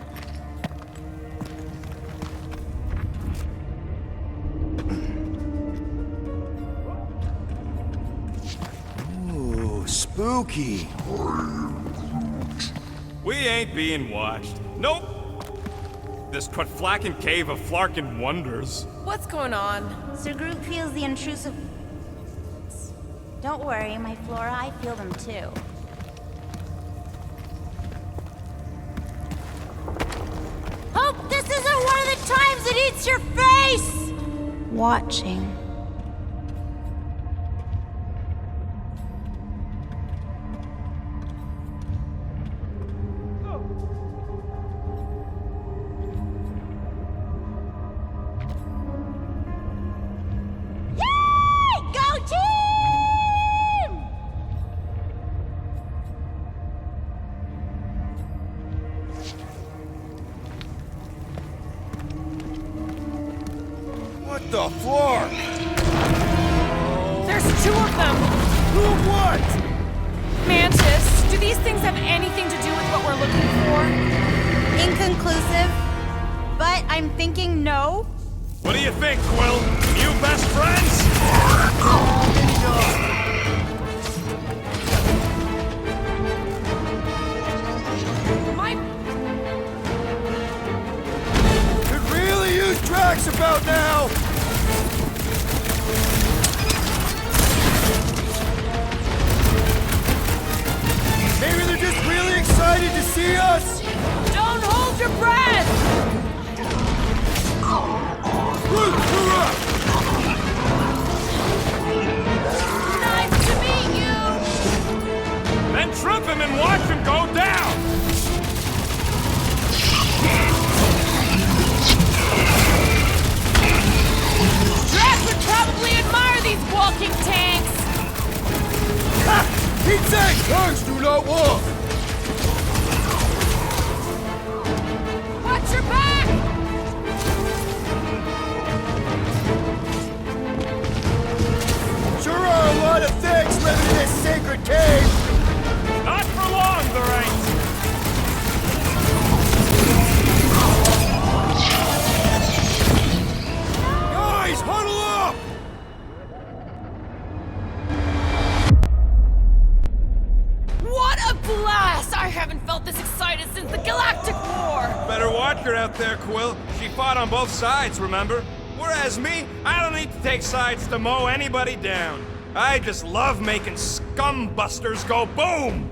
Speaker 6: Ooh, spooky.
Speaker 1: We ain't being watched. Nope. This Quatflacken cave of Flarkin wonders.
Speaker 4: What's going on?
Speaker 14: Sir Groot feels the intrusive... Don't worry, my Flora, I feel them too. Hope this isn't one of the times it eats your face! Watching. Yay! Go team!
Speaker 6: What the floor?
Speaker 4: There's two of them!
Speaker 6: Who what?
Speaker 4: Mantis, do these things have anything to do with what we're looking for?
Speaker 14: Inconclusive, but I'm thinking no.
Speaker 1: What do you think, Quill? New best friends?
Speaker 4: My...
Speaker 6: Could really use tracks about now! Maybe they're just really excited to see us!
Speaker 4: Don't hold your breath! Nice to meet you!
Speaker 1: Then trip him and watch him go down!
Speaker 4: Drax would probably admire these walking tanks!
Speaker 6: He said tanks do not walk!
Speaker 4: Watch your back!
Speaker 6: Sure are a lot of things living in this sacred cave!
Speaker 1: Not for long, there ain't!
Speaker 6: Guys, huddle up!
Speaker 4: What a blast! I haven't felt this excited since the Galactic War!
Speaker 1: Better watch her out there, Quill. She fought on both sides, remember? Whereas me, I don't need to take sides to mow anybody down. I just love making scumbusters go boom!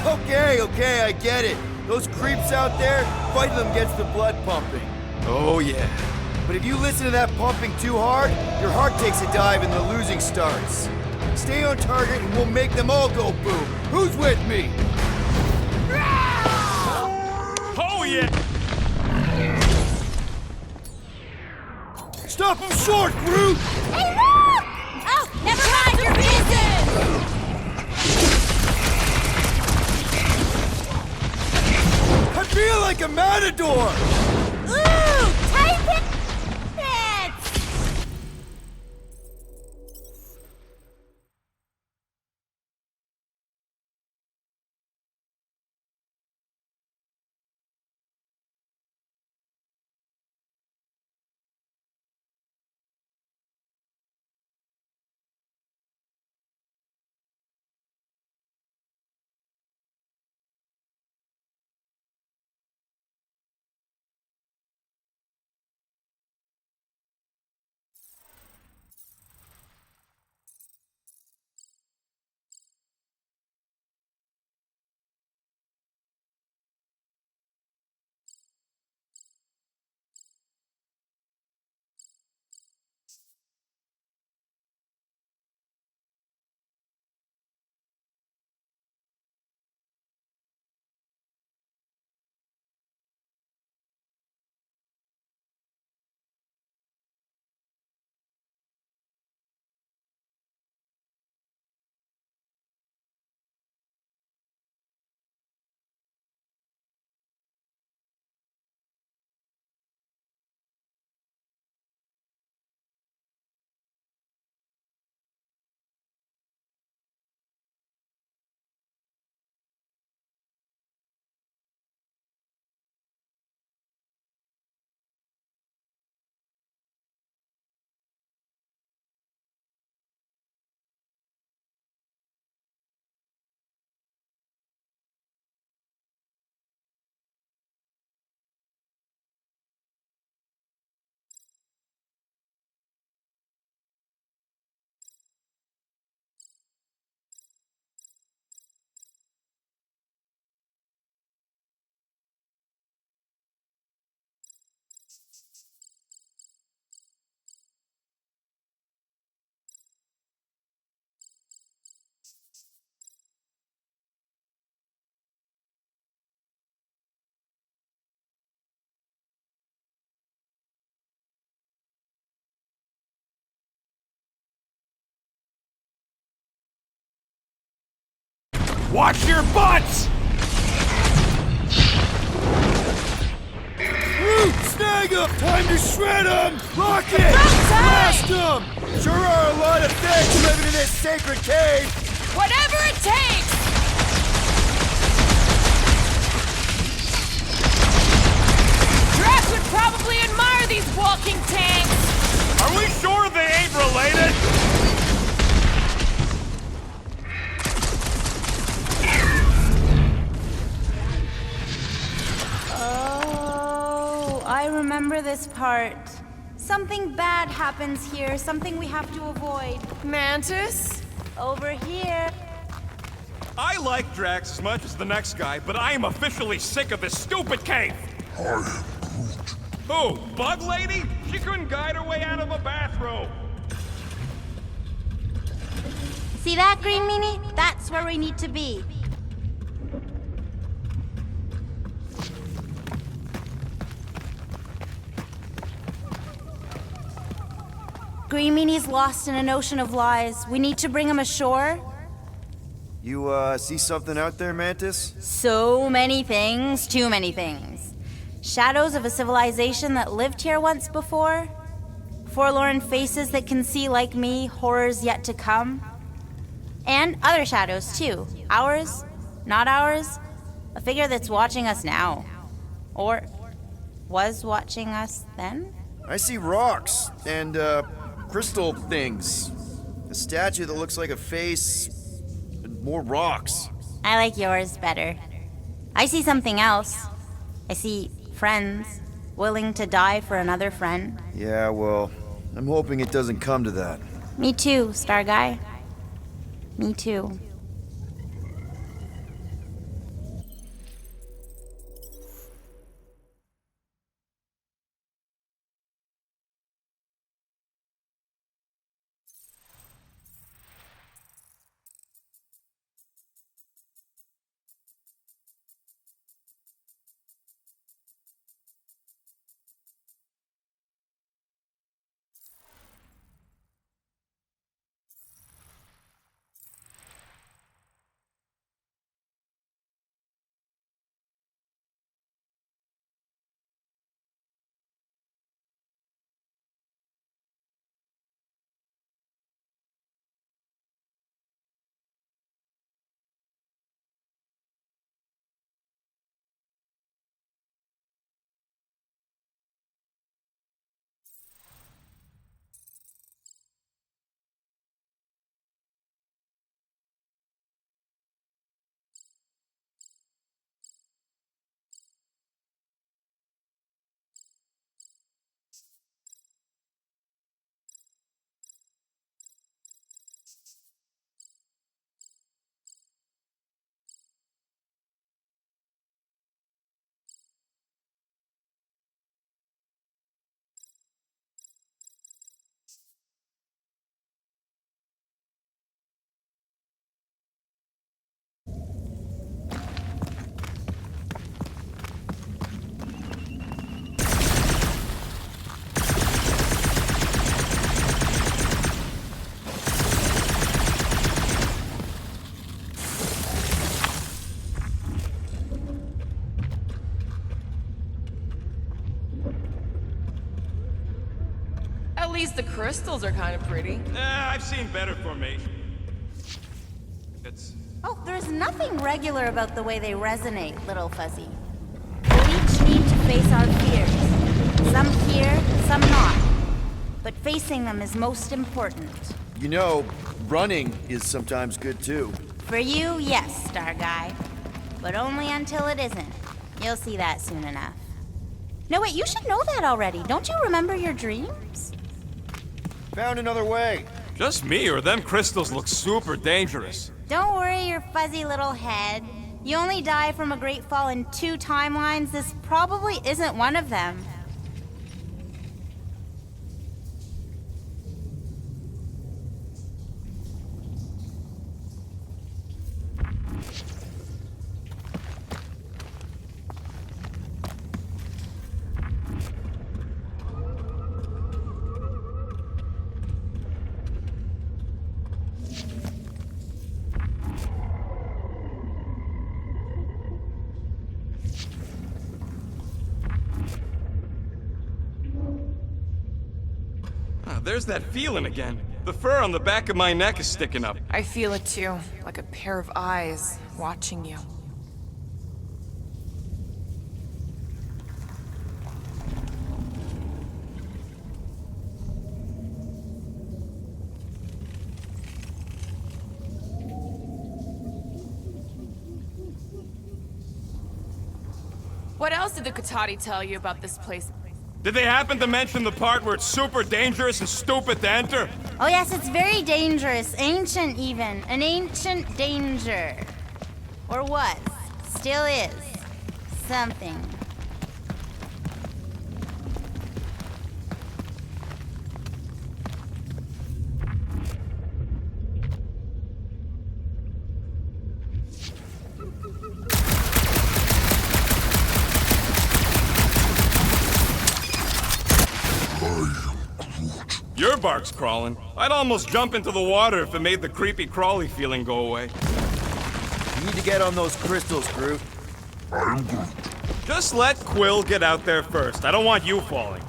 Speaker 6: Okay, I get it. Those creeps out there, fighting them gets the blood pumping.
Speaker 1: Oh, yeah.
Speaker 6: But if you listen to that pumping too hard, your heart takes a dive and the losing starts. Stay on target and we'll make them all go boom. Who's with me?
Speaker 1: Oh, yeah!
Speaker 6: Stop him short, Groot!
Speaker 14: Hey, look! Oh, never mind, you're missing!
Speaker 6: I feel like a matador!
Speaker 14: Ooh, type it!
Speaker 1: Watch your butts!
Speaker 2: Snag him! Time to shred him! Lock it! Blast him! Sure are a lot of things living in this sacred cave!
Speaker 4: Whatever it takes! Drax would probably admire these walking tanks!
Speaker 1: Are we sure they ain't related?
Speaker 14: Oh, I remember this part. Something bad happens here, something we have to avoid.
Speaker 4: Mantis?
Speaker 14: Over here.
Speaker 1: I like Drax as much as the next guy, but I am officially sick of this stupid cave! Who? Bug Lady? She couldn't guide her way out of a bathrobe!
Speaker 14: See that, Green Meanie? That's where we need to be. Green Meanie's lost in an ocean of lies. We need to bring him ashore.
Speaker 6: You, see something out there, Mantis?
Speaker 14: So many things, too many things. Shadows of a civilization that lived here once before. Forlorn faces that can see, like me, horrors yet to come. And other shadows, too. Ours, not ours. A figure that's watching us now. Or was watching us then?
Speaker 6: I see rocks and, crystal things. A statue that looks like a face, and more rocks.
Speaker 14: I like yours better. I see something else. I see friends willing to die for another friend.
Speaker 6: Yeah, well, I'm hoping it doesn't come to that.
Speaker 14: Me too, Star Guy. Me too.
Speaker 4: At least the crystals are kind of pretty.
Speaker 1: I've seen better formation. It's...
Speaker 14: Oh, there's nothing regular about the way they resonate, Little Fuzzy. We each need to face our fears. Some here, some not. But facing them is most important.
Speaker 6: You know, running is sometimes good too.
Speaker 14: For you, yes, Star Guy. But only until it isn't. You'll see that soon enough. No, wait, you should know that already. Don't you remember your dreams?
Speaker 6: Found another way.
Speaker 1: Just me, or them crystals look super dangerous.
Speaker 14: Don't worry your fuzzy little head. You only die from a great fall in 2 timelines. This probably isn't one of them.
Speaker 1: there's that feeling again. The fur on the back of my neck is sticking up.
Speaker 4: I feel it too, like a pair of eyes watching you. What else did the Katati tell you about this place?
Speaker 1: Did they happen to mention the part where it's super dangerous and stupid to enter?
Speaker 14: Oh yes, it's very dangerous. Ancient even. An ancient danger. Or was. Still is. Something.
Speaker 1: Your bark's crawling. I'd almost jump into the water if it made the creepy crawly feeling go away.
Speaker 6: You need to get on those crystals, Groot.
Speaker 1: Just let Quill get out there first. I don't want you falling.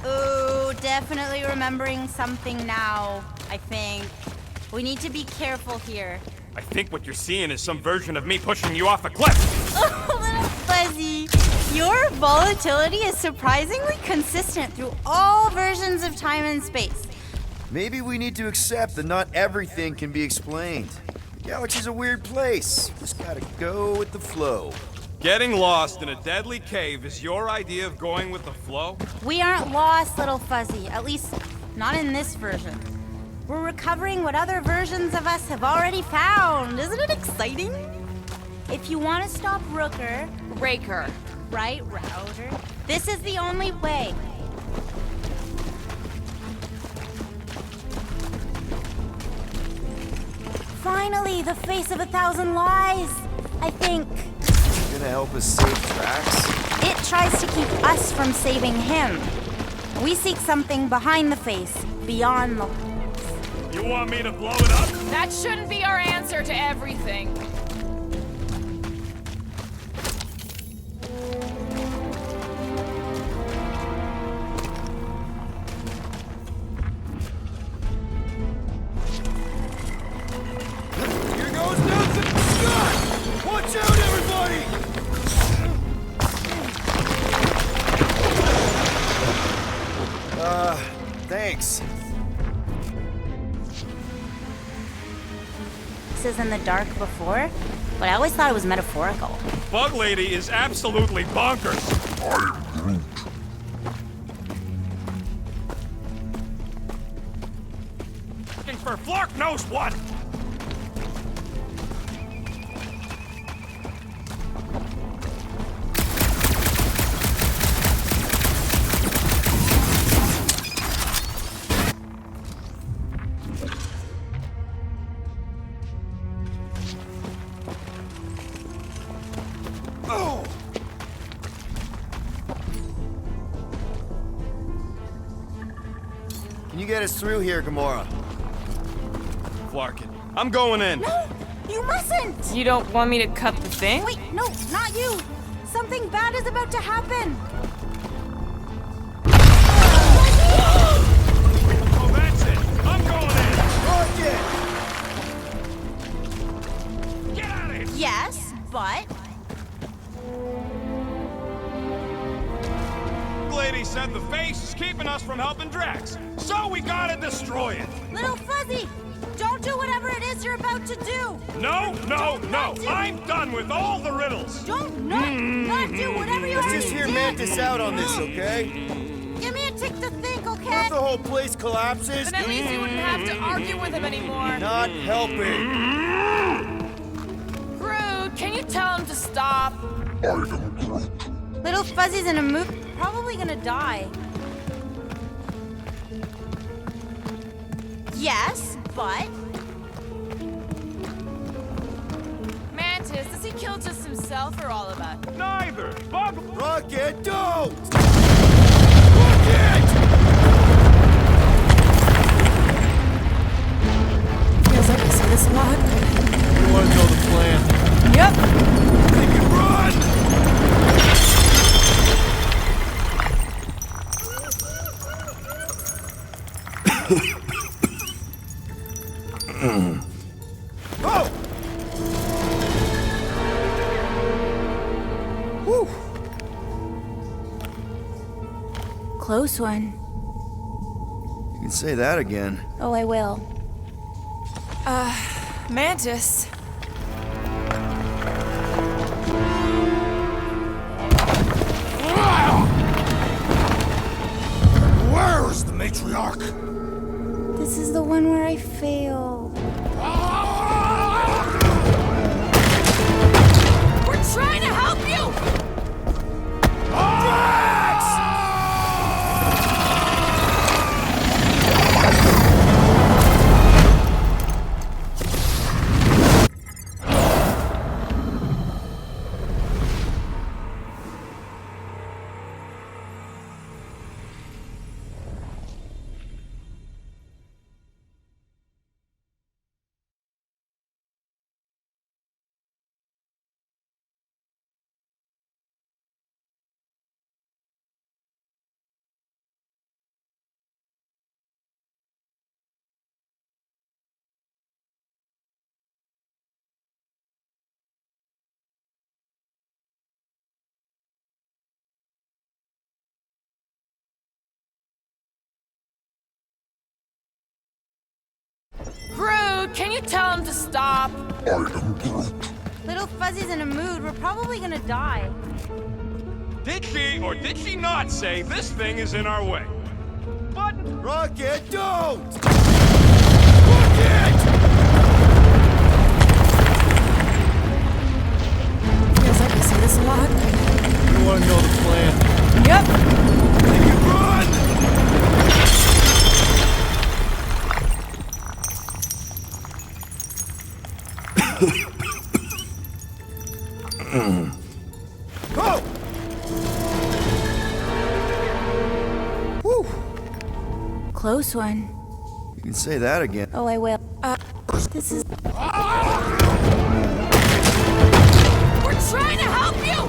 Speaker 14: Ooh, definitely remembering something now, I think. We need to be careful here.
Speaker 1: I think what you're seeing is some version of me pushing you off a cliff.
Speaker 14: Oh, little Fuzzy. Your volatility is surprisingly consistent through all versions of time and space.
Speaker 6: Maybe we need to accept that not everything can be explained. The galaxy's a weird place. Just gotta go with the flow.
Speaker 1: Getting lost in a deadly cave is your idea of going with the flow?
Speaker 14: We aren't lost, little Fuzzy. At least, not in this version. We're recovering what other versions of us have already found. Isn't it exciting? If you want to stop Rooker...
Speaker 4: Raker.
Speaker 14: Right, Router. This is the only way. Finally, the face of 1,000 lies, I think.
Speaker 6: Gonna help us save Drax?
Speaker 14: It tries to keep us from saving him. We seek something behind the face, beyond the...
Speaker 1: You want me to blow it up?
Speaker 4: That shouldn't be our answer to everything.
Speaker 2: Here goes nothing! Shot! Watch out, everybody!
Speaker 6: Thanks.
Speaker 14: In the dark before, but I always thought it was metaphorical.
Speaker 1: Bug Lady is absolutely bonkers. Looking for Flark knows what.
Speaker 6: Can you get us through here, Gamora?
Speaker 1: Flarkin, I'm going in.
Speaker 14: No, you mustn't!
Speaker 4: You don't want me to cut the thing?
Speaker 14: Wait, no, not you! Something bad is about to happen!
Speaker 1: Oh, that's it! I'm going in!
Speaker 2: Rocket!
Speaker 1: Get out of here!
Speaker 14: Yes, but...
Speaker 1: Lady said the face is keeping us from helping Drax, so we gotta destroy it.
Speaker 14: Little Fuzzy, don't do whatever it is you're about to do!
Speaker 1: No, no, no! I'm done with all the riddles!
Speaker 14: Don't not do whatever you
Speaker 6: Let's
Speaker 14: already
Speaker 6: just hear
Speaker 14: did.
Speaker 6: Mantis out on this, okay?
Speaker 14: Give me a tick to think,
Speaker 6: What
Speaker 14: okay?
Speaker 6: if the whole place collapses?
Speaker 4: Then at least you wouldn't have to argue with him anymore.
Speaker 6: Not helping.
Speaker 4: Groot, can you tell him to stop?
Speaker 14: Little Fuzzy's in a mood, probably gonna die. Yes, but...
Speaker 4: Mantis, does he kill just himself or all of us?
Speaker 1: Neither! Bug...
Speaker 2: Rocket, don't!
Speaker 11: Feels like I see this a lot.
Speaker 2: You want to know the plan?
Speaker 11: Yep.
Speaker 2: They can run! Oh! Whew.
Speaker 14: Close one.
Speaker 6: You can say that again.
Speaker 14: Oh, I will.
Speaker 4: Mantis.
Speaker 3: Where is the matriarch?
Speaker 14: This is the one where I failed.
Speaker 4: We're trying to help you! Groot, can you tell him to stop?
Speaker 14: Little Fuzzy's in a mood. We're probably gonna die.
Speaker 1: Did she or did she not say this thing is in our way? But
Speaker 2: Rocket, don't!
Speaker 4: Feels like we see this a lot.
Speaker 2: You wanna know the plan?
Speaker 4: Yep.
Speaker 2: Run! Go! Whew.
Speaker 14: Close one.
Speaker 6: You can say that again.
Speaker 14: Oh, I will. This is...
Speaker 4: We're trying to help you!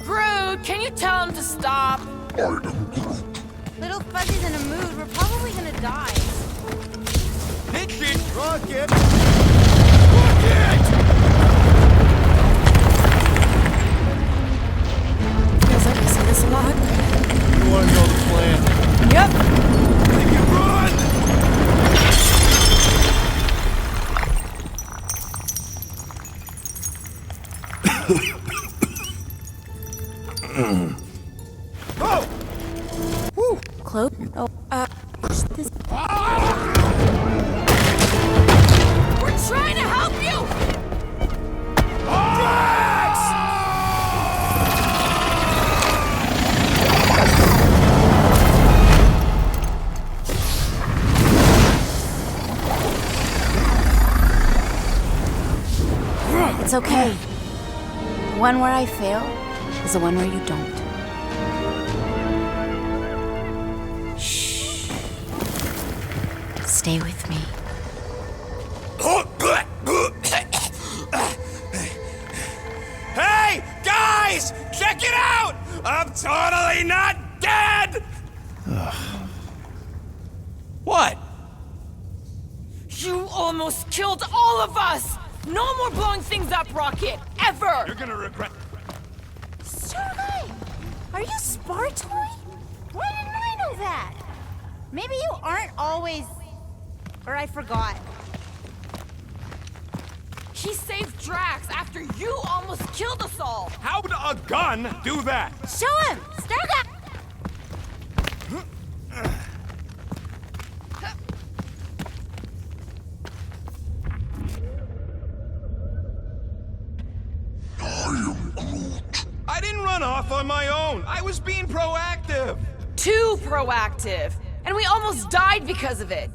Speaker 4: Groot, can you tell him to stop?
Speaker 14: Little Fuzzy's in a mood. We're probably gonna die.
Speaker 1: did she?
Speaker 2: Rocket!
Speaker 4: Feels like we see this a lot.
Speaker 2: You wanna know the plan?
Speaker 4: Yep.
Speaker 2: Make it run! Oh!
Speaker 14: Whew. Close. Oh, this...
Speaker 4: We're trying to help you!
Speaker 14: It's okay. The one where I fail is the one where you don't. Shh. Stay with me.
Speaker 1: Hey, guys! Check it out! I'm totally not dead! What?
Speaker 4: You almost killed all of us! No more blowing things up, Rocket! Ever!
Speaker 1: You're gonna regret...
Speaker 14: Starlight! Are you Spartoy? Why didn't I know that? Maybe you aren't always... Or I forgot.
Speaker 4: He saved Drax after you almost killed us all!
Speaker 1: How would a gun do that?
Speaker 14: Show him! Sturga!
Speaker 1: I didn't run off on my own. I was being proactive.
Speaker 4: Too proactive! And we almost died because of it!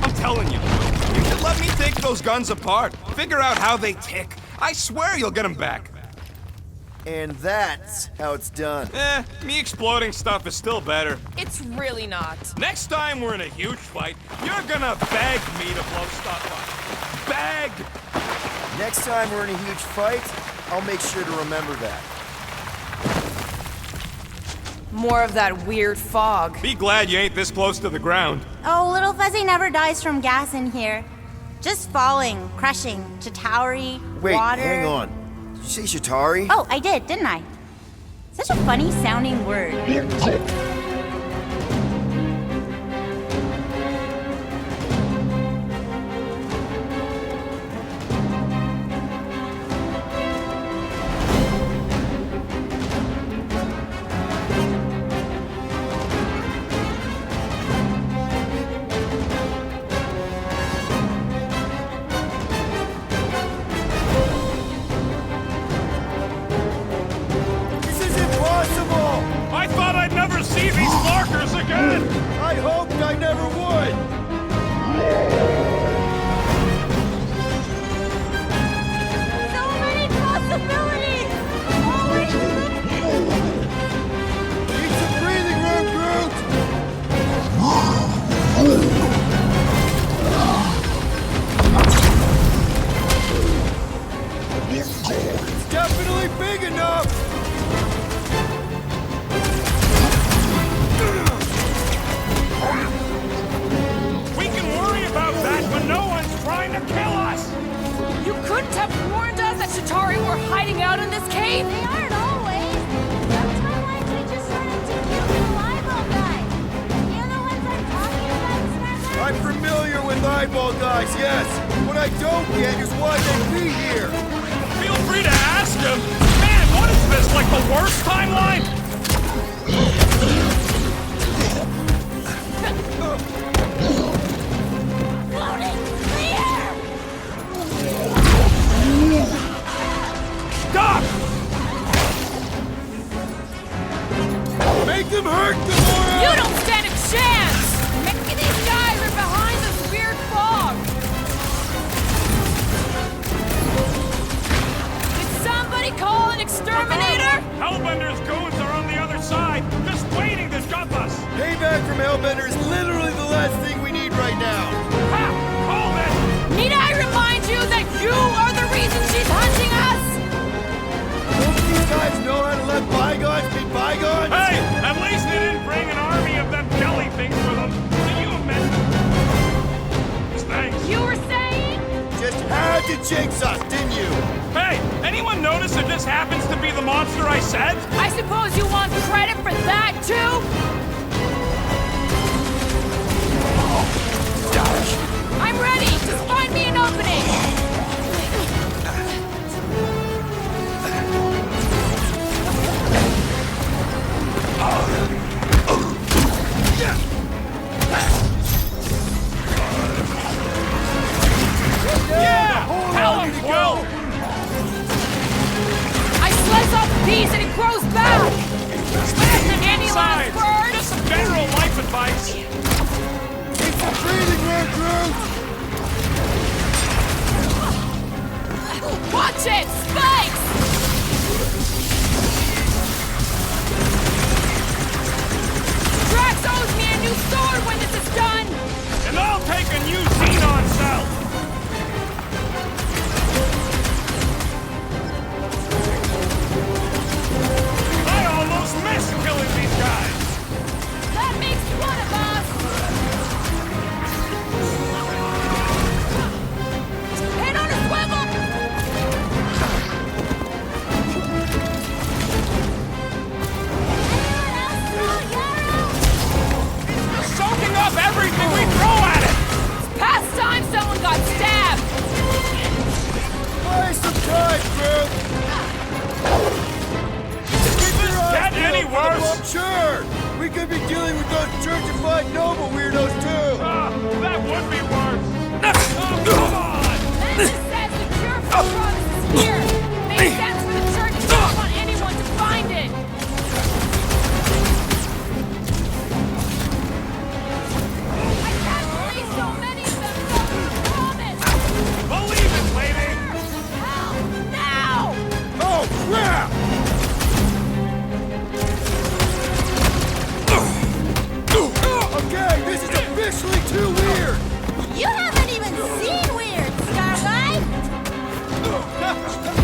Speaker 1: I'm telling you, you should let me take those guns apart. Figure out how they tick. I swear you'll get them back.
Speaker 6: And that's how it's done.
Speaker 1: Me exploding stuff is still better.
Speaker 4: It's really not.
Speaker 1: Next time we're in a huge fight, you're gonna beg me to blow stuff up. Beg!
Speaker 6: Next time we're in a huge fight, I'll make sure to remember that.
Speaker 4: More of that weird fog.
Speaker 1: Be glad you ain't this close to the ground.
Speaker 14: Oh, Little Fuzzy never dies from gas in here. Just falling, crushing, Chitauri,
Speaker 6: Wait,
Speaker 14: water.
Speaker 6: hang on. Did you say Chitauri?
Speaker 14: Oh, I did, didn't I? Such a funny sounding word.
Speaker 2: This is impossible!
Speaker 1: I thought I'd never see these markers again!
Speaker 2: I hoped I never would!
Speaker 14: So many possibilities!
Speaker 2: Need some breathing room, Groot! It's definitely big enough!
Speaker 1: We can worry about that when no one's trying to kill us!
Speaker 4: You couldn't have warned us that Chitauri were hiding out in this cave?
Speaker 14: They aren't always. Sometimes we just run into cute little eyeball guys. You know the ones I'm talking about, Sniper?
Speaker 2: I'm familiar with eyeball guys, yes. What I don't get is why they be here.
Speaker 1: Feel free to ask him. Man, what is this, like the worst timeline?
Speaker 14: Floating clear!
Speaker 1: Stop!
Speaker 2: Make them hurt, Gamora!
Speaker 4: You don't stand a chance! Maybe these guys are behind this weird fog! Did somebody call an exterminator?
Speaker 1: Hellbender's goons are on the other side, just waiting to jump us!
Speaker 2: Payback from Hellbender is literally the last thing we need right now.
Speaker 1: Ha! Hold it!
Speaker 4: Need I remind you that you are the reason she's hunting us?
Speaker 2: Don't these guys know how to let bygones be bygones?
Speaker 1: Hey! At least they didn't bring an army of them jelly things with them. Do you admit? Thanks.
Speaker 4: You were saying?
Speaker 2: Just had to jinx us, didn't you?
Speaker 1: Hey! Anyone notice it just happens to be the monster I said?
Speaker 4: I suppose you want credit for that, too? I'm ready! Just find me an opening!
Speaker 1: Yeah! Tell him, Quill!
Speaker 4: I slice off a piece and it grows back! Any last
Speaker 1: Besides,
Speaker 4: words?
Speaker 1: just some general life advice.
Speaker 2: It's a breathing room, Groot!
Speaker 4: Watch it! Spikes! Drax owes me a new sword when this is done!
Speaker 1: And I'll take a new Xenon cell. I almost missed killing these guys.
Speaker 4: That makes one of us!
Speaker 2: Groot!
Speaker 1: Get any worse?
Speaker 2: I'm sure! We could be dealing with those churchified noble weirdos too!
Speaker 1: That would be worse! Oh, come on!
Speaker 4: Magic says the cure for Cronus is here! Makes sense for the church to not want anyone to find it! I can't believe so many of them fell through the promise!
Speaker 1: Believe it, lady!
Speaker 4: Help! Now!
Speaker 2: Oh, crap! Okay, this is officially too weird!
Speaker 14: You haven't even seen weird, Starlight!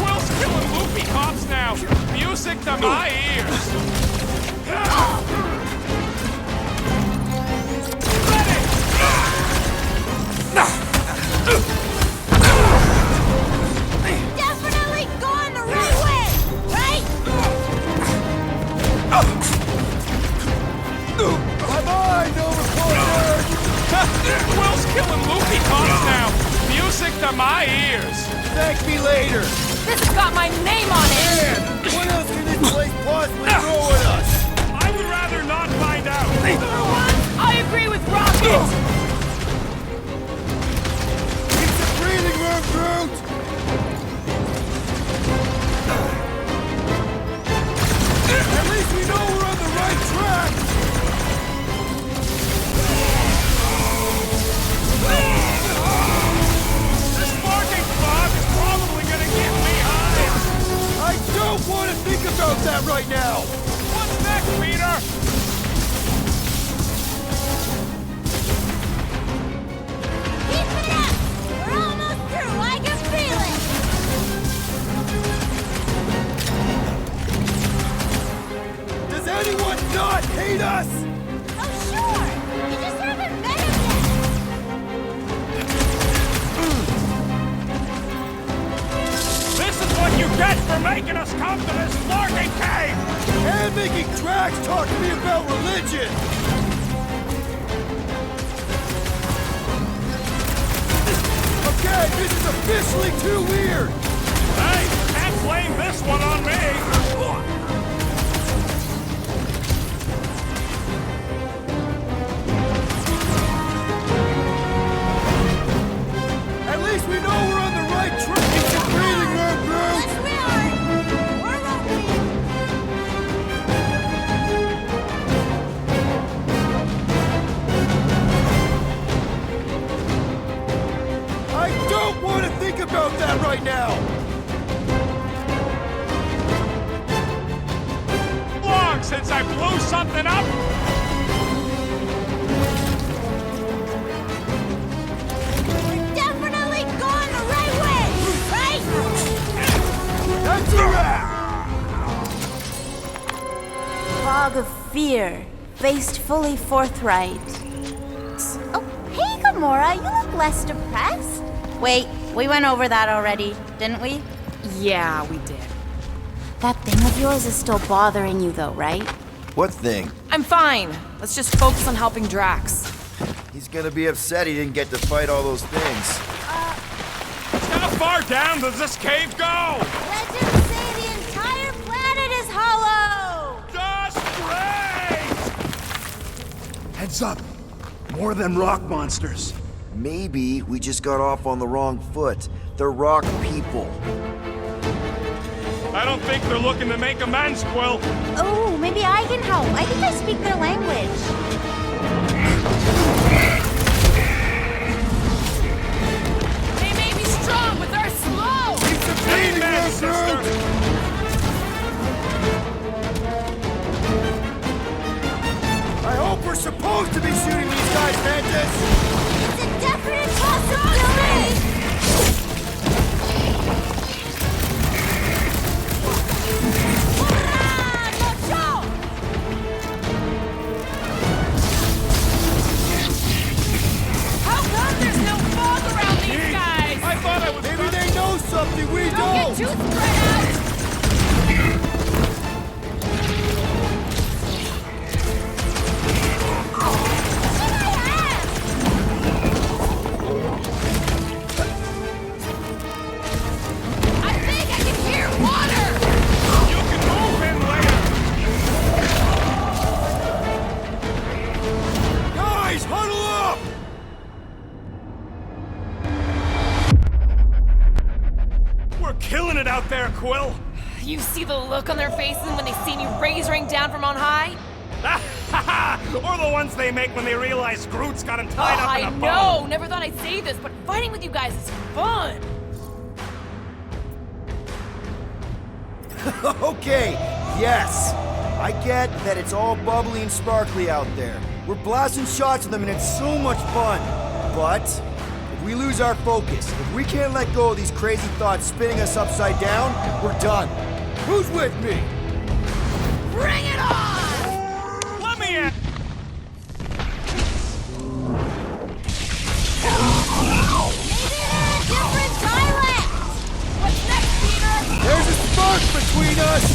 Speaker 1: Will's killing loopy cops now! Music to my ears!
Speaker 14: Definitely going the right way, right?
Speaker 2: Bye-bye, no reporter!
Speaker 1: Will's killing loopy cops now! Music to my ears!
Speaker 2: Thank me later!
Speaker 4: This has got my name on it!
Speaker 2: Man, what else can this place possibly throw at us?
Speaker 1: I would rather not find out!
Speaker 4: For once, I agree with Rocket!
Speaker 2: It's a breathing room, Groot! At least we know we're on the right track!
Speaker 1: This parking spot is probably gonna get me high!
Speaker 2: I don't want to think about that right now!
Speaker 1: What's next, Peter?
Speaker 14: Keep it up! We're almost through, I can feel it!
Speaker 2: Does anyone not hate us?
Speaker 14: Oh, sure! You just haven't met him
Speaker 1: This is what you get for making us come to this larking cave!
Speaker 2: And making Drax talk to me about religion! Okay, this is officially too weird!
Speaker 1: Hey, can't blame this one on me!
Speaker 2: At least we know we're on the right track! It's a breathing room, Groot!
Speaker 14: Yes, we are! We're rolling!
Speaker 2: I don't want to think about that right now!
Speaker 1: Long since I blew something up!
Speaker 14: We're definitely going the right way, right?
Speaker 2: That's a wrap!
Speaker 14: Fog of fear, faced fully forthright. Oh, hey, Gamora, you look less depressed. Wait, we went over that already, didn't we?
Speaker 4: Yeah, we did.
Speaker 14: That thing of yours is still bothering you, though, right?
Speaker 6: What thing?
Speaker 4: I'm fine. Let's just focus on helping Drax.
Speaker 6: He's gonna be upset he didn't get to fight all those things.
Speaker 1: How far down does this cave go?
Speaker 14: Legends say the entire planet is hollow!
Speaker 1: Just great!
Speaker 3: Heads up! More than rock monsters.
Speaker 6: Maybe we just got off on the wrong foot. They're rock people.
Speaker 1: I don't think they're looking to make amends, Quill.
Speaker 14: Oh, maybe I can help. I think I speak their language.
Speaker 4: They may be strong, but they're slow!
Speaker 2: It's a breathing
Speaker 1: Amen,
Speaker 2: room,
Speaker 1: sister.
Speaker 2: Groot! I hope we're supposed to be shooting these guys, Mantis!
Speaker 14: It's a definite possibility! Hurrah! Locho!
Speaker 4: How come there's no fog around these guys?
Speaker 1: I thought I was...
Speaker 2: Maybe they know something we
Speaker 4: Don't
Speaker 2: don't!
Speaker 4: get too spread out!
Speaker 14: I think I can hear
Speaker 1: feeling it out there, Quill?
Speaker 4: You see the look on their faces when they see you rain down from on high?
Speaker 1: Or the ones they make when they realize Groot's got him tied up in a bow.
Speaker 4: I know! Never thought I'd say this, but fighting with you guys is fun!
Speaker 6: Okay, yes. I get that it's all bubbly and sparkly out there. We're blasting shots at them and it's so much fun. But if we lose our focus, if we can't let go of these crazy thoughts spinning us upside down, we're done. Who's with me?
Speaker 4: Bring it on!
Speaker 1: Let me in!
Speaker 14: Different dialect! What's next, Peter?
Speaker 2: There's a spark between us!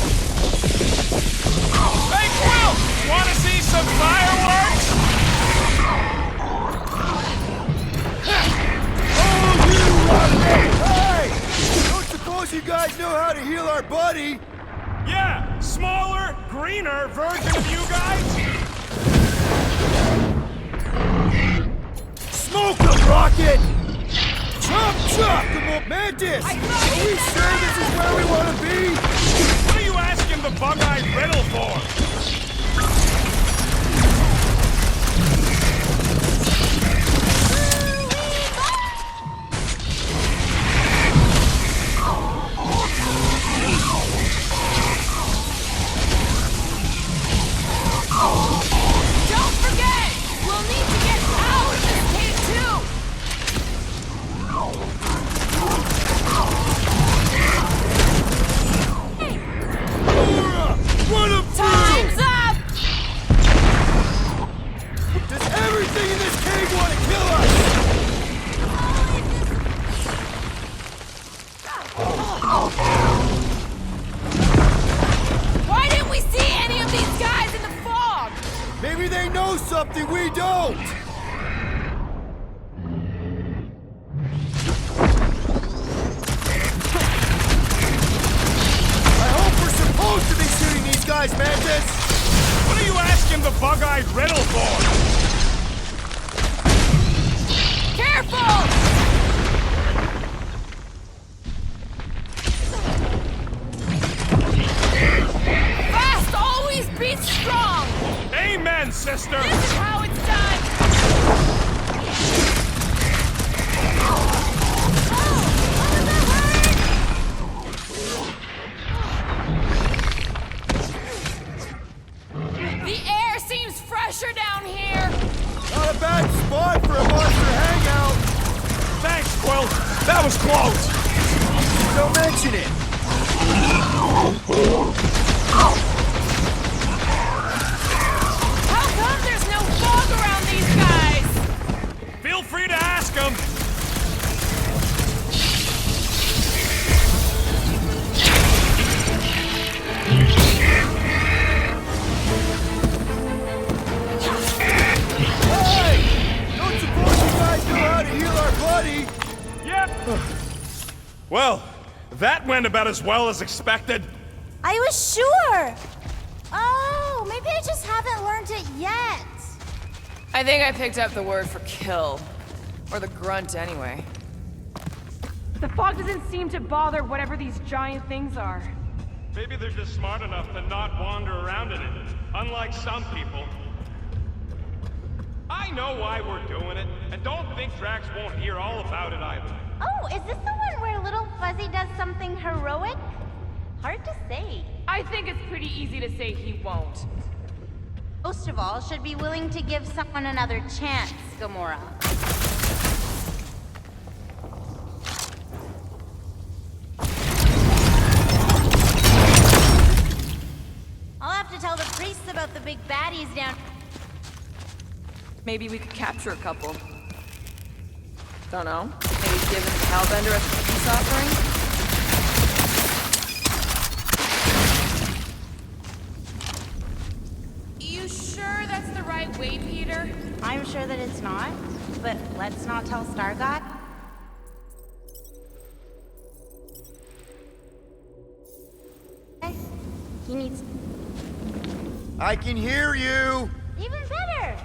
Speaker 1: Hey, Quill! Wanna see some fireworks?
Speaker 2: Hey! Don't suppose you guys know how to heal our buddy?
Speaker 1: Yeah, smaller, greener version of you guys?
Speaker 2: Smoke 'em, Rocket! Chop, chop! Come on, Mantis! Are we sure this is where we want to be?
Speaker 1: What are you asking the bug-eyed riddle for?
Speaker 4: Don't forget! We'll need to get out of this cave too!
Speaker 2: Laura! Run 'em through!
Speaker 4: Time's up!
Speaker 2: Does everything in this cave want to kill us?
Speaker 4: Why didn't we see any of these guys in the fog?
Speaker 2: Maybe they know something we don't! I hope we're supposed to be shooting these guys, Mantis!
Speaker 1: What are you asking the bug-eyed riddle for?
Speaker 4: Careful! Fast always beats strong!
Speaker 1: Amen, sister!
Speaker 4: This is how it's done! The air seems fresher down here!
Speaker 2: Not a bad spot for a monster hangout!
Speaker 1: Thanks, Quill! That was close!
Speaker 2: Don't mention it!
Speaker 4: How come there's no fog around these guys?
Speaker 1: Feel free to ask them!
Speaker 2: Hey! Don't suppose you guys know how to heal our buddy?
Speaker 1: Yep! Well, that went about as well as expected.
Speaker 14: I was sure! Oh, maybe I just haven't learned it yet.
Speaker 4: I think I picked up the word for kill. Or the grunt, anyway.
Speaker 15: The fog doesn't seem to bother whatever these giant things are.
Speaker 1: Maybe they're just smart enough to not wander around in it, unlike some people. I know why we're doing it, and don't think Drax won't hear all about it either.
Speaker 14: Oh, is this the one where little Fuzzy does something heroic? Hard to say.
Speaker 15: I think it's pretty easy to say he won't.
Speaker 14: Most of all, should be willing to give someone another chance, Gamora. I'll have to tell the priests about the big baddies down.
Speaker 4: Maybe we could capture a couple. Don't know. Maybe give the Hellbender a peace offering? You sure that's the right way, Peter?
Speaker 14: I'm sure that it's not, but let's not tell Stargod. He needs...
Speaker 2: I can hear you!
Speaker 14: Even better!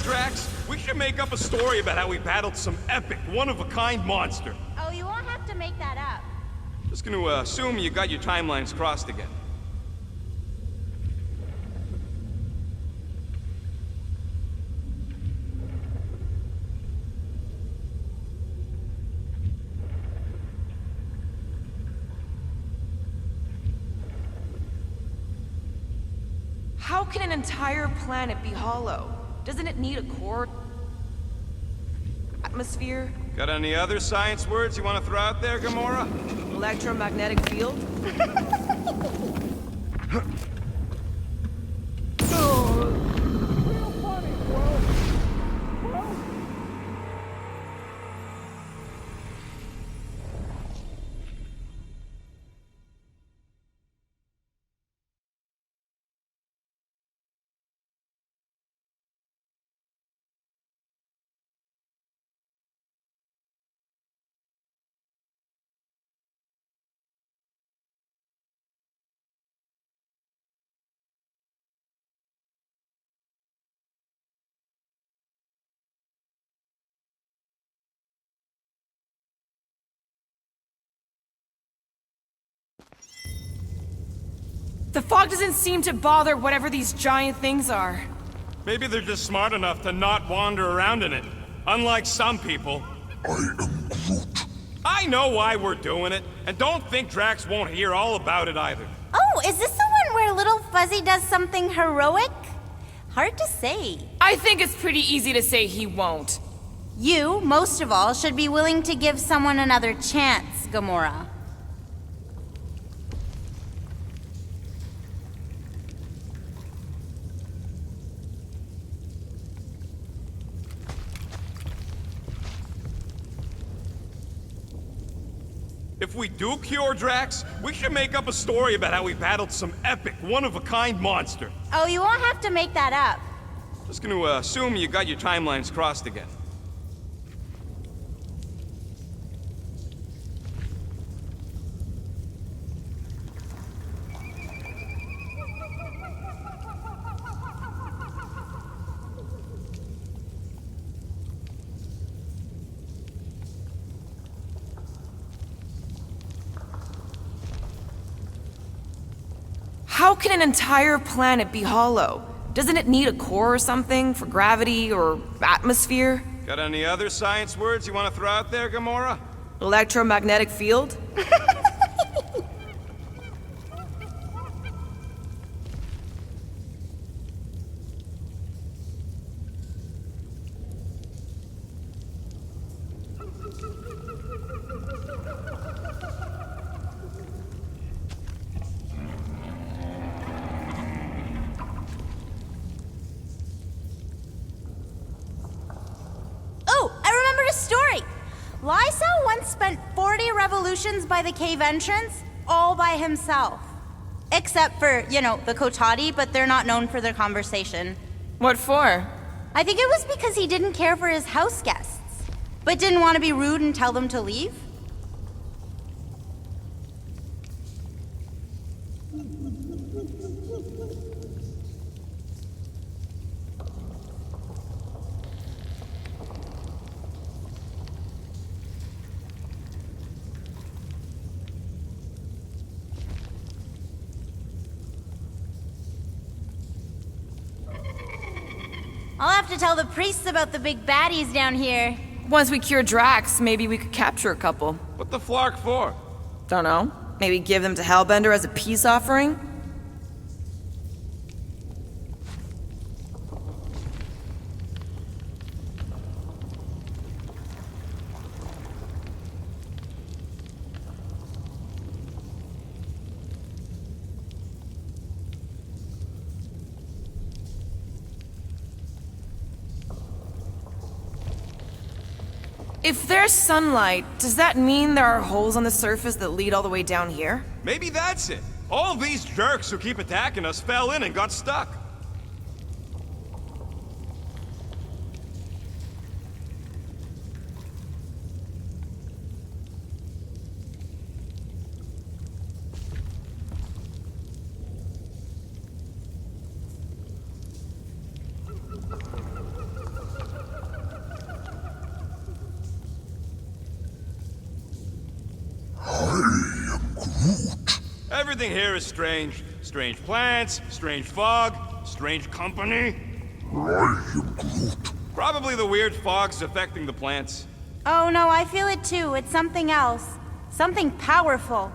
Speaker 1: Drax, we should make up a story about how we battled some epic, one-of-a-kind monster.
Speaker 14: Oh, you won't have to make that up.
Speaker 1: Just gonna assume you got your timelines crossed again.
Speaker 4: How can an entire planet be hollow? Doesn't it need a core? Atmosphere?
Speaker 1: Got any other science words you want to throw out there, Gamora?
Speaker 4: Electromagnetic field? The fog doesn't seem to bother whatever these giant things are.
Speaker 1: Maybe they're just smart enough to not wander around in it. Unlike some people.
Speaker 10: I am Groot.
Speaker 1: I know why we're doing it, and don't think Drax won't hear all about it either.
Speaker 14: Oh, is this the one where little Fuzzy does something heroic? Hard to say.
Speaker 4: I think it's pretty easy to say he won't.
Speaker 14: You, most of all, should be willing to give someone another chance, Gamora.
Speaker 1: If we do cure Drax, we should make up a story about how we battled some epic, one-of-a-kind monster.
Speaker 14: Oh, you won't have to make that up.
Speaker 1: Just gonna assume you got your timelines crossed again.
Speaker 4: How can an entire planet be hollow? Doesn't it need a core or something for gravity or atmosphere?
Speaker 1: Got any other science words you want to throw out there, Gamora?
Speaker 4: Electromagnetic field?
Speaker 14: Lysa once spent 40 revolutions by the cave entrance, all by himself. Except for, you know, the Kotati, but they're not known for their conversation.
Speaker 4: What for?
Speaker 14: I think it was because he didn't care for his house guests, but didn't want to be rude and tell them to leave. I'll have to tell the priests about the big baddies down here.
Speaker 4: Once we cure Drax, maybe we could capture a couple.
Speaker 1: What the flark for?
Speaker 4: Dunno. Maybe give them to Hellbender as a peace offering? If there's sunlight, does that mean there are holes on the surface that lead all the way down here?
Speaker 1: Maybe that's it. All these jerks who keep attacking us fell in and got stuck. Everything here is strange. Strange plants, strange fog, strange company.
Speaker 10: I am Groot.
Speaker 1: Probably the weird fog's affecting the plants.
Speaker 14: Oh no, I feel it too. It's something else. Something powerful.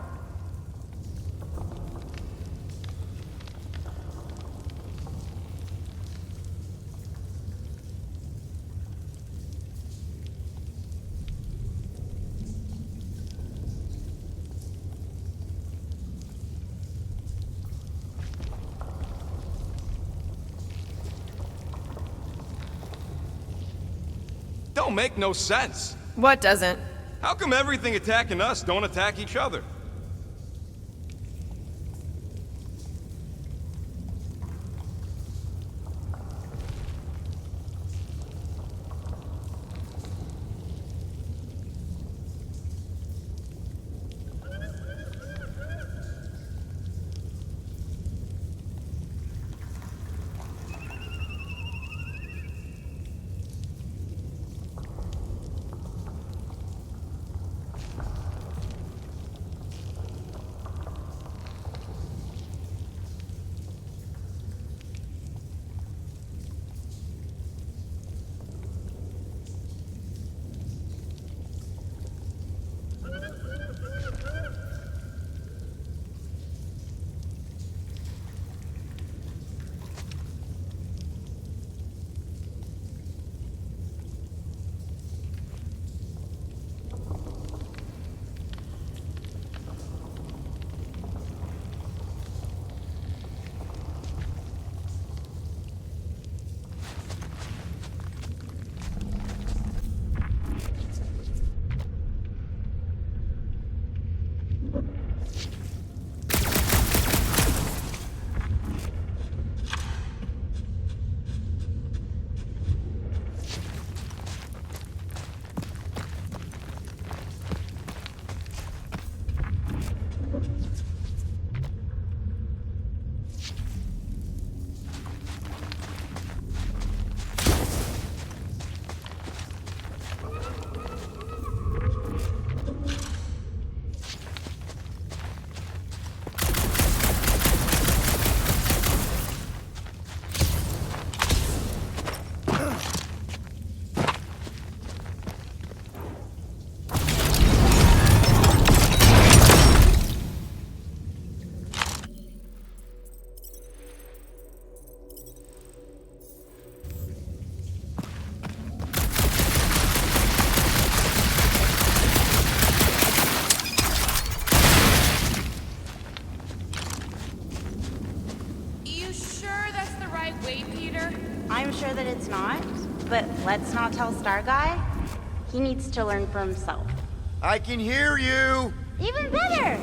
Speaker 1: Don't make no sense.
Speaker 4: What doesn't?
Speaker 1: How come everything attacking us don't attack each other?
Speaker 14: I'm sure that it's not, but let's not tell Star Guy. He needs to learn for himself.
Speaker 6: I can hear you!
Speaker 14: Even better!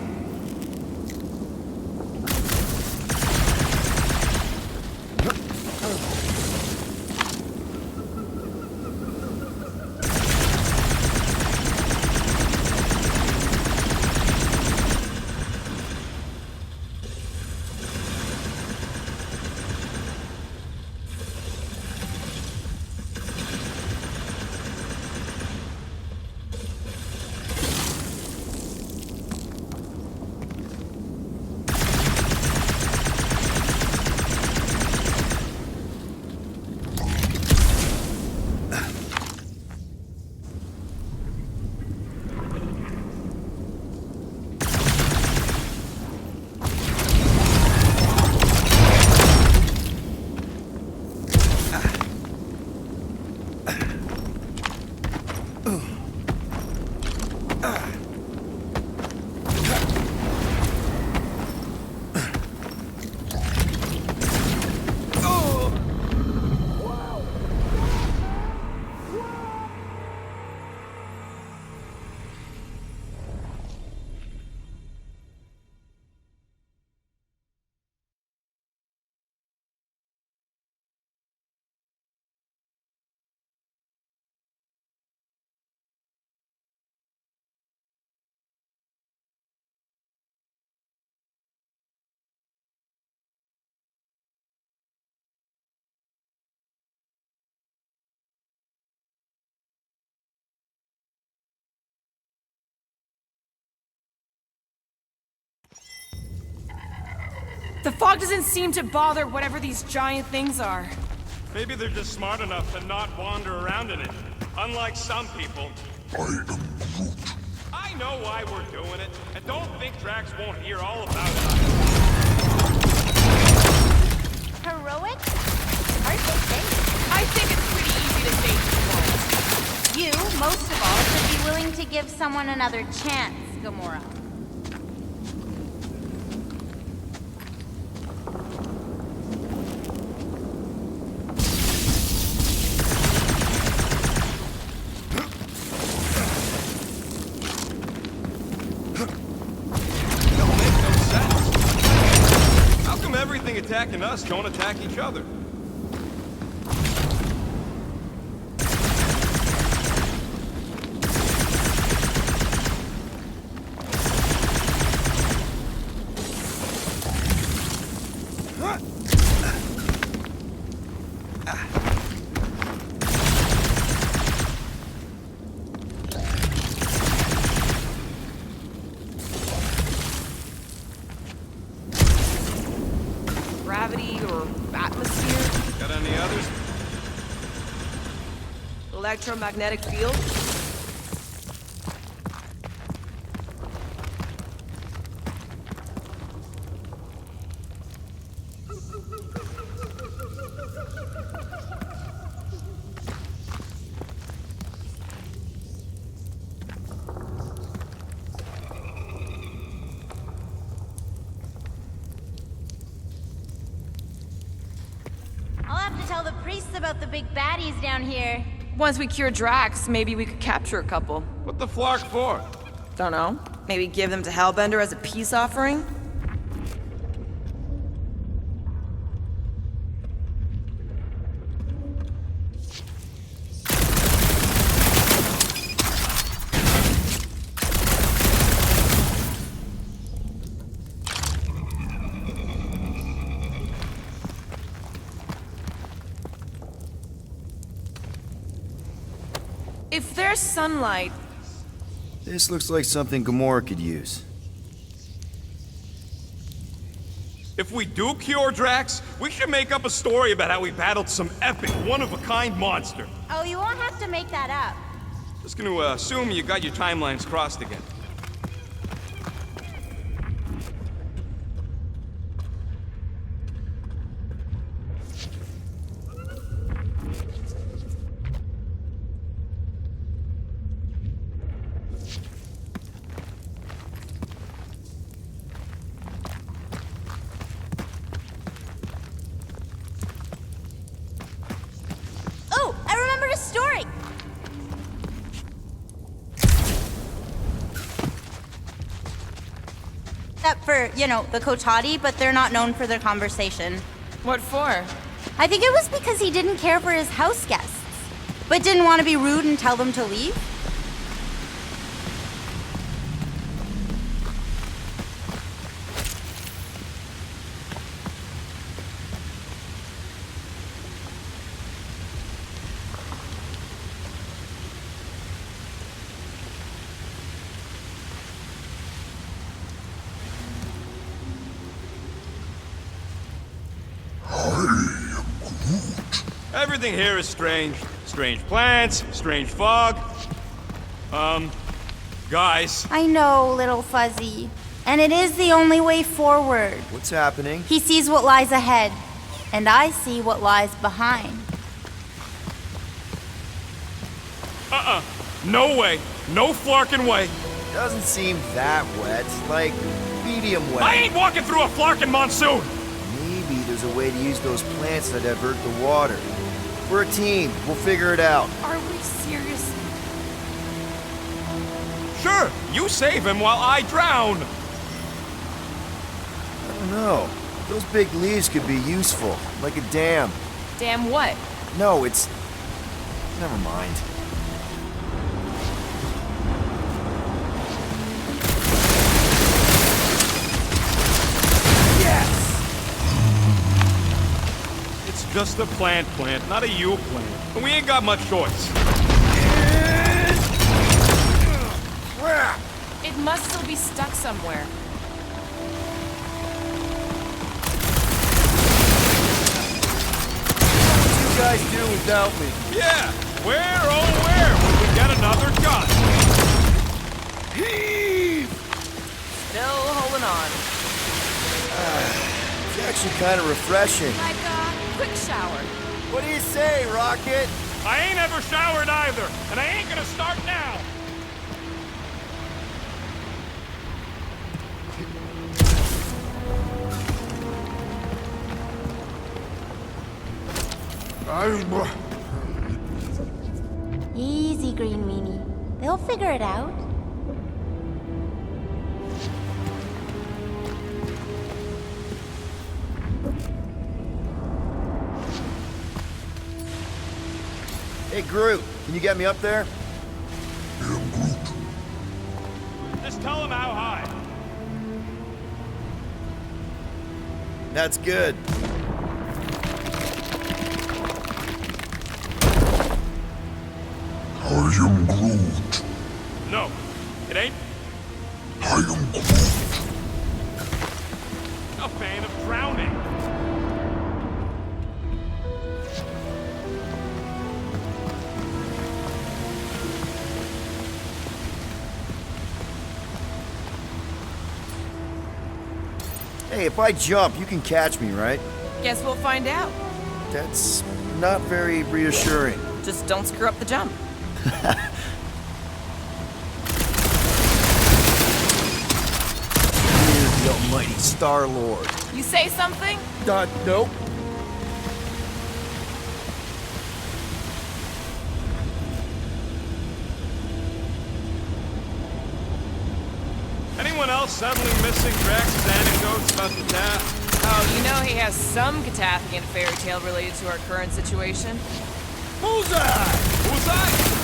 Speaker 15: The fog doesn't seem to bother whatever these giant things are.
Speaker 1: Maybe they're just smart enough to not wander around in it. Unlike some people.
Speaker 10: I am Groot.
Speaker 1: I know why we're doing it, and don't think Drax won't hear all about it.
Speaker 14: Heroic? Hard to say.
Speaker 4: I think it's pretty easy to say you want.
Speaker 14: You, most of all, should be willing to give someone another chance, Gamora.
Speaker 1: Attacking us don't attack each other.
Speaker 4: Gravity or atmosphere?
Speaker 1: Got any others?
Speaker 4: Electromagnetic field?
Speaker 14: I'll have to tell the priests about the big baddies down here.
Speaker 4: Once we cure Drax, maybe we could capture a couple.
Speaker 1: What the flark for?
Speaker 4: Don't know. Maybe give them to Hellbender as a peace offering? If there's sunlight...
Speaker 6: This looks like something Gamora could use.
Speaker 1: If we do cure Drax, we should make up a story about how we battled some epic, one-of-a-kind monster.
Speaker 14: Oh, you won't have to make that up.
Speaker 1: Just gonna assume you got your timelines crossed again.
Speaker 14: Oh, I remembered a story. Except for, you know, the Kotati, but they're not known for their conversation.
Speaker 4: What for?
Speaker 14: I think it was because he didn't care for his house guests, but didn't want to be rude and tell them to leave.
Speaker 1: Everything here is strange. Strange plants, strange fog. Guys.
Speaker 14: I know, little Fuzzy. And it is the only way forward.
Speaker 6: What's happening?
Speaker 14: He sees what lies ahead, and I see what lies behind.
Speaker 1: No way. No flarkin' way.
Speaker 6: Doesn't seem that wet. Like, medium wet.
Speaker 1: I ain't walking through a flarkin' monsoon!
Speaker 6: Maybe there's a way to use those plants to divert the water. We're a team. We'll figure it out.
Speaker 4: Are we serious?
Speaker 1: Sure, you save him while I drown.
Speaker 6: I don't know. Those big leaves could be useful, like a dam.
Speaker 4: Damn what?
Speaker 6: No, it's... Never mind.
Speaker 1: It's just a plant, not a you plant. And we ain't got much choice.
Speaker 4: It must still be stuck somewhere.
Speaker 2: without me.
Speaker 1: Yeah, where, oh where, will we get another gun?
Speaker 2: Heave!
Speaker 4: Still holding on.
Speaker 6: It's actually kind of refreshing.
Speaker 4: Like a quick shower.
Speaker 6: What do you say, Rocket?
Speaker 1: I ain't ever showered either, and I ain't gonna start now.
Speaker 14: Easy, Green Meanie. They'll figure it out.
Speaker 6: Hey, Groot, can you get me up there?
Speaker 1: Just tell him how high.
Speaker 6: That's good.
Speaker 10: I am Groot.
Speaker 1: No, it ain't.
Speaker 10: I am Groot.
Speaker 1: A fan of drowning.
Speaker 6: Hey, if I jump, you can catch me, right?
Speaker 4: Guess we'll find out.
Speaker 6: That's not very reassuring.
Speaker 4: Just don't screw up the jump.
Speaker 6: You're the almighty Star-Lord.
Speaker 4: You say something?
Speaker 6: Nope.
Speaker 1: Anyone else suddenly missing Drax's anecdotes about the tap?
Speaker 4: Oh, you know he has some Cathathian fairy tale related to our current situation.
Speaker 2: Bullseye!
Speaker 1: Bullseye?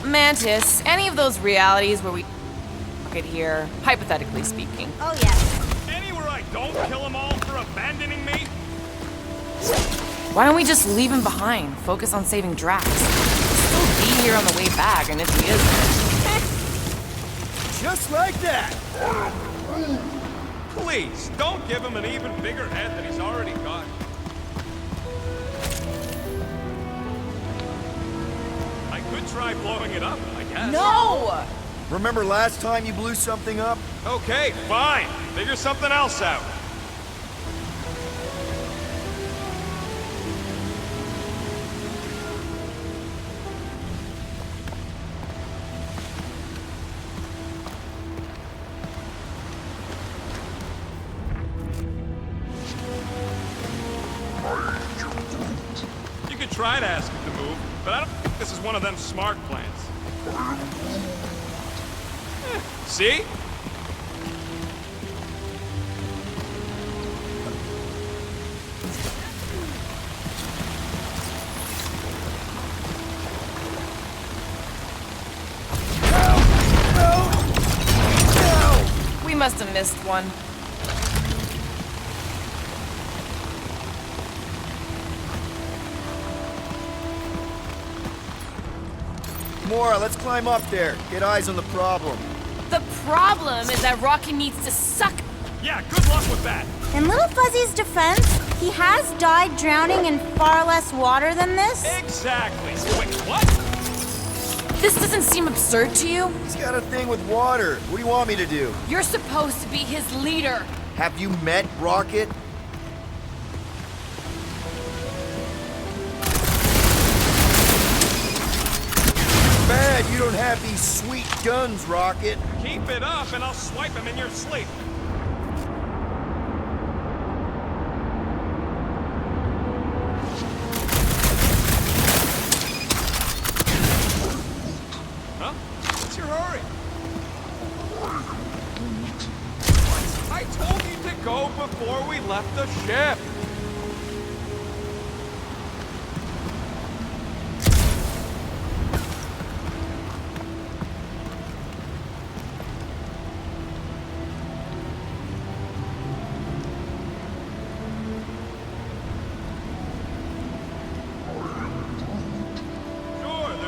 Speaker 4: Mantis, any of those realities where we it here, hypothetically speaking.
Speaker 14: Oh, yes.
Speaker 1: Anywhere I don't kill them all for abandoning me?
Speaker 4: Why don't we just leave him behind? Focus on saving Drax. He'll still be here on the way back, and if he isn't...
Speaker 2: Just like that!
Speaker 1: Please, don't give him an even bigger head than he's already got. I could try blowing it up, I guess.
Speaker 4: No!
Speaker 6: Remember last time you blew something up?
Speaker 1: Okay, fine. Figure something else out. You could try to ask him to move, but I don't think this is one of them smart plans. See?
Speaker 4: We must have missed one.
Speaker 6: Mora, let's climb up there. Get eyes on the problem.
Speaker 4: The problem is that Rocky needs to suck.
Speaker 1: Yeah, good luck with that.
Speaker 14: In Little Fuzzy's defense, he has died drowning in far less water than this.
Speaker 1: Exactly. Wait, what?
Speaker 4: This doesn't seem absurd to you?
Speaker 6: He's got a thing with water. What do you want me to do?
Speaker 4: You're supposed to be his leader.
Speaker 6: Have you met Rocket? Bad you don't have these sweet guns, Rocket.
Speaker 1: Keep it up and I'll swipe him in your sleep. Huh? What's your hurry? I told you to go before we left the ship.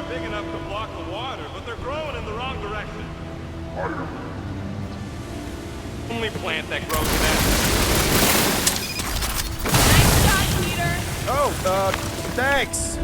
Speaker 1: Big enough to block the water, but they're growing in the wrong direction. Only plant that grows fast.
Speaker 4: Nice shot, Peter.
Speaker 6: Thanks!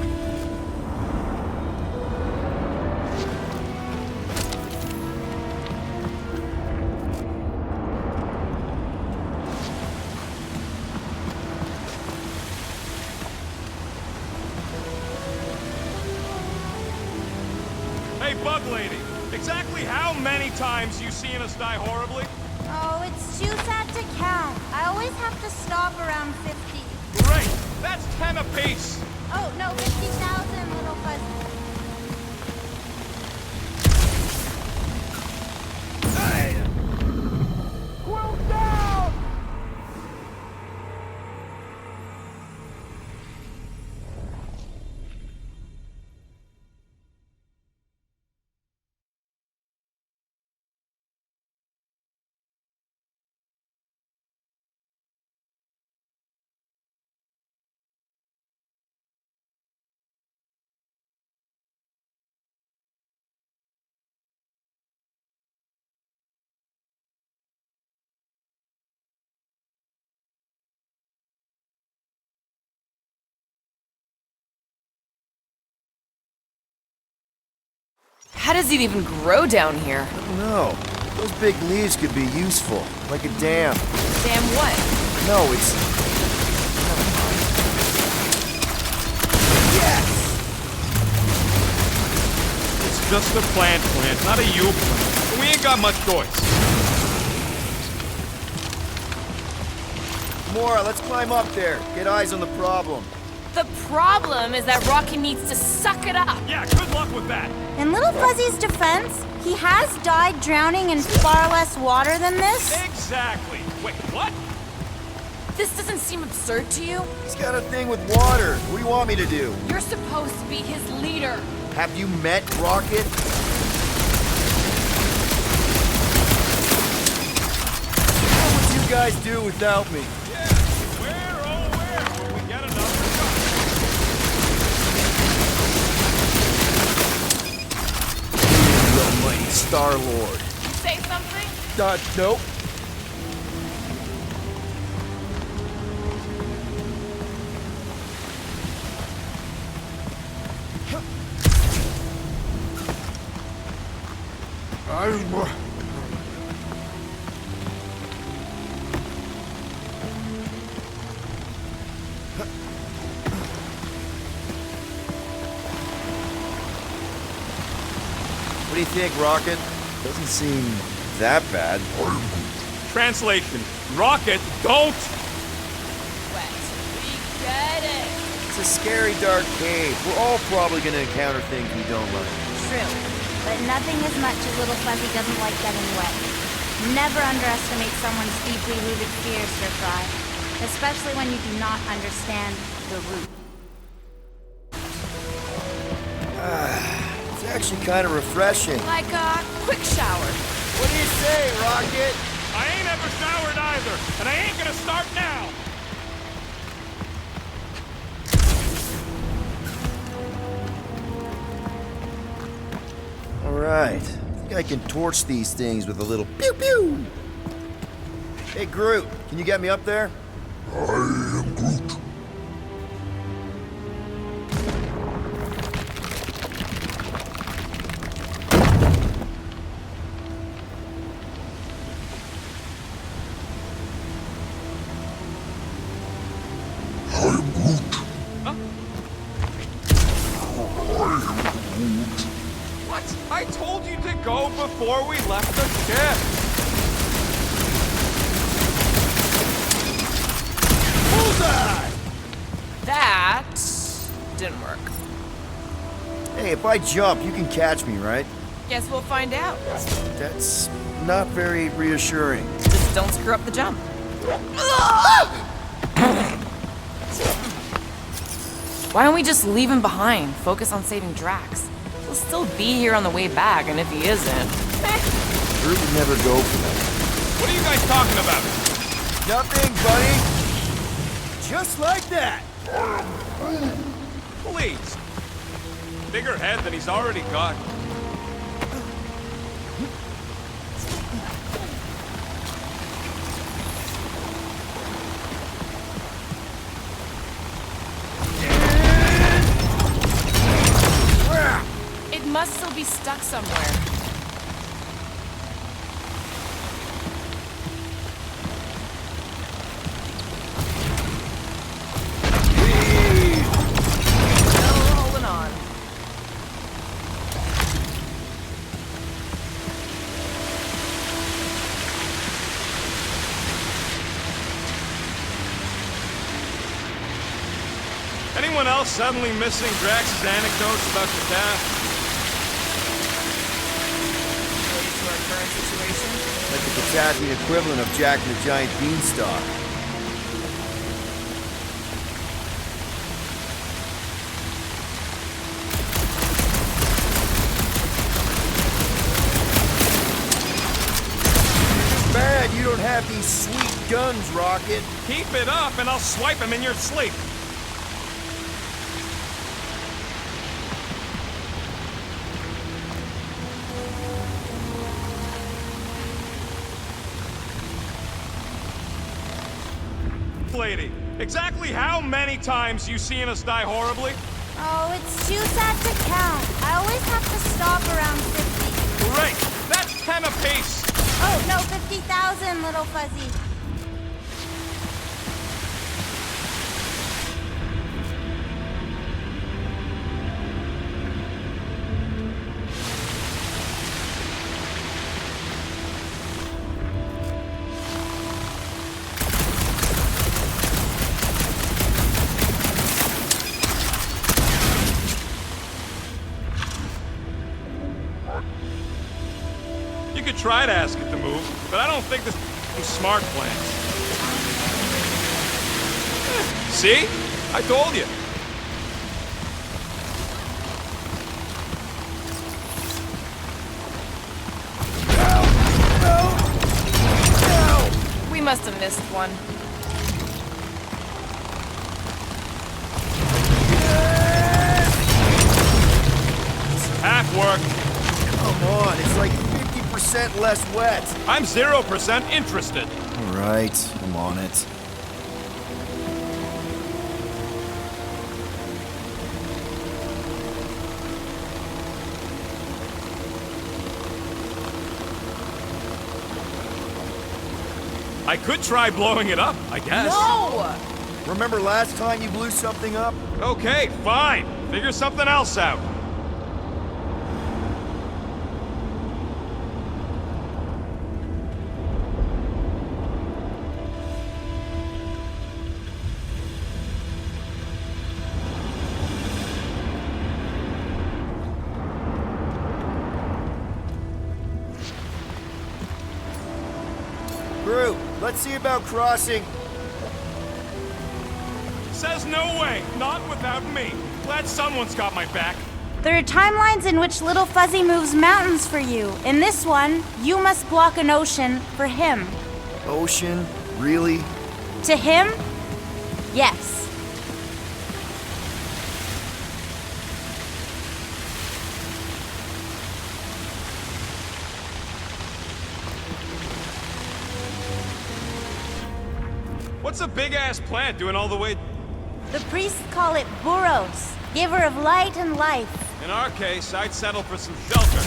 Speaker 1: Hey, Bug Lady, exactly how many times you seen us die horribly?
Speaker 14: Oh, it's too sad to count. I always have to stop around 50.
Speaker 1: Great! That's 10 apiece!
Speaker 14: Oh, no, 50,000, little fuzzy.
Speaker 2: Squirrel down!
Speaker 4: How does it even grow down here?
Speaker 6: No. Those big leaves could be useful, like a dam.
Speaker 4: Damn what?
Speaker 6: No, it's...
Speaker 1: It's just a plant, not a you plant. We ain't got much choice.
Speaker 6: Mora, let's climb up there. Get eyes on the problem.
Speaker 4: The problem is that Rocky needs to suck it up.
Speaker 1: Yeah, good luck with that.
Speaker 14: In Little Fuzzy's defense, he has died drowning in far less water than this.
Speaker 1: Exactly. Wait, what?
Speaker 4: This doesn't seem absurd to you?
Speaker 6: He's got a thing with water. What do you want me to do?
Speaker 4: You're supposed to be his leader.
Speaker 6: Have you met Rocket? What would you guys do without me?
Speaker 1: Yeah, where, oh where, will we get another shot?
Speaker 6: The mighty Star-Lord.
Speaker 4: Say something?
Speaker 6: Nope. What do you think, Rocket? Doesn't seem that bad.
Speaker 1: Translation. Rocket, don't!
Speaker 4: Wet. We get it.
Speaker 6: It's a scary, dark cave. We're all probably gonna encounter things we don't like.
Speaker 14: True, but nothing as much as Little Fuzzy doesn't like getting wet. Never underestimate someone's deeply rooted fears, Sir Fry. Especially when you do not understand the root.
Speaker 6: It's actually kind of refreshing.
Speaker 4: Like a quick shower.
Speaker 6: What do you say, Rocket?
Speaker 1: I ain't ever showered either, and I ain't gonna start now!
Speaker 6: Alright. I think I can torch these things with a little pew-pew! Hey, Groot, can you get me up there?
Speaker 10: I am Groot.
Speaker 1: What? I told you to go before we left the ship!
Speaker 2: Bullseye!
Speaker 4: That didn't work.
Speaker 6: Hey, if I jump, you can catch me, right?
Speaker 4: Guess we'll find out.
Speaker 6: That's not very reassuring.
Speaker 4: Just don't screw up the jump. Why don't we just leave him behind? Focus on saving Drax. He'll still be here on the way back, and if he isn't,
Speaker 6: Groot would never go for that.
Speaker 1: What are you guys talking about?
Speaker 6: Nothing, buddy!
Speaker 2: Just like that!
Speaker 1: Please. Bigger head than he's already got.
Speaker 4: stuck somewhere. Still holding on.
Speaker 1: Anyone else suddenly missing Drax's anecdotes about the death?
Speaker 4: Related to our current situation?
Speaker 6: Like the Katazian equivalent of Jack and the Giant Beanstalk. Too bad you don't have these sweet guns, Rocket.
Speaker 1: Keep it up and I'll swipe him in your sleep. Lady, exactly how many times you seen us die horribly?
Speaker 14: Oh, it's too sad to count. I always have to stop around 50.
Speaker 1: Great! That's 10 apiece!
Speaker 14: Oh, no, 50,000, little fuzzy.
Speaker 1: You could try to ask it to move, but I don't think this is smart plans. See? I told you.
Speaker 4: We must have missed one.
Speaker 1: Half work.
Speaker 6: Come on, it's like 50% less wet.
Speaker 1: I'm 0% interested.
Speaker 6: All right, I'm on it.
Speaker 1: I could try blowing it up, I guess.
Speaker 4: No!
Speaker 6: Remember last time you blew something up?
Speaker 1: Okay, fine. Figure something else out.
Speaker 6: Crew, let's see about crossing.
Speaker 1: Says no way. Not without me. Glad someone's got my back.
Speaker 14: There are timelines in which Little Fuzzy moves mountains for you. In this one, you must block an ocean for him.
Speaker 6: Ocean? Really?
Speaker 14: To him? Yes.
Speaker 1: What's a big-ass plant doing all the way...
Speaker 14: The priests call it Buros, giver of light and life.
Speaker 1: In our case, I'd settle for some shelter.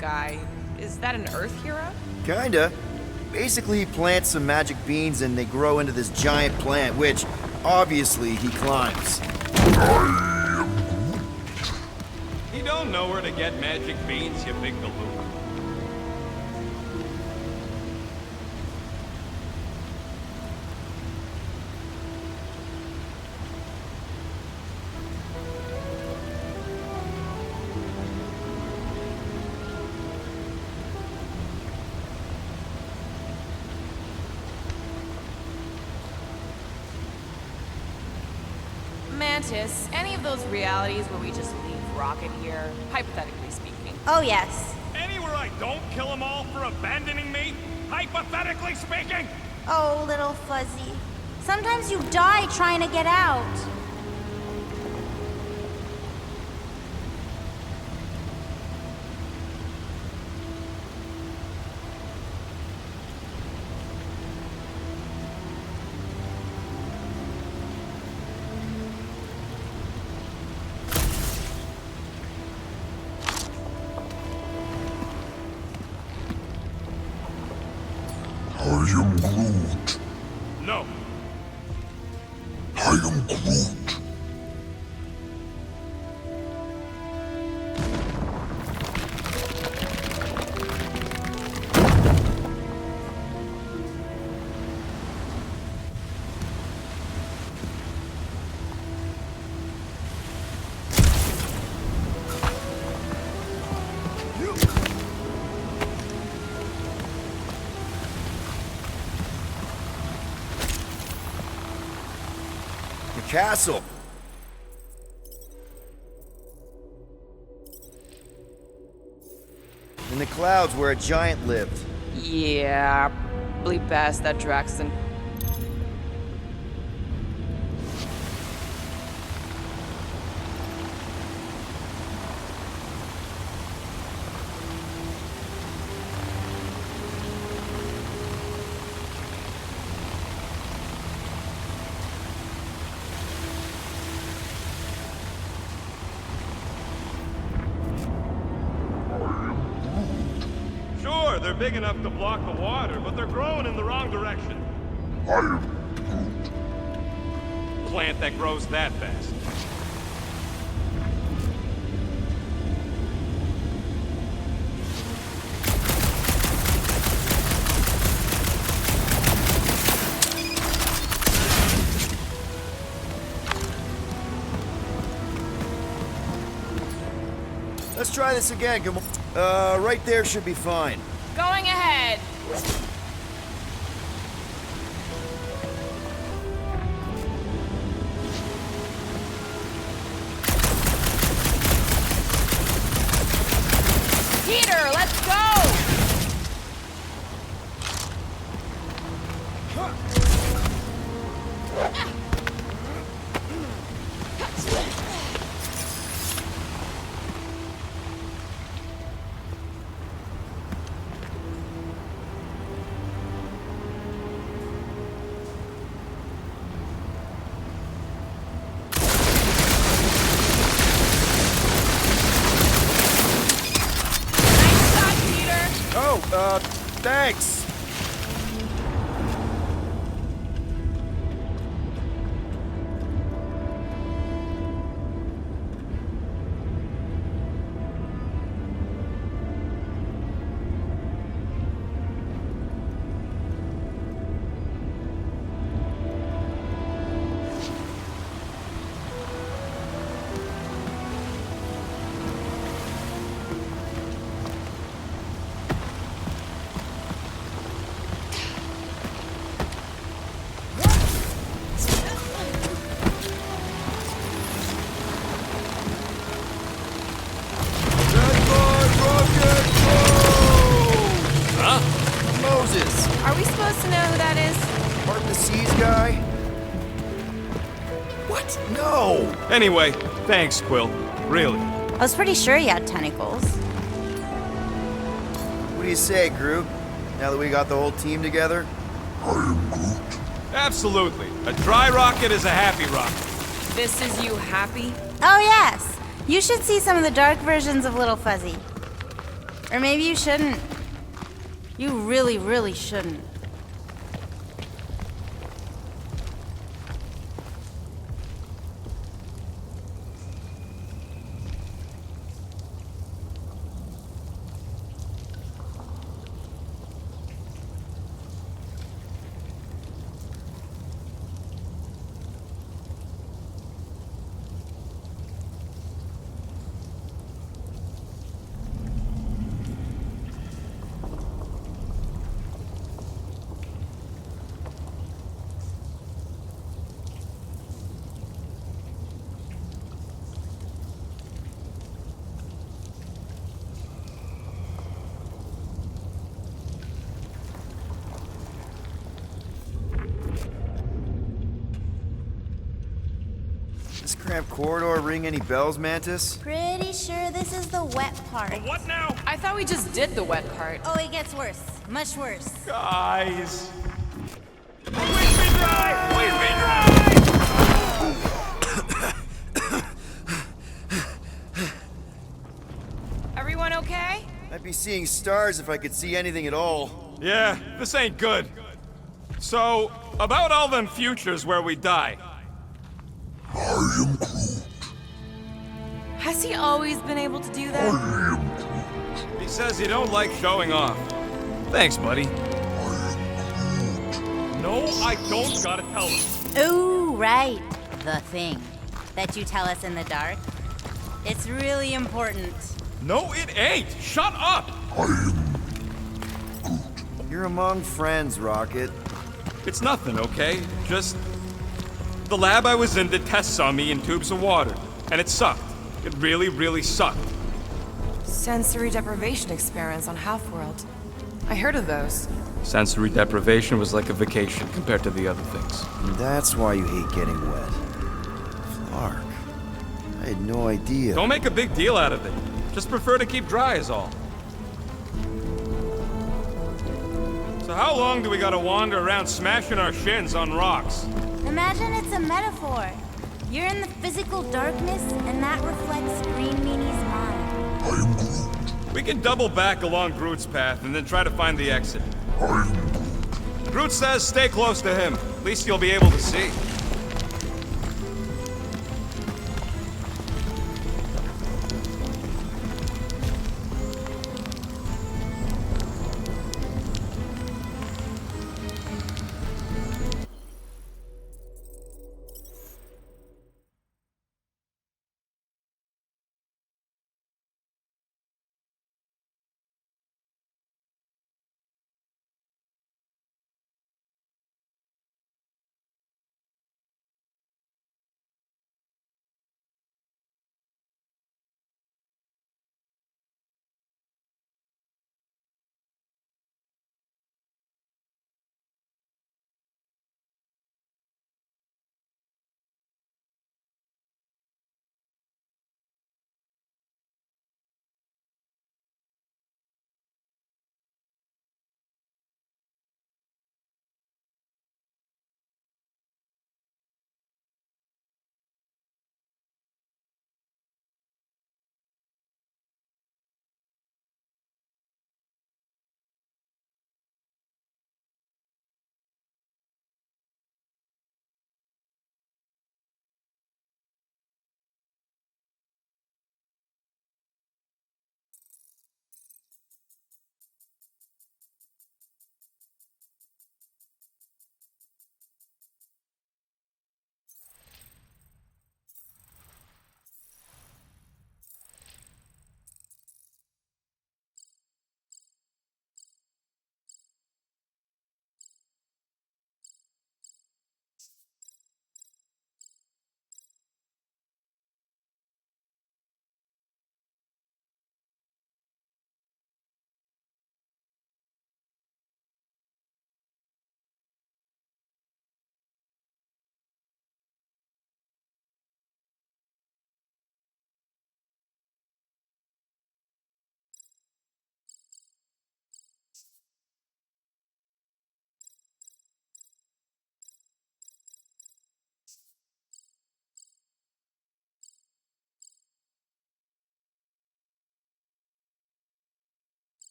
Speaker 4: Guy, is that an Earth hero?
Speaker 6: Kinda. Basically, he plants some magic beans and they grow into this giant plant, which, obviously, he climbs.
Speaker 1: You don't know where to get magic beans, you big galoot.
Speaker 4: Mantis, any of those realities where we just leave Rocket here, hypothetically speaking?
Speaker 14: Oh, yes.
Speaker 1: Anywhere I don't kill them all for abandoning me? Hypothetically speaking?
Speaker 14: Oh, little Fuzzy. Sometimes you die trying to get out.
Speaker 10: I am Groot.
Speaker 1: No.
Speaker 10: I am Groot.
Speaker 6: Castle. In the clouds where a giant lived.
Speaker 4: Yeah, probably best that Draxton.
Speaker 1: Sure, they're big enough to block the water, but they're growing in the wrong direction.
Speaker 10: I am Groot.
Speaker 1: Plant that grows that fast.
Speaker 6: Let's try this again. Come on. Right there should be fine.
Speaker 4: Going ahead. Peter, let's go!
Speaker 6: Thanks.
Speaker 4: Are we supposed to know who that is?
Speaker 6: Part of the Seas guy? What? No!
Speaker 1: Anyway, thanks, Quill. Really.
Speaker 14: I was pretty sure he had tentacles.
Speaker 6: What do you say, Groot? Now that we got the whole team together?
Speaker 10: I am Groot.
Speaker 1: Absolutely. A dry rocket is a happy rocket.
Speaker 4: This is you happy?
Speaker 14: Oh, yes. You should see some of the dark versions of Little Fuzzy. Or maybe you shouldn't. You really, really shouldn't.
Speaker 6: cramped corridor ring any bells, Mantis?
Speaker 14: Pretty sure this is the wet part.
Speaker 1: What now?
Speaker 4: I thought we just did the wet part.
Speaker 14: Oh, it gets worse. Much worse.
Speaker 1: Guys. Please be dry! Please be dry!
Speaker 4: Everyone okay?
Speaker 6: I'd be seeing stars if I could see anything at all.
Speaker 1: Yeah, this ain't good. So, about all them futures where we die.
Speaker 4: Has he always been able to do that?
Speaker 1: He says you don't like showing off. Thanks, buddy. No, I don't gotta tell him.
Speaker 14: Ooh, right. The thing that you tell us in the dark. It's really important.
Speaker 1: No, it ain't. Shut up.
Speaker 6: You're among friends, Rocket.
Speaker 1: It's nothing, okay? Just... the lab I was in did tests on me in tubes of water, and it sucked. It really, really sucked.
Speaker 4: Sensory deprivation experiments on Half-World. I heard of those.
Speaker 1: Sensory deprivation was like a vacation compared to the other things.
Speaker 6: And that's why you hate getting wet. Clark, I had no idea.
Speaker 1: Don't make a big deal out of it. Just prefer to keep dry is all. So how long do we gotta wander around smashing our shins on rocks?
Speaker 14: Imagine it's a metaphor. You're in the physical darkness, and that reflects Green Meanie's mind.
Speaker 1: We can double back along Groot's path and then try to find the exit. Groot says stay close to him. At least you'll be able to see.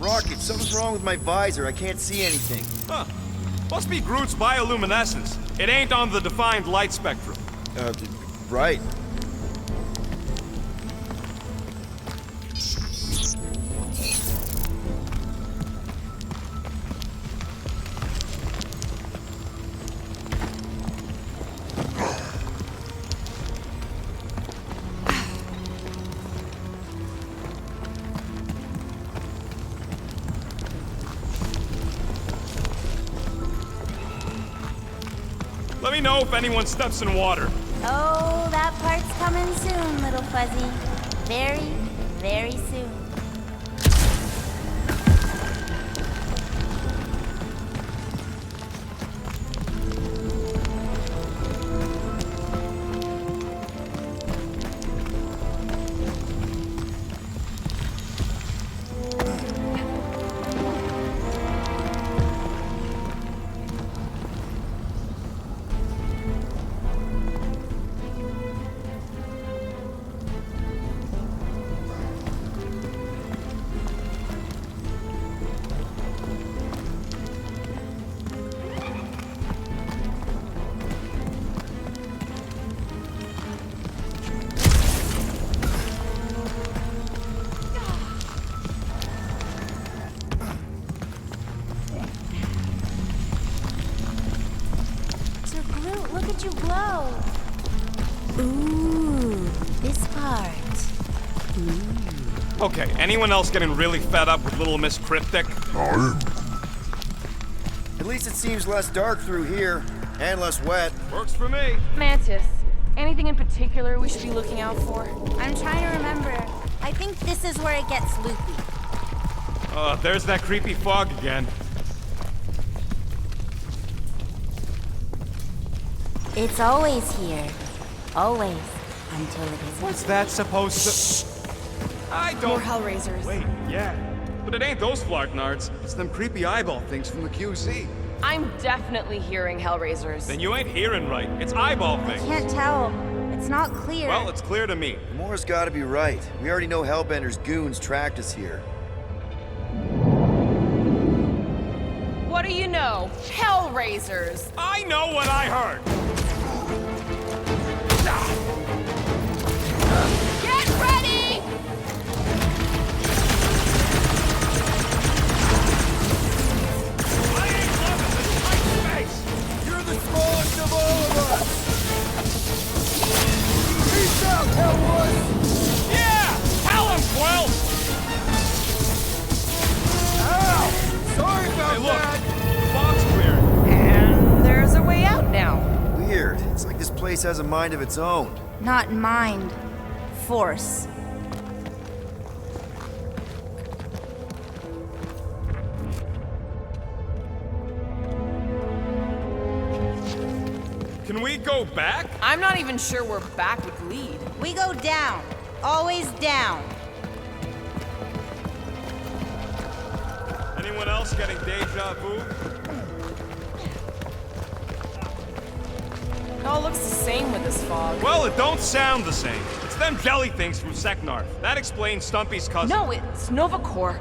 Speaker 6: Rocket, something's wrong with my visor. I can't see anything.
Speaker 1: Huh. Must be Groot's bioluminescence. It ain't on the defined light spectrum.
Speaker 6: Right.
Speaker 1: Let me know if anyone steps in water.
Speaker 14: Oh, that part's coming soon, little fuzzy. Very, very soon. Look at you glow. Ooh, this part. Ooh.
Speaker 1: Okay, anyone else getting really fed up with Little Miss Cryptic?
Speaker 6: At least it seems less dark through here, and less wet.
Speaker 1: Works for me.
Speaker 4: Mantis, anything in particular we should be looking out for?
Speaker 14: I'm trying to remember. I think this is where it gets loopy.
Speaker 1: There's that creepy fog again.
Speaker 14: It's always here. Always. Until it isn't.
Speaker 1: What's that supposed to... I don't...
Speaker 4: More Hellraisers.
Speaker 1: Wait, yeah. But it ain't those Flarknards. It's them creepy eyeball things from the QC.
Speaker 4: I'm definitely hearing Hellraisers.
Speaker 1: Then you ain't hearing right. It's eyeball things.
Speaker 14: Can't tell. It's not clear.
Speaker 1: Well, it's clear to me.
Speaker 6: Gamora's gotta be right. We already know Hellbender's goons tracked us here.
Speaker 4: What do you know? Hellraisers!
Speaker 1: I know what I heard!
Speaker 4: Get ready!
Speaker 1: I ain't loving this tight space!
Speaker 2: You're the smallest of all of us! Peace out, Hellwood!
Speaker 1: Yeah! Tell him, Quill!
Speaker 2: Ow! Sorry about
Speaker 1: Hey, look!
Speaker 2: that!
Speaker 1: Fog's clear.
Speaker 4: And there's a way out now.
Speaker 6: Weird. It's like this place has a mind of its own.
Speaker 14: Not mind. Force.
Speaker 1: Can we go back?
Speaker 4: I'm not even sure where back would lead.
Speaker 14: We go down. Always down.
Speaker 1: Anyone else getting deja vu?
Speaker 4: It all looks the same with this fog.
Speaker 1: Well, it don't sound the same. It's them jelly things from Seknarf. That explains Stumpy's cousin.
Speaker 4: No, it's Novacore.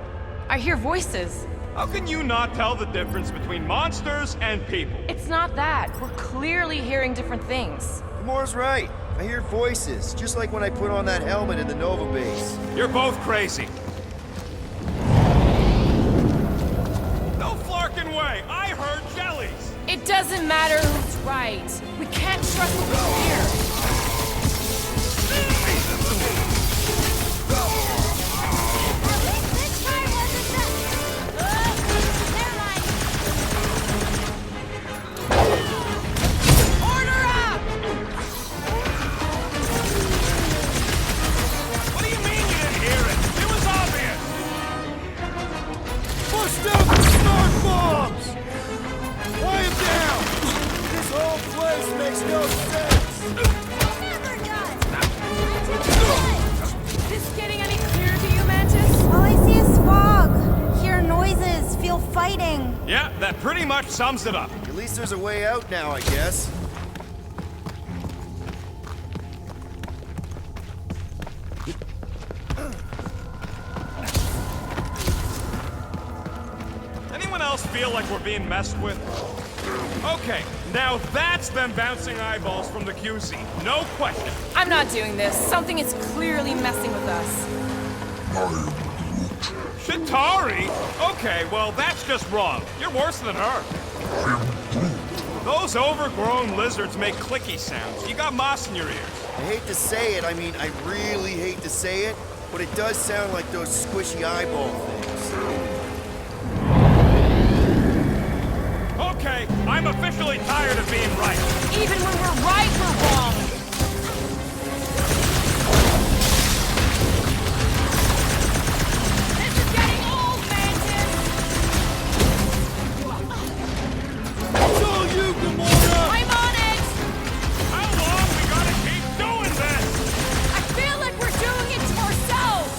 Speaker 4: I hear voices.
Speaker 1: How can you not tell the difference between monsters and people?
Speaker 4: It's not that. We're clearly hearing different things.
Speaker 6: Gamora's right. I hear voices, just like when I put on that helmet in the Nova base.
Speaker 1: You're both crazy. No flarkin' way! I heard jellies!
Speaker 4: It doesn't matter who's right. We can't trust what we hear.
Speaker 1: Yeah, that pretty much sums it up.
Speaker 6: At least there's a way out now, I guess.
Speaker 1: feel like we're being messed with? Okay, now that's them bouncing eyeballs from the QC. No question.
Speaker 4: I'm not doing this. Something is clearly messing with us.
Speaker 1: Shatari? Okay, well, that's just wrong. You're worse than her. Those overgrown lizards make clicky sounds. You got moss in your ears.
Speaker 6: I hate to say it, I mean, I really hate to say it, but it does sound like those squishy eyeball things.
Speaker 1: Okay, I'm officially tired of being right.
Speaker 4: Even when we're right, we're wrong. This is getting old, Mantis!
Speaker 2: It's all you, Gamora!
Speaker 4: I'm on it!
Speaker 1: How long we gotta keep doing this?
Speaker 4: I feel like we're doing it to ourselves!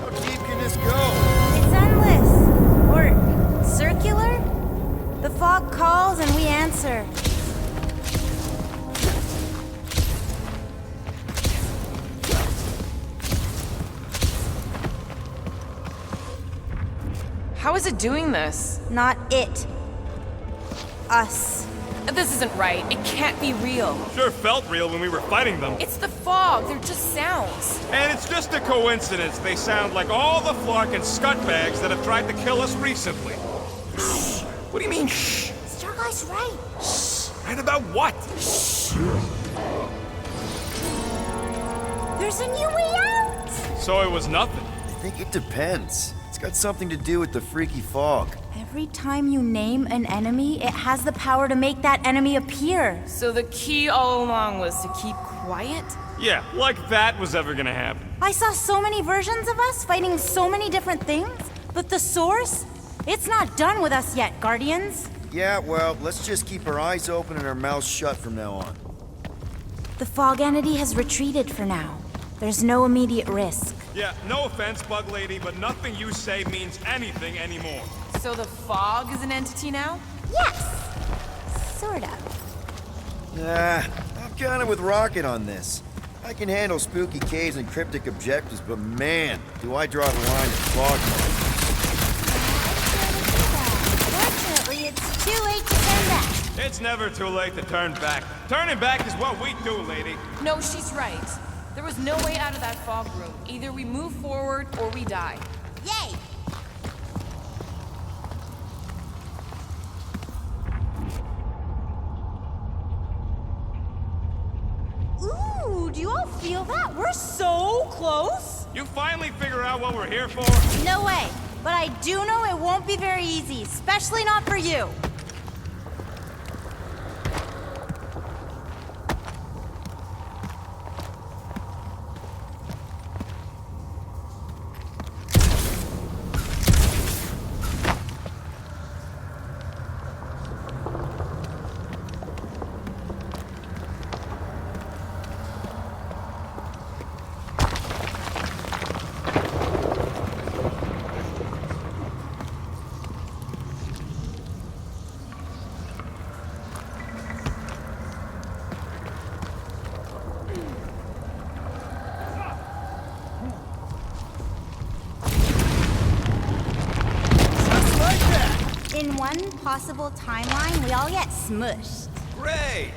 Speaker 6: How deep can this go?
Speaker 14: It's endless. Or circular? The fog calls and we answer.
Speaker 4: How is it doing this?
Speaker 14: Not it. Us.
Speaker 4: This isn't right. It can't be real.
Speaker 1: Sure felt real when we were fighting them.
Speaker 4: It's the fog. They're just sounds.
Speaker 1: And it's just a coincidence they sound like all the flark and scutbags that have tried to kill us recently. Shh. What do you mean, shh?
Speaker 14: Starguy's right. Shh.
Speaker 1: Right about what?
Speaker 14: Shh. There's a new way out!
Speaker 1: So it was nothing.
Speaker 6: I think it depends. It's got something to do with the freaky fog.
Speaker 14: Every time you name an enemy, it has the power to make that enemy appear.
Speaker 4: So the key all along was to keep quiet?
Speaker 1: Yeah, like that was ever gonna happen.
Speaker 14: I saw so many versions of us fighting so many different things, but the source, it's not done with us yet, Guardians.
Speaker 6: Yeah, well, let's just keep our eyes open and our mouths shut from now on.
Speaker 14: The fog entity has retreated for now. There's no immediate risk.
Speaker 1: Yeah, no offense, Bug Lady, but nothing you say means anything anymore.
Speaker 4: So the fog is an entity now?
Speaker 14: Yes! Sort of.
Speaker 6: I'm kinda with Rocket on this. I can handle spooky caves and cryptic objectives, but man, do I draw the line at fog mode.
Speaker 14: Fortunately, it's too late to turn back.
Speaker 1: It's never too late to turn back. Turning back is what we do, lady.
Speaker 4: No, she's right. There was no way out of that fog room. Either we move forward or we die.
Speaker 14: Yay! Ooh, do you all feel that? We're so close!
Speaker 1: You finally figure out what we're here for?
Speaker 14: No way. But I do know it won't be very easy, especially not for you. In one possible timeline, we all get smushed.
Speaker 1: Great!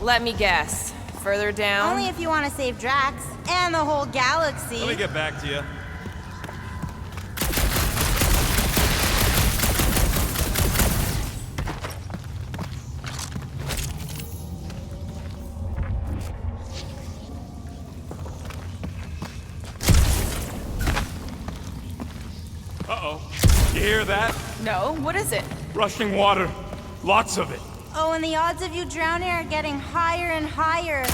Speaker 4: Let me guess. Further down?
Speaker 14: Only if you want to save Drax and the whole galaxy.
Speaker 1: Let me get back to you. Uh-oh. You hear that?
Speaker 4: No, what is it?
Speaker 1: Rushing water. Lots of it.
Speaker 14: Oh, and the odds of you drowning are getting higher and higher.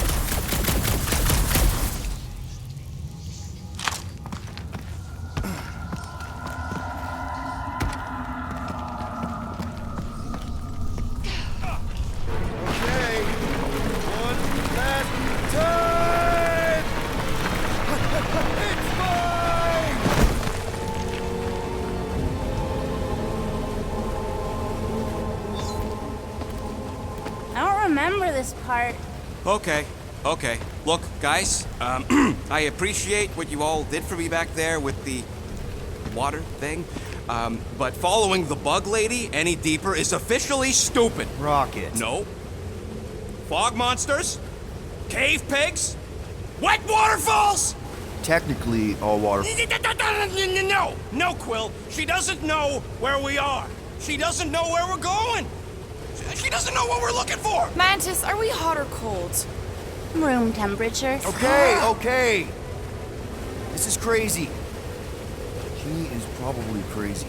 Speaker 6: Okay, one last time! It's mine!
Speaker 14: this part.
Speaker 5: Okay. Look, guys, I appreciate what you all did for me back there with the water thing. But following the bug lady any deeper is officially stupid.
Speaker 6: Rocket.
Speaker 5: No. Fog monsters? Cave pigs? Wet waterfalls?
Speaker 6: Technically, all water...
Speaker 5: No, Quill. She doesn't know where we are. She doesn't know where we're going. She doesn't know what we're looking for.
Speaker 4: Mantis, are we hot or cold?
Speaker 14: Room temperature.
Speaker 6: Okay. This is crazy. She is probably crazy.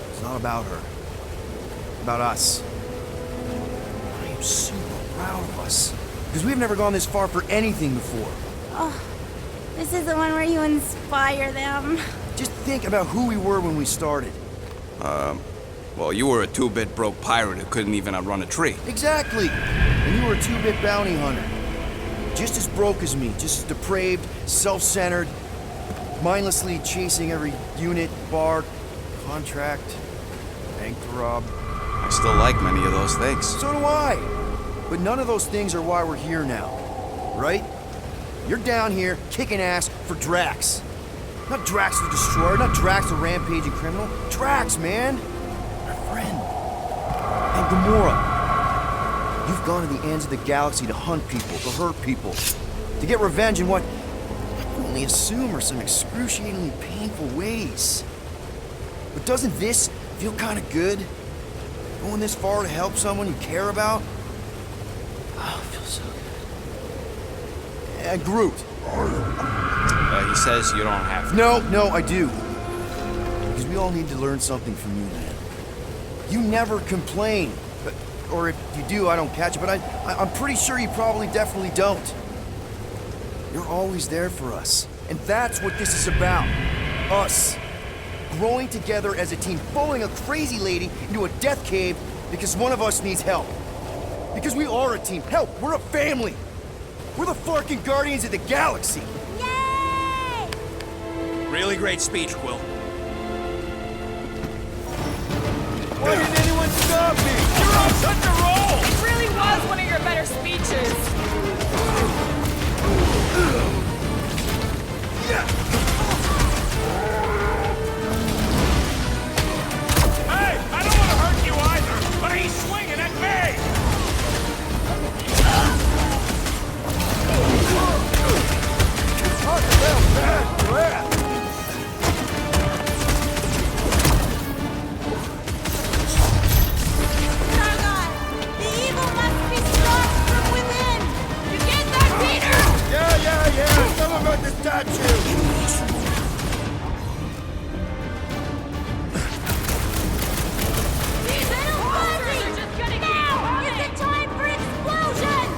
Speaker 6: It's not about her. It's about us. I am super proud of us. Because we've never gone this far for anything before.
Speaker 14: Oh, this is the one where you inspire them.
Speaker 6: Just think about who we were when we started.
Speaker 5: Well, you were a two-bit broke pirate who couldn't even outrun a tree.
Speaker 6: Exactly. And you were a 2-bit bounty hunter. Just as broke as me, just as depraved, self-centered, mindlessly chasing every unit, bar, contract, bank to rob.
Speaker 5: I still like many of those things.
Speaker 6: So do I. But none of those things are why we're here now, right? You're down here kicking ass for Drax. Not Drax the Destroyer, not Drax the rampaging criminal. Drax, man! Our friend. And Gamora. You've gone to the ends of the galaxy to hunt people, to hurt people, to get revenge in what I can only assume are some excruciatingly painful ways. But doesn't this feel kind of good? Going this far to help someone you care about? Oh, it feels so good. And Groot.
Speaker 5: He says you don't have to.
Speaker 6: No, I do. Because we all need to learn something from you, man. You never complain. Or if you do, I don't catch it, but I'm pretty sure you probably definitely don't. You're always there for us. And that's what this is about. Us. Growing together as a team, following a crazy lady into a death cave because one of us needs help. Because we are a team. Hell, we're a family. We're the fucking Guardians of the Galaxy.
Speaker 14: Yay!
Speaker 5: Really great speech, Quill.
Speaker 2: Why didn't anyone stop me?
Speaker 1: You're on such a roll!
Speaker 4: It really was one of your better speeches.
Speaker 1: Hey, I don't want to hurt you either, but he's swinging at me!
Speaker 2: Talk about bad breath! Yeah, tell him about the statue!
Speaker 14: These little monsters are just getting now! Is the time for explosions!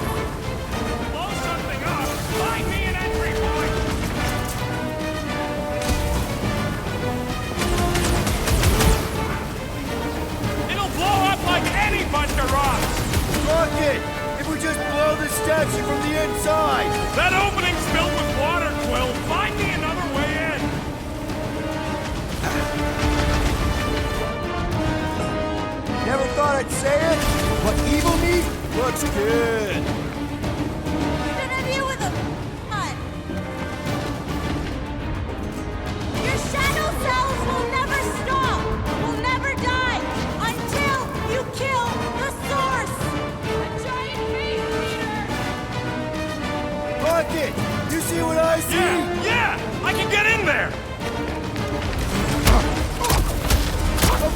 Speaker 1: Blow something up! Find me an entry point! It'll blow up like any bunch of rocks!
Speaker 2: Rocket! If we just blow the statue from the inside!
Speaker 1: That opening's filled with water, Quill! Find me another way in!
Speaker 2: Never thought I'd say it, but evil meat looks good!
Speaker 14: Even of you with a gun! Your shadow cells will never stop! Will never die! Until you kill the source! A giant cave leader!
Speaker 2: Rocket! You see what I see?
Speaker 1: Yeah! I can get in there!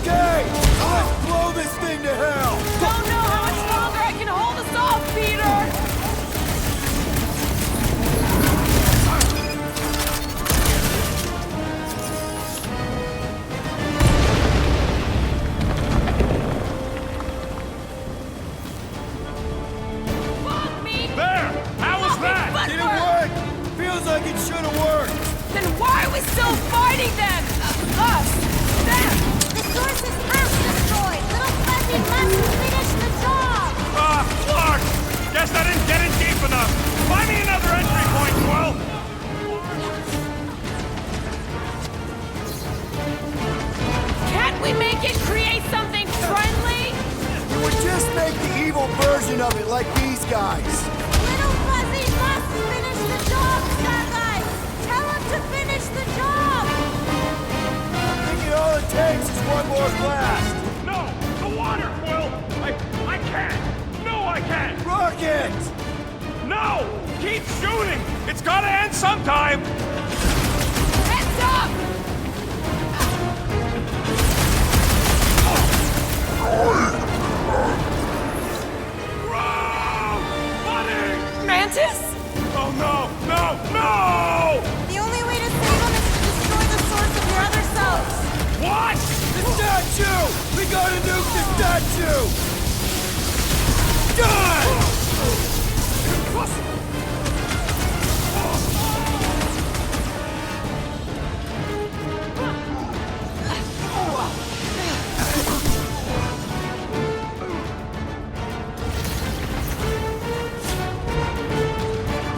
Speaker 2: Okay! Let's blow this thing to hell!
Speaker 4: Don't know how much longer I can hold us off, Peter! Fuck me!
Speaker 1: There! How was that?
Speaker 2: Did it work? Feels like it should have worked!
Speaker 4: Then why are we still fighting them? Us! Them!
Speaker 14: The source is half destroyed! Little fuzzy must finish
Speaker 1: keep shooting! It's gotta end sometime!
Speaker 15: Heads up! Mantis?
Speaker 1: Oh no! No! No!
Speaker 14: The only way to save him is to destroy the source of your other selves.
Speaker 1: What?
Speaker 2: The statue! We gotta nuke the statue! Done!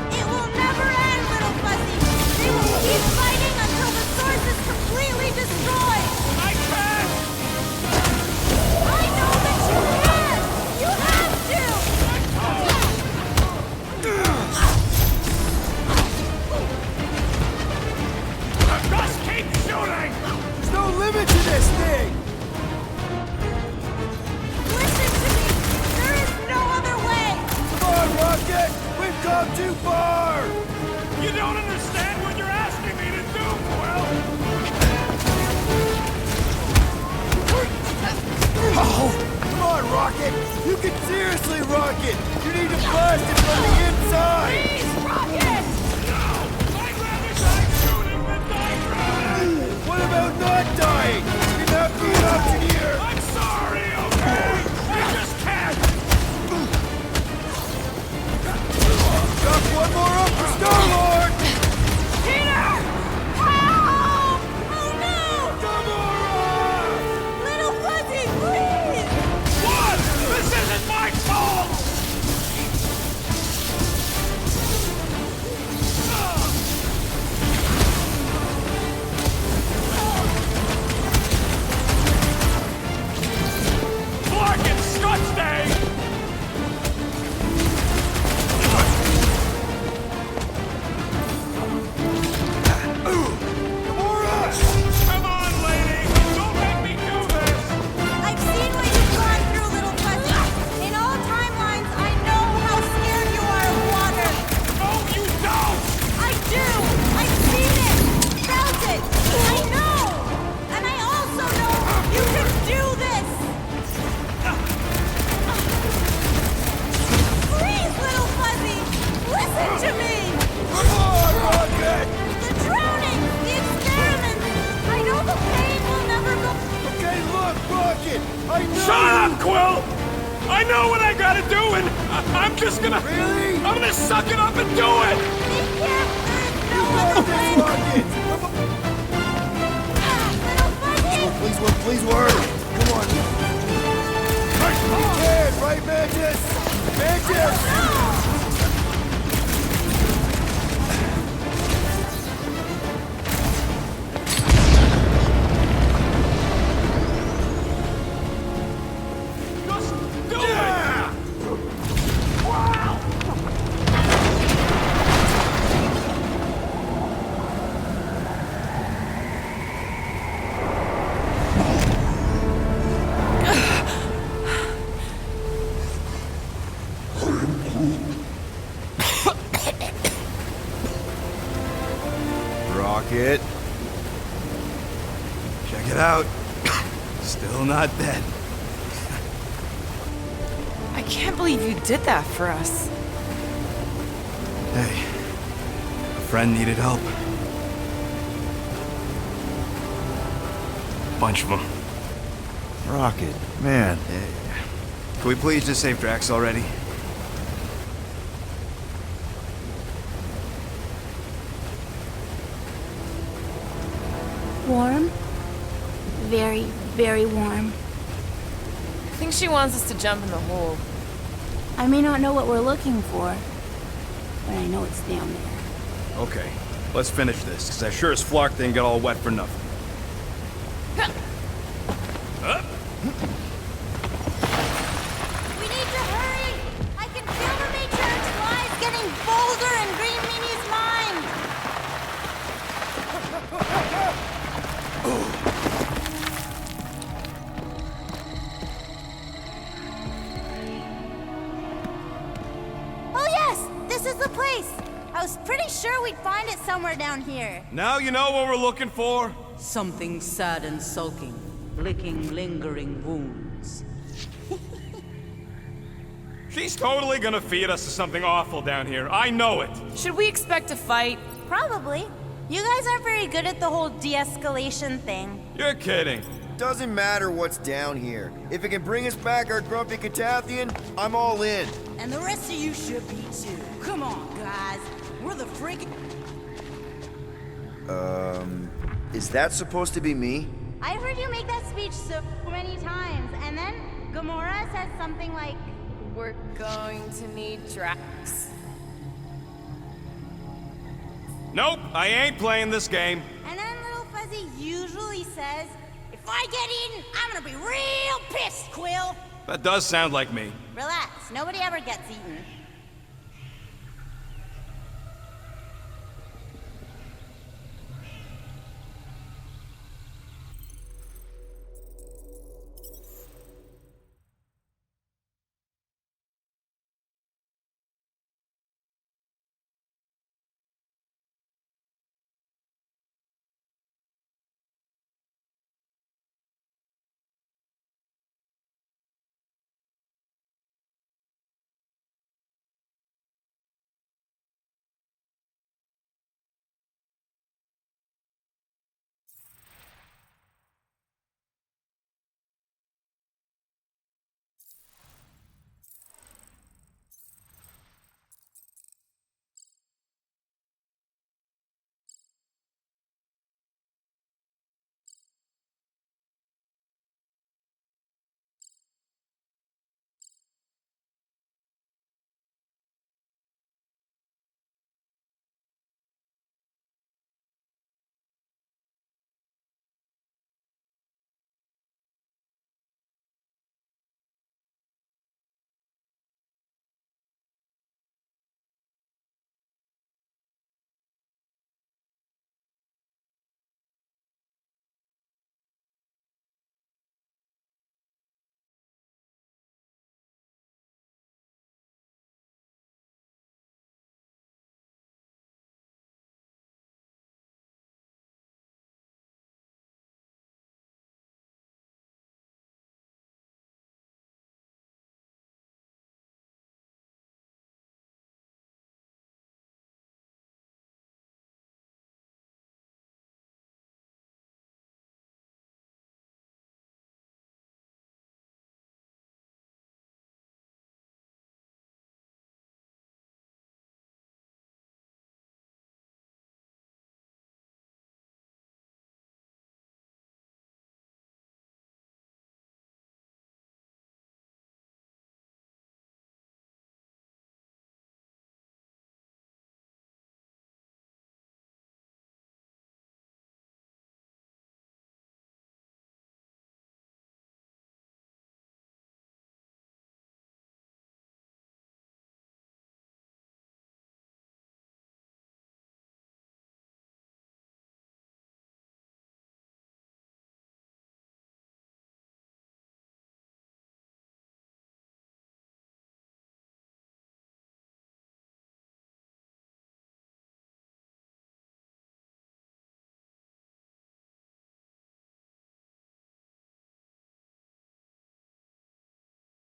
Speaker 14: It will never end, little fuzzy. They will keep fighting until the source is completely destroyed.
Speaker 1: I can't!
Speaker 14: I know that you can! You have to!
Speaker 1: Just keep shooting!
Speaker 2: There's no limit to this thing!
Speaker 14: Listen to me! There is no other way!
Speaker 2: Come on, Rocket! We've come too far!
Speaker 1: You don't understand what you're asking me to do, Quill!
Speaker 2: Come on, Rocket! You can seriously rock it! You need to blast it from the inside!
Speaker 15: Please, Rocket!
Speaker 1: No! I'd rather die shooting than die drowning!
Speaker 2: What about not dying? Can that be an option here?
Speaker 1: I'm sorry, okay? I just can't!
Speaker 2: Got one more up for Star-Lord!
Speaker 15: Peter!
Speaker 14: Help! Oh no!
Speaker 2: Gamora!
Speaker 14: Little fuzzy, please!
Speaker 1: What? This isn't my fault! Clark and Scott's Day! Come on, lady! Don't make me do this!
Speaker 14: I've seen what you've gone through, little fuzzy. In all timelines, I know how scared you are of water.
Speaker 1: No, you don't!
Speaker 14: I do! I've seen it! Felt it! I know! And I also know you can do this! Please, little fuzzy! Listen to me!
Speaker 2: Come on, Rocket!
Speaker 14: The drowning! The experiments! I know the pain will never go...
Speaker 2: Okay, look, Rocket! I know!
Speaker 1: Shut up, Quill! I know what I gotta do, and I'm just gonna...
Speaker 2: Really?
Speaker 1: I'm gonna suck it up and do it!
Speaker 14: Be careful! There is no
Speaker 2: Got
Speaker 14: other
Speaker 2: this,
Speaker 14: way!
Speaker 2: Rocket!
Speaker 14: Little fuzzy!
Speaker 6: Please work, please work! Come on.
Speaker 2: You can, right, Mantis? Mantis!
Speaker 1: Just do it!
Speaker 6: Rocket. Check it out. Still not dead.
Speaker 4: I can't believe you did that for us.
Speaker 6: Hey, a friend needed help.
Speaker 5: Bunch of them.
Speaker 6: Rocket, man.
Speaker 5: Can we please just save Drax already?
Speaker 14: Warm? Very, very warm.
Speaker 4: I think she wants us to jump in the hole.
Speaker 14: I may not know what we're looking for, but I know it's down there.
Speaker 5: Okay, let's finish this, because I sure as Flark didn't get all wet for nothing.
Speaker 14: We need to hurry! I can feel the matriarch's lies getting bolder in Green Meanie's mind! Oh yes! This is the place! I was pretty sure we'd find it somewhere down here.
Speaker 1: Now you know what we're looking for?
Speaker 16: Something sad and sulking, licking lingering wounds.
Speaker 1: She's totally gonna feed us to something awful down here. I know it.
Speaker 4: Should we expect a fight?
Speaker 14: Probably. You guys aren't very good at the whole de-escalation thing.
Speaker 1: You're kidding.
Speaker 6: Doesn't matter what's down here. If it can bring us back our grumpy Catathian, I'm all in.
Speaker 16: And the rest of you should be too. Come on, guys. We're the freaking...
Speaker 6: Is that supposed to be me?
Speaker 14: I've heard you make that speech so many times, and then Gamora says something like,
Speaker 4: We're going to need Drax.
Speaker 1: Nope, I ain't playing this game.
Speaker 14: and then Little Fuzzy usually says, if I get eaten, I'm gonna be real pissed, Quill.
Speaker 1: That does sound like me.
Speaker 14: Relax, nobody ever gets eaten.